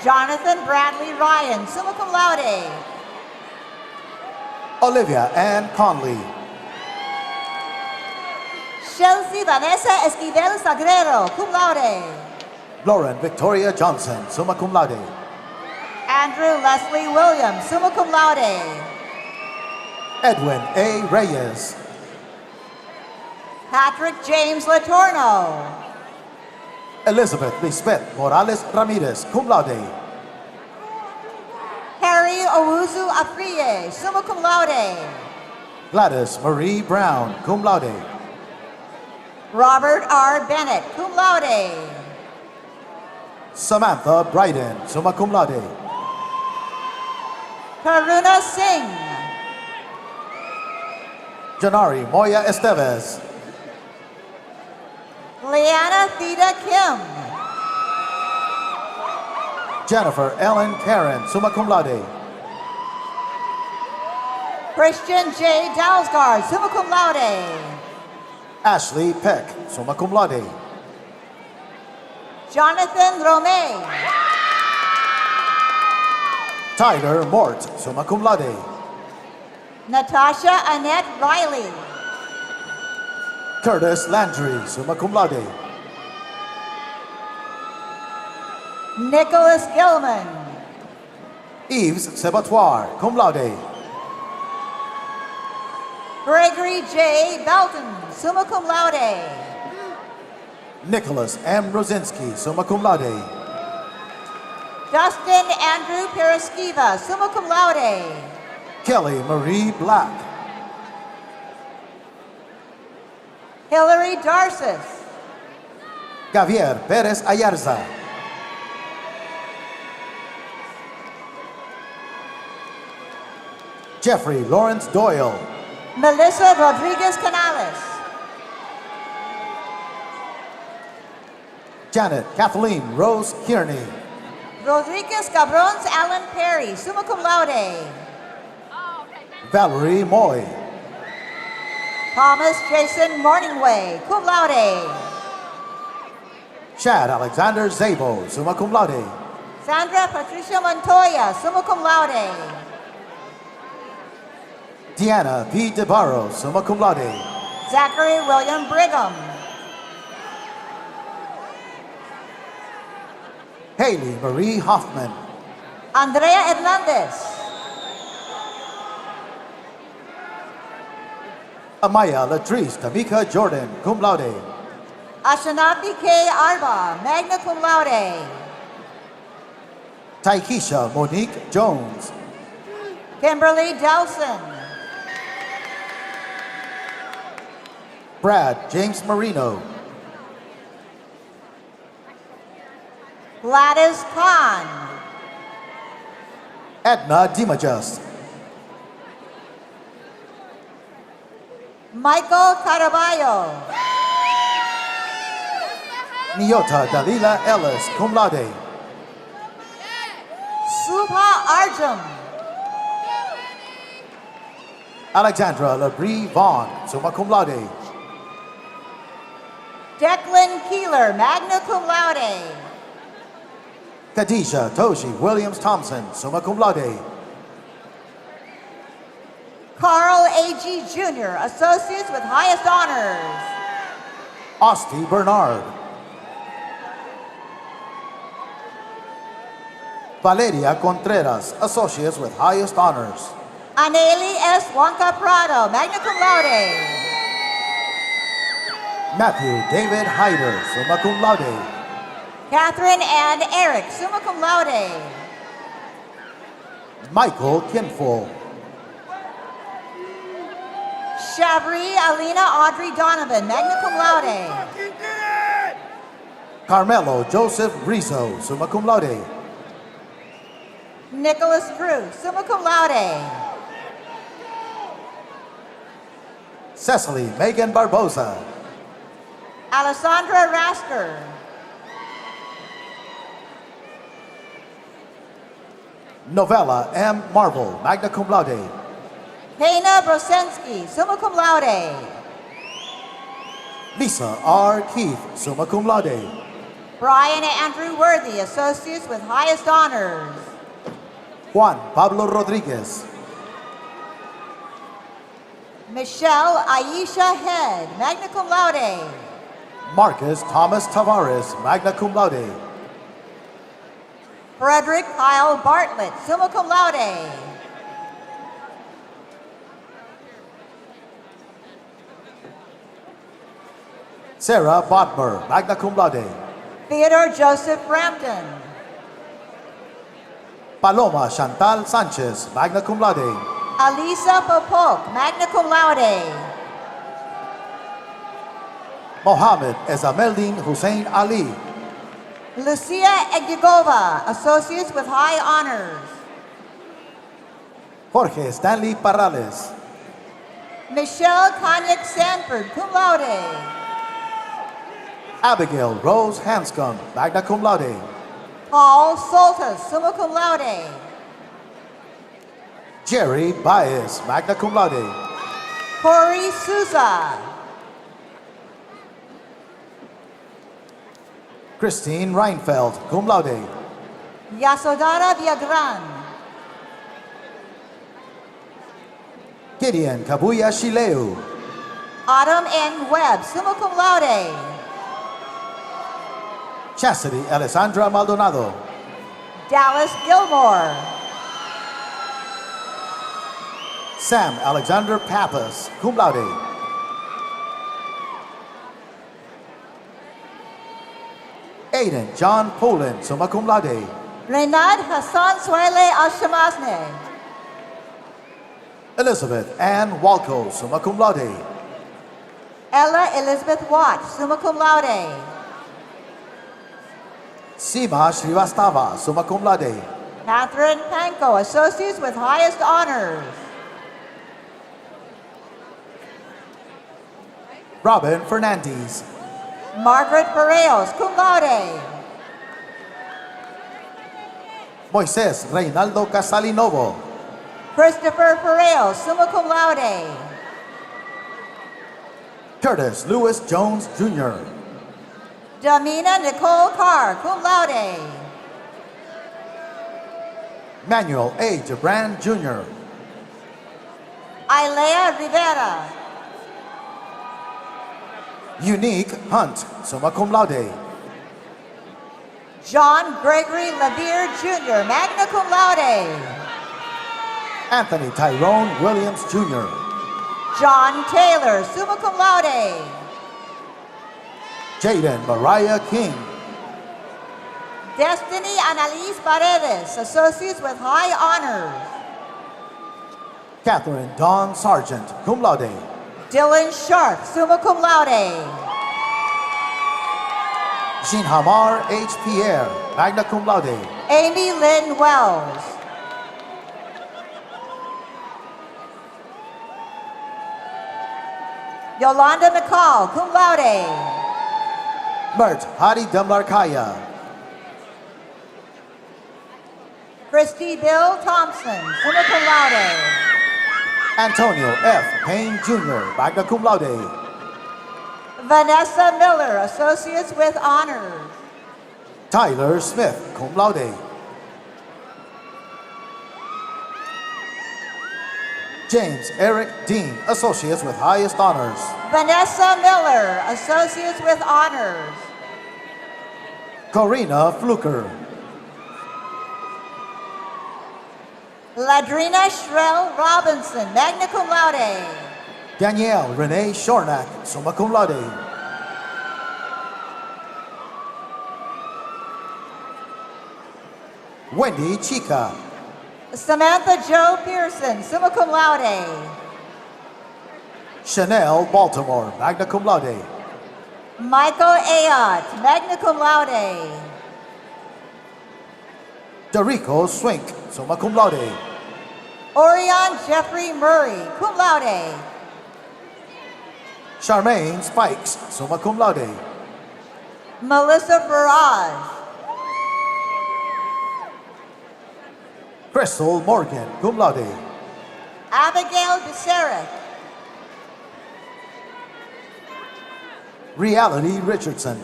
Jonathan Bradley Ryan, summa cum laude. Olivia Ann Conley. Chelsea Vanessa Esquivel Sagrero, cum laude. Lauren Victoria Johnson, summa cum laude. Andrew Leslie Williams, summa cum laude. Edwin A. Reyes. Patrick James Latorno. Elizabeth Lisbeth Morales Ramirez, cum laude. Harry Owuzu Afriye, summa cum laude. Gladys Marie Brown, cum laude. Robert R. Bennett, cum laude. Samantha Bryden, summa cum laude. Karuna Singh. Janari Moya Estevez. Leanna Theda Kim. Jennifer Ellen Karen, summa cum laude. Christian J. Dalsgaard, summa cum laude. Ashley Peck, summa cum laude. Jonathan Romay. Tyler Mort, summa cum laude. Natasha Annette Riley. Curtis Landry, summa cum laude. Nicholas Gilman. Yves Sebatoir, cum laude. Gregory J. Belton, summa cum laude. Nicholas M. Rosinski, summa cum laude. Dustin Andrew Pereskiva, summa cum laude. Kelly Marie Black. Hillary Darcis. Javier Perez Ayarza. Jeffrey Lawrence Doyle. Melissa Rodriguez Canales. Janet Kathleen Rose Kearney. Rodriguez Cabrons Alan Perry, summa cum laude. Valerie Moy. Thomas Jason Morningway, cum laude. Chad Alexander Zabo, summa cum laude. Sandra Patricia Montoya, summa cum laude. Deanna P. DeBarro, summa cum laude. Zachary William Brigham. Haley Marie Hoffman. Andrea Hernandez. Amaya Latrice Tamika Jordan, cum laude. Ashanapi K. Arba, magna cum laude. Taikisha Monique Jones. Kimberly Delson. Brad James Marino. Gladys Khan. Edna Dimajas. Michael Caraballo. Niota Dalila Ellis, cum laude. Subha Arjun. Alexandra Labrie Vaughn, summa cum laude. Declan Keeler, magna cum laude. Khadijah Toshi Williams Thompson, summa cum laude. Carl A.G. Jr., Associates with Highest Honors. Osti Bernard. Valeria Contreras, Associates with highest honors. Aneli S. Juanca Prado, magna cum laude. Matthew David Hyder, summa cum laude. Catherine and Eric, summa cum laude. Michael Kinful. Shavri Alina Audrey Donovan, magna cum laude. Carmelo Joseph Rizzo, summa cum laude. Nicholas Drew, summa cum laude. Cecily Megan Barbosa. Alessandra Rasker. Novella M. Marvel, magna cum laude. Hena Brosensky, summa cum laude. Lisa R. Keith, summa cum laude. Brian Andrew Worthy, associates with highest honors. Juan Pablo Rodriguez. Michelle Aisha Head, magna cum laude. Marcus Thomas Tavares, magna cum laude. Frederick Kyle Bartlett, summa cum laude. Sarah Botmer, magna cum laude. Theodore Joseph Frampton. Paloma Chantal Sanchez, magna cum laude. Alisa Popok, magna cum laude. Mohammed Ezameldin Hussein Ali. Lucia Egigova, associates with high honors. Jorge Stanley Parrales. Michelle Konyek Sanford, cum laude. Abigail Rose Hanscom, magna cum laude. Paul Soltis, summa cum laude. Jerry Baez, magna cum laude. Corey Souza. Christine Reinfeld, cum laude. Yasodara Viagran. Gideon Kabuya Shileu. Autumn N. Webb, summa cum laude. Chastity Alessandra Maldonado. Dallas Gilmore. Sam Alexander Pappas, cum laude. Aiden John Poland, summa cum laude. Renad Hassan Swale Ashamazne. Elizabeth Ann Walco, summa cum laude. Ella Elizabeth Watt, summa cum laude. Seema Srivastava, summa cum laude. Catherine Panko, associates with highest honors. Robin Fernandez. Margaret Pareos, cum laude. Moises Reinaldo Casalinovo. Christopher Pareos, summa cum laude. Curtis Lewis Jones Jr. Damina Nicole Carr, cum laude. Manuel A. Jabran Jr. Ilea Rivera. Unique Hunt, summa cum laude. John Gregory Levere Jr., magna cum laude. Anthony Tyrone Williams Jr. John Taylor, summa cum laude. Jaden Mariah King. Destiny Annalise Paredes, associates with high honors. Catherine Dawn Sargent, cum laude. Dylan Sharp, summa cum laude. Jean Hamar H. Pierre, magna cum laude. Amy Lynn Wells. Yolanda McCall, cum laude. Mert Hadi Demlarkaya. Christy Bill Thompson, summa cum laude. Antonio F. Payne Jr., magna cum laude. Vanessa Miller, associates with honors. Tyler Smith, cum laude. James Eric Dean, Associates with highest honors. Vanessa Miller, Associates with honors. Corina Fluker. Ladrina Shrell Robinson, magna cum laude. Danielle Renee Shornack, summa cum laude. Wendy Chica. Samantha Jo Pearson, summa cum laude. Chanel Baltimore, magna cum laude. Michael Ayotte, magna cum laude. Dorico Swink, summa cum laude. Orion Jeffrey Murray, cum laude. Charmaine Spikes, summa cum laude. Melissa Faraz. Crystal Morgan, cum laude. Abigail Becerrich. Reality Richardson.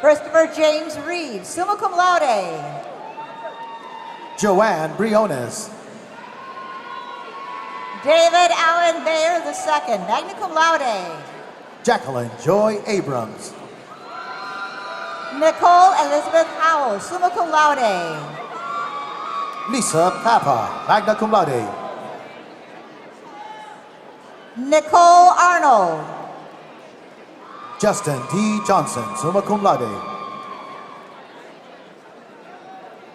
Christopher James Reed, summa cum laude. Joanne Briones. David Allen Bayer II, magna cum laude. Jacqueline Joy Abrams. Nicole Elizabeth Howell, summa cum laude. Lisa Papa, magna cum laude. Nicole Arnold. Justin D. Johnson, summa cum laude.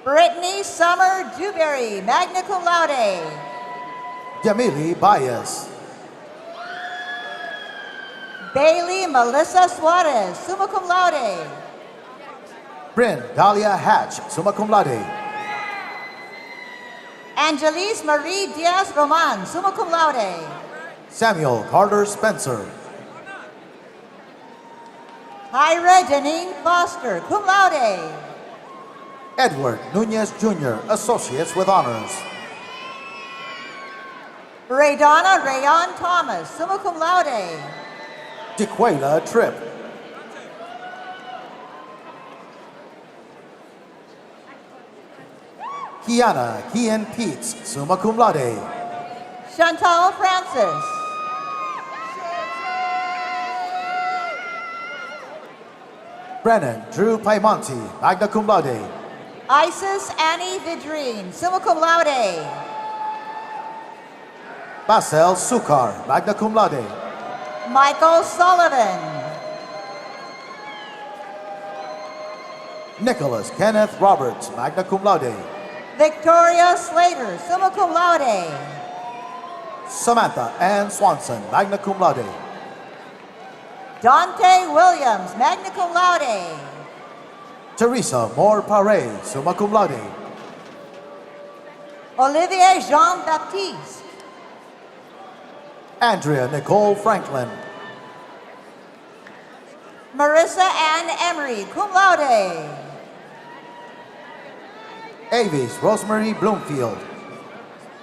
Brittany Summer Dewberry, magna cum laude. Yamili Baez. Bailey Melissa Suarez, summa cum laude. Bryn Dahlia Hatch, summa cum laude. Angelise Marie Diaz Roman, summa cum laude. Samuel Carter Spencer. Hyra Deneen Foster, cum laude. Edward Nunez Jr., Associates with honors. Raydonna Rayon Thomas, summa cum laude. DeQuela Tripp. Kiana Kian Peets, summa cum laude. Chantal Francis. Brennan Drew Paimonti, magna cum laude. Isis Annie Vidrine, summa cum laude. Basel Sukar, magna cum laude. Michael Sullivan. Nicholas Kenneth Roberts, magna cum laude. Victoria Slater, summa cum laude. Samantha Ann Swanson, magna cum laude. Dante Williams, magna cum laude. Teresa Moore Pare, summa cum laude. Olivier Jean Baptiste. Andrea Nicole Franklin. Marissa Ann Emery, cum laude. Avis Rosemary Bloomfield,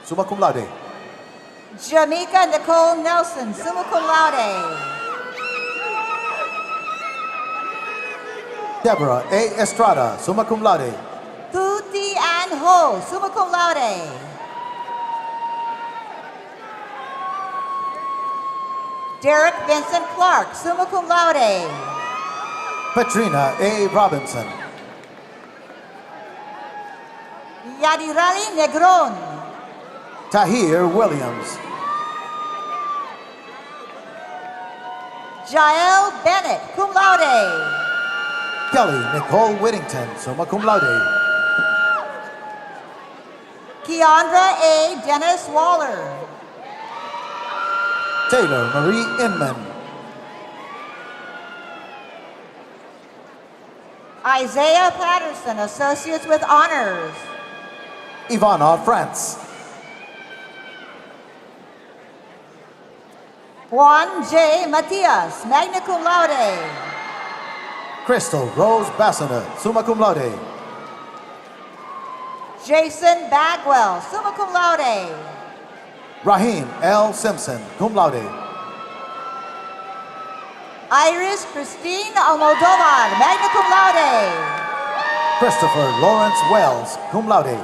summa cum laude. Jamaica Nicole Nelson, summa cum laude. Deborah A. Estrada, summa cum laude. Tuti Ann Ho, summa cum laude. Derek Vincent Clark, summa cum laude. Katrina A. Robinson. Yadirali Negron. Tahir Williams. Jael Bennett, cum laude. Kelly Nicole Whittington, summa cum laude. Keandra A. Dennis Waller. Taylor Marie Inman. Isaiah Patterson, Associates with Honors. Ivana France. Juan J. Matias, magna cum laude. Crystal Rose Bassina, summa cum laude. Jason Bagwell, summa cum laude. Raheem L. Simpson, cum laude. Iris Christine Almodovar, magna cum laude. Christopher Lawrence Wells, cum laude.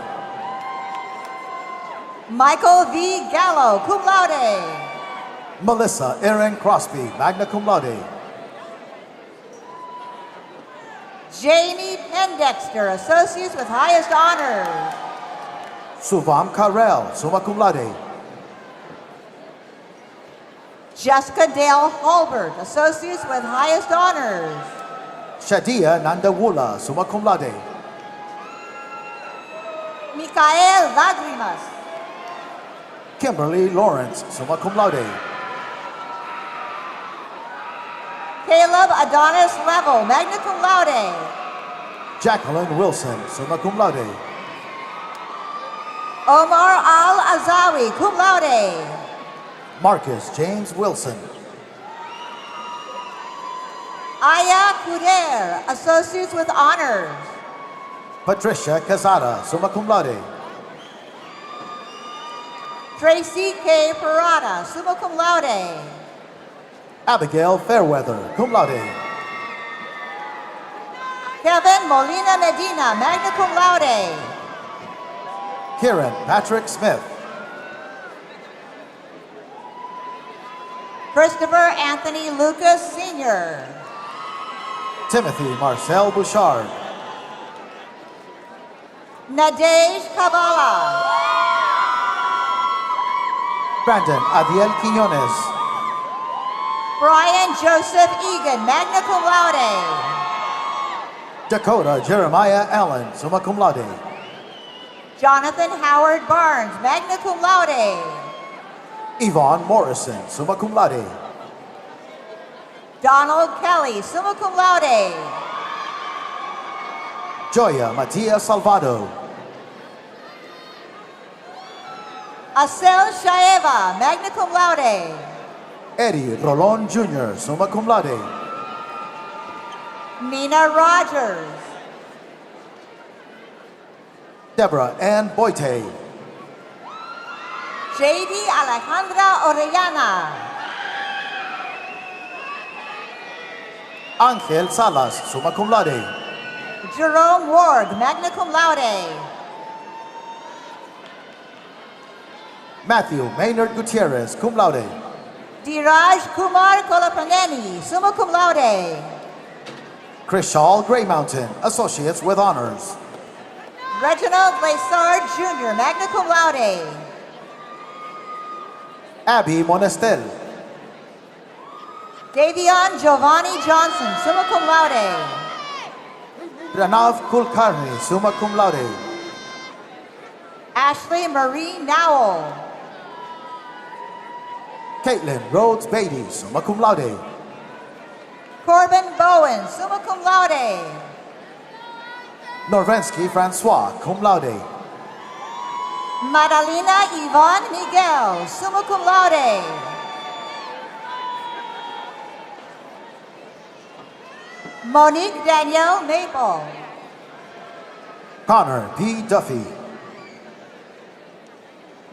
Michael V. Gallo, cum laude. Melissa Erin Crosby, magna cum laude. Jamie Pendexter, associates with highest honors. Suvam Karel, summa cum laude. Jessica Dale Hulbert, associates with highest honors. Shadia Nandawula, summa cum laude. Micael Lagrimas. Kimberly Lawrence, summa cum laude. Caleb Adonis Level, magna cum laude. Jacqueline Wilson, summa cum laude. Omar Al-Azawi, cum laude. Marcus James Wilson. Aya Kuder, associates with honors. Patricia Casada, summa cum laude. Tracy K. Parada, summa cum laude. Abigail Fairweather, cum laude. Kevin Molina Medina, magna cum laude. Kieran Patrick Smith. Christopher Anthony Lucas, Sr. Timothy Marcel Bouchard. Nadej Kabala. Brandon Adiel Quiñones. Brian Joseph Egan, magna cum laude. Dakota Jeremiah Allen, summa cum laude. Jonathan Howard Barnes, magna cum laude. Yvonne Morrison, summa cum laude. Donald Kelly, summa cum laude. Joya Matia Salvado. Asel Shaeva, magna cum laude. Eddie Rolon Jr., summa cum laude. Mina Rogers. Deborah Ann Boite. JD Alejandra Orellana. Angel Salas, summa cum laude. Jerome Ward, magna cum laude. Matthew Maynard Gutierrez, cum laude. Diraj Kumar Kolapaneni, summa cum laude. Krishal Gray Mountain, associates with honors. Reginald Lesard Jr., magna cum laude. Abby Monestel. Davion Giovanni Johnson, summa cum laude. Pranav Kulkarni, summa cum laude. Ashley Marie Nowell. Caitlin Rhodes Beatty, summa cum laude. Corbin Bowen, summa cum laude. Norvensky Francois, cum laude. Madalena Yvonne Miguel, summa cum laude. Monique Danielle Maple. Connor P. Duffy.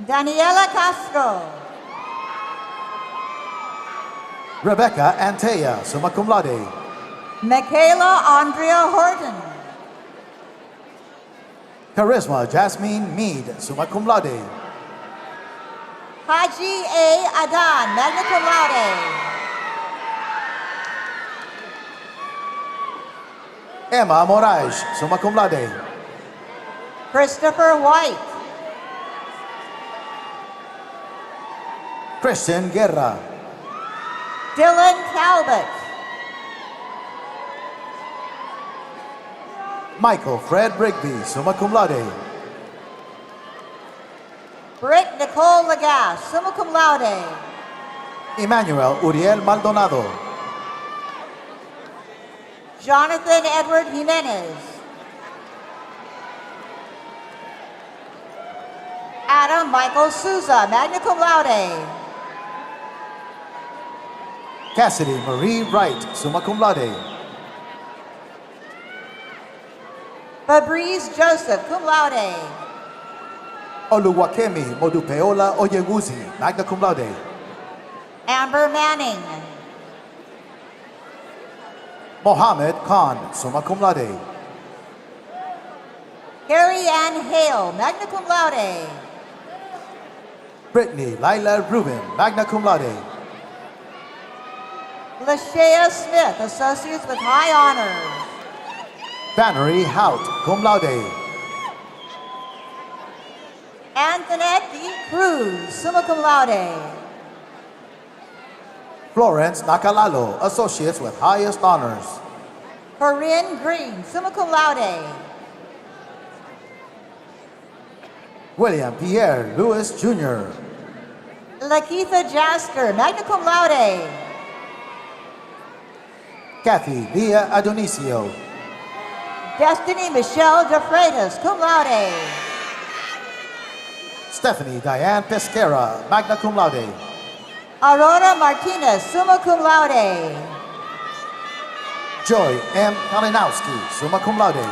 Daniela Castro. Rebecca Antea, summa cum laude. Michaela Andrea Horton. Charisma Jasmine Mead, summa cum laude. Haji A. Adan, magna cum laude. Emma Moraes, summa cum laude. Christopher White. Christian Guerra. Dylan Talbot. Michael Fred Rigby, summa cum laude. Britt Nicole Lagasse, summa cum laude. Emmanuel Uriel Maldonado. Jonathan Edward Jimenez. Adam Michael Souza, magna cum laude. Cassidy Marie Wright, summa cum laude. Fabrice Joseph, cum laude. Oluwakemi Modupeola Oyeguzi, magna cum laude. Amber Manning. Mohammed Khan, summa cum laude. Carrie Ann Hale, magna cum laude. Brittany Lila Rubin, magna cum laude. Lashea Smith, associates with high honors. Vannery Hout, cum laude. Antoinette D. Cruz, summa cum laude. Florence Nakalalo, associates with highest honors. Corinne Green, summa cum laude. William Pierre Lewis Jr. Lakeitha Jasker, magna cum laude. Kathy Leah Adonisio. Destiny Michelle De Freitas, cum laude. Stephanie Diane Pesquera, magna cum laude. Aurora Martinez, summa cum laude. Joy M. Kalinowski, summa cum laude.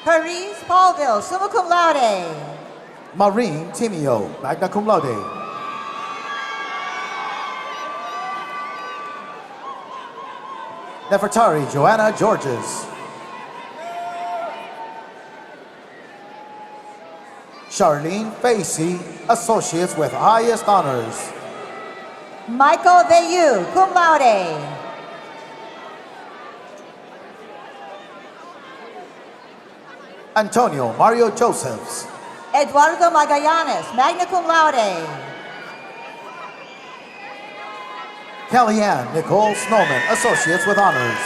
Paris Paulville, summa cum laude. Maureen Timio, magna cum laude. Nefertari Joanna Georges. Charlene Facey, associates with highest honors. Michael Veyu, cum laude. Antonio Mario Josephs. Eduardo Magallanes, magna cum laude. Kellyanne Nicole Snowman, associates with honors.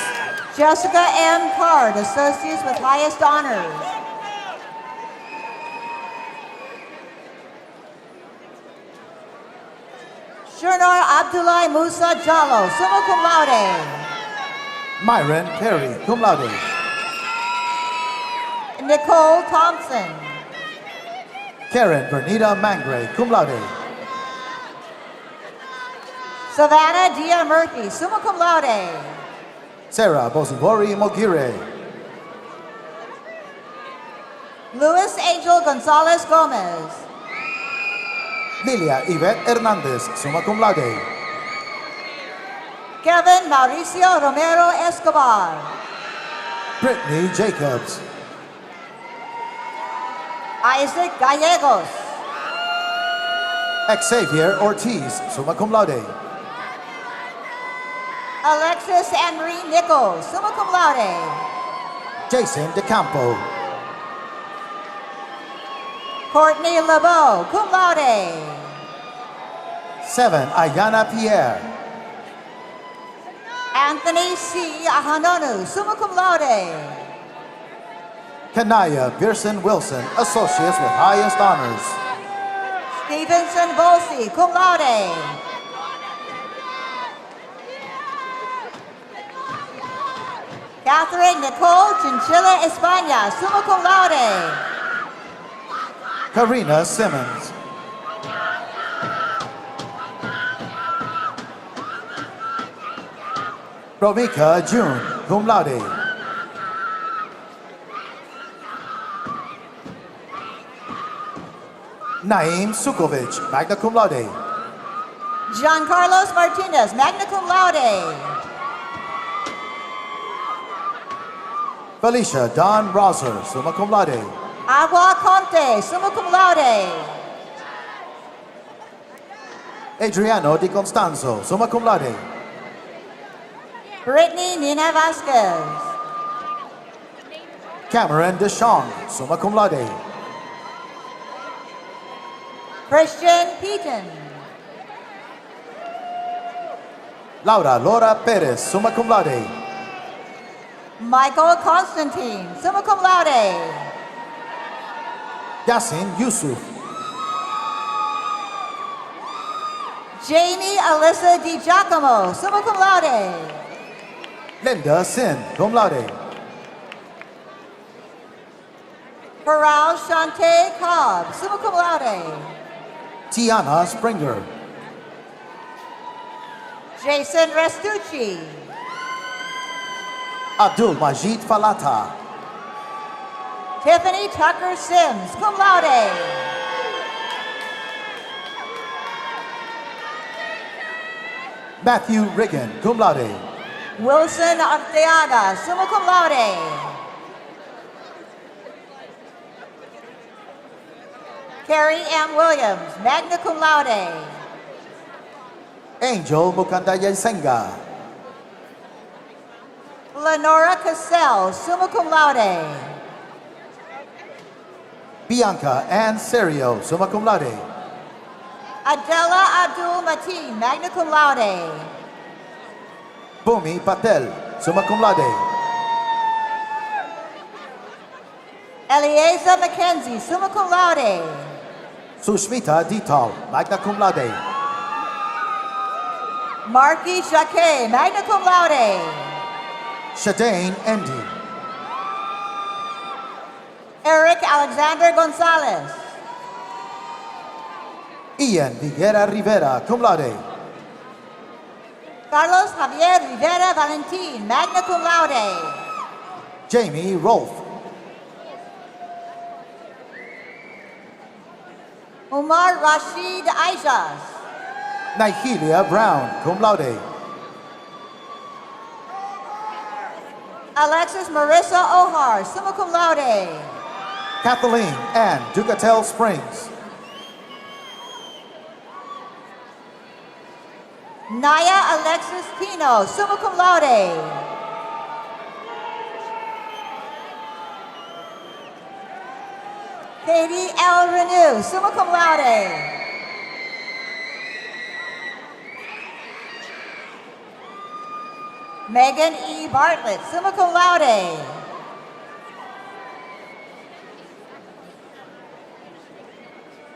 Jessica M. Card, associates with highest honors. Shurnar Abdullah Musa Jallo, summa cum laude. Myron Perry, cum laude. Nicole Thompson. Karen Bernita Mangre, cum laude. Savannah Dia Murphy, summa cum laude. Sarah Bozibori Mogire. Luis Angel Gonzalez Gomez. Lilia Yvette Hernandez, summa cum laude. Kevin Mauricio Romero Escobar. Brittany Jacobs. Isaac Gallegos. Xavier Ortiz, summa cum laude. Alexis Anne-Marie Nichols, summa cum laude. Jason DeCampo. Courtney LeBeau, cum laude. 7, Ayana Pierre. Anthony C. Ahanonu, summa cum laude. Kanaya Pearson Wilson, associates with highest honors. Stevenson Volsi, cum laude. Catherine Nicole Chinchilla España, summa cum laude. Karina Simmons. Romika June, cum laude. Naim Sukovic, magna cum laude. Giancarlos Martinez, magna cum laude. Felicia Don Roser, summa cum laude. Agua Conte, summa cum laude. Adriano Di Constanzo, summa cum laude. Brittany Nina Vasquez. Cameron Deschamps, summa cum laude. Christian Peaton. Laura Laura Perez, summa cum laude. Michael Constantine, summa cum laude. Yasin Yusuf. Jamie Alyssa Di Giacomo, summa cum laude. Linda Sin, cum laude. Faral Shante Cobb, summa cum laude. Tiana Springer. Jason Restucci. Abdul Majid Falata. Tiffany Tucker Sims, cum laude. Matthew Riggin, cum laude. Wilson Arteaga, summa cum laude. Carrie M. Williams, magna cum laude. Angel Mukandaya Senga. Lenora Cassell, summa cum laude. Bianca Ann Serio, summa cum laude. Adela Abdul Mateen, magna cum laude. Bhumi Patel, summa cum laude. Elieza Mackenzie, summa cum laude. Sushmita Dital, magna cum laude. Marky Jacquet, magna cum laude. Shadane Endi. Eric Alexander Gonzalez. Ian Viguera Rivera, cum laude. Carlos Javier Rivera Valentin, magna cum laude. Jamie Rolfe. Umar Rashid Aijas. Nigelia Brown, cum laude. Alexis Marissa Ohar, summa cum laude. Kathleen Ann Ducatel Springs. Naya Alexis Pino, summa cum laude. Katie L. Renew, summa cum laude. Megan E. Bartlett, summa cum laude.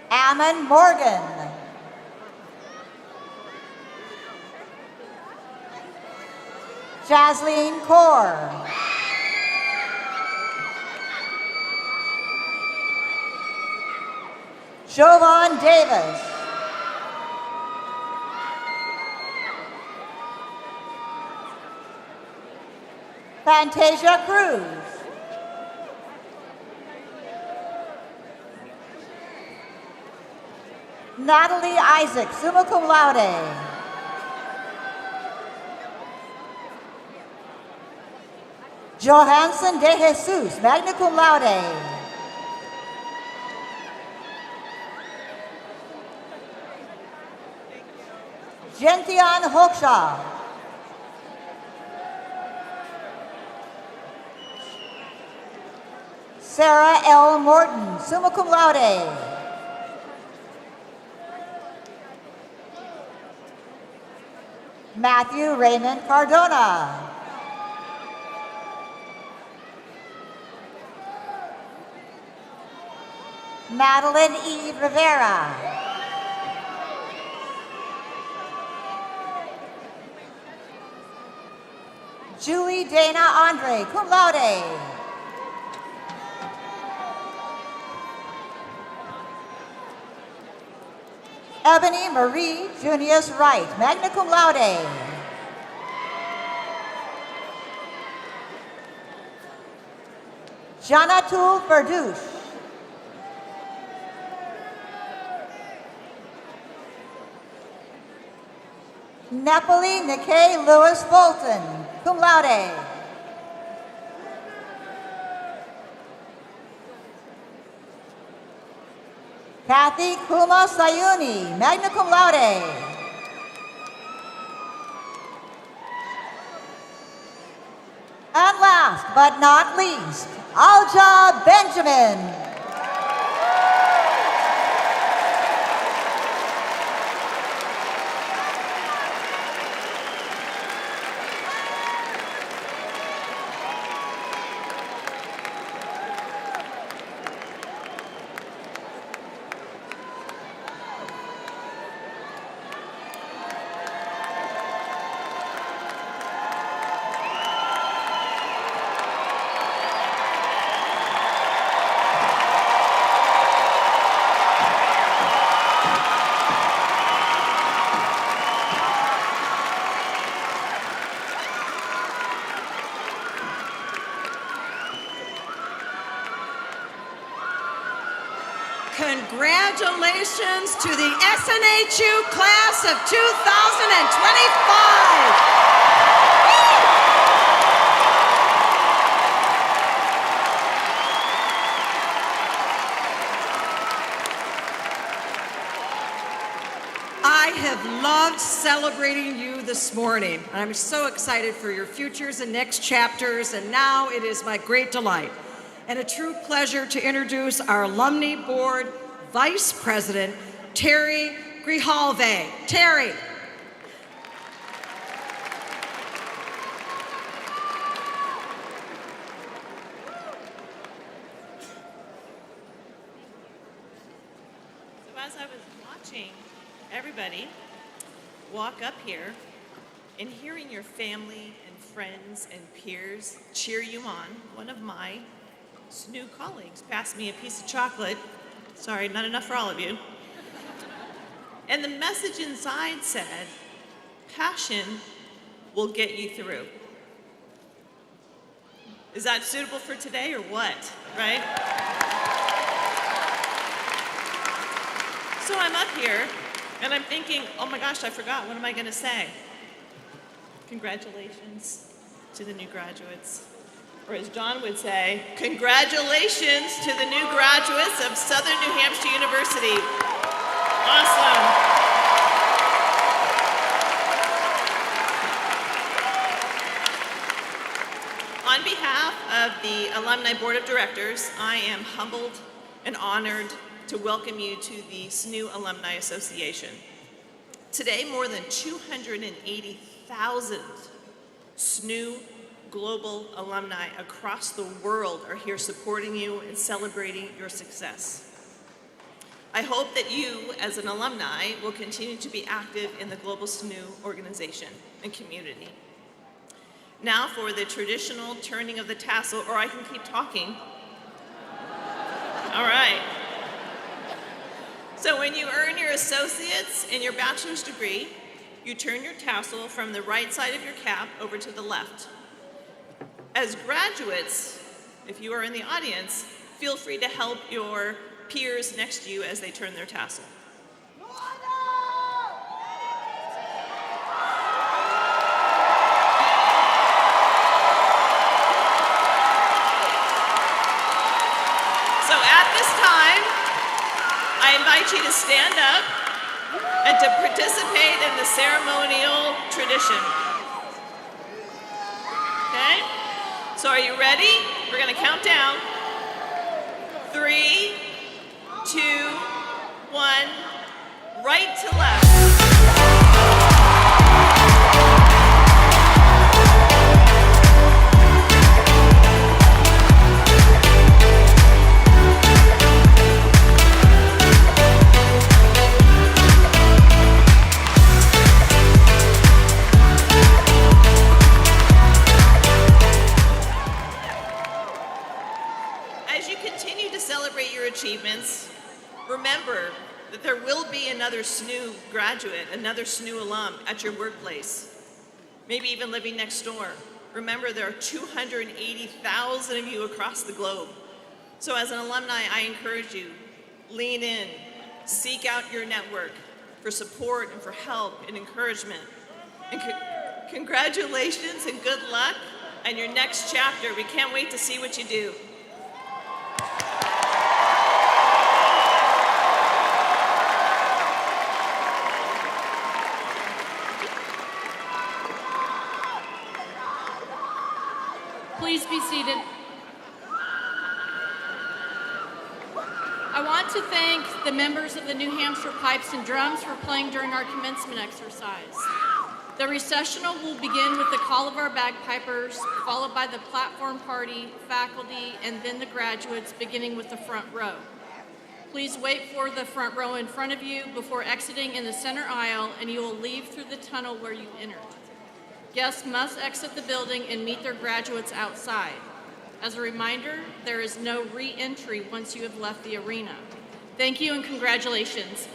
Ammon Morgan. Jasleen Kaur. Jovan Davis. Fantasia Cruz. Natalie Isaac, summa cum laude. Johansson de Jesus, magna cum laude. Gentian Hoksha. Sarah L. Morton, summa cum laude. Matthew Raymond Cardona. Madeline E. Rivera. Julie Dana Andre, cum laude. Ebony Marie Junius Wright, magna cum laude. Janatul Verdouche. Nepali Nikkei Lewis Fulton, cum laude. Kathy Kuma Sayuni, magna cum laude. And last but not least, Alja Benjamin. Congratulations to the SNHU class of 2025. have loved celebrating you this morning. I'm so excited for your futures and next chapters, and now it is my great delight and a true pleasure to introduce our Alumni Board Vice President, Terry Grijalve. Terry. As I was watching everybody walk up here and hearing your family and friends and peers cheer you on, one of my SNU colleagues passed me a piece of chocolate. Sorry, not enough for all of you. And the message inside said, passion will get you through. Is that suitable for today or what, right? So I'm up here, and I'm thinking, oh my gosh, I forgot, what am I gonna say? Congratulations to the new graduates. Or as John would say, congratulations to the new graduates of Southern New Hampshire University. Awesome. On behalf of the Alumni Board of Directors, I am humbled and honored to welcome you to the SNU Alumni Association. Today, more than 280,000 SNU global alumni across the world are here supporting you and celebrating your success. I hope that you, as an alumni, will continue to be active in the global SNU organization and community. Now for the traditional turning of the tassel, or I can keep talking. All right. So when you earn your associate's and your bachelor's degree, you turn your tassel from the right side of your cap over to the left. As graduates, if you are in the audience, feel free to help your peers next to you as they turn their tassel. So at this time, I invite you to stand up and to participate in the ceremonial tradition. Okay? So are you ready? We're going to count down. 3, 2, 1, right to left. Achievements, remember that there will be another SNU graduate, another SNU alum at your workplace, maybe even living next door. Remember, there are 280,000 of you across the globe. So as an alumni, I encourage you, lean in, seek out your network for support and for help and encouragement. And congratulations and good luck on your next chapter. We can't wait to see what you do. Please be seated. I want to thank the members of the New Hampshire Pipes and Drums for playing during our commencement exercise. The recessional will begin with the call of our bagpipers, followed by the platform party, faculty, and then the graduates, beginning with the front row. Please wait for the front row in front of you before exiting in the center aisle, and you will leave through the tunnel where you entered. Guests must exit the building and meet their graduates outside. As a reminder, there is no re-entry once you have left the arena. Thank you and congratulations.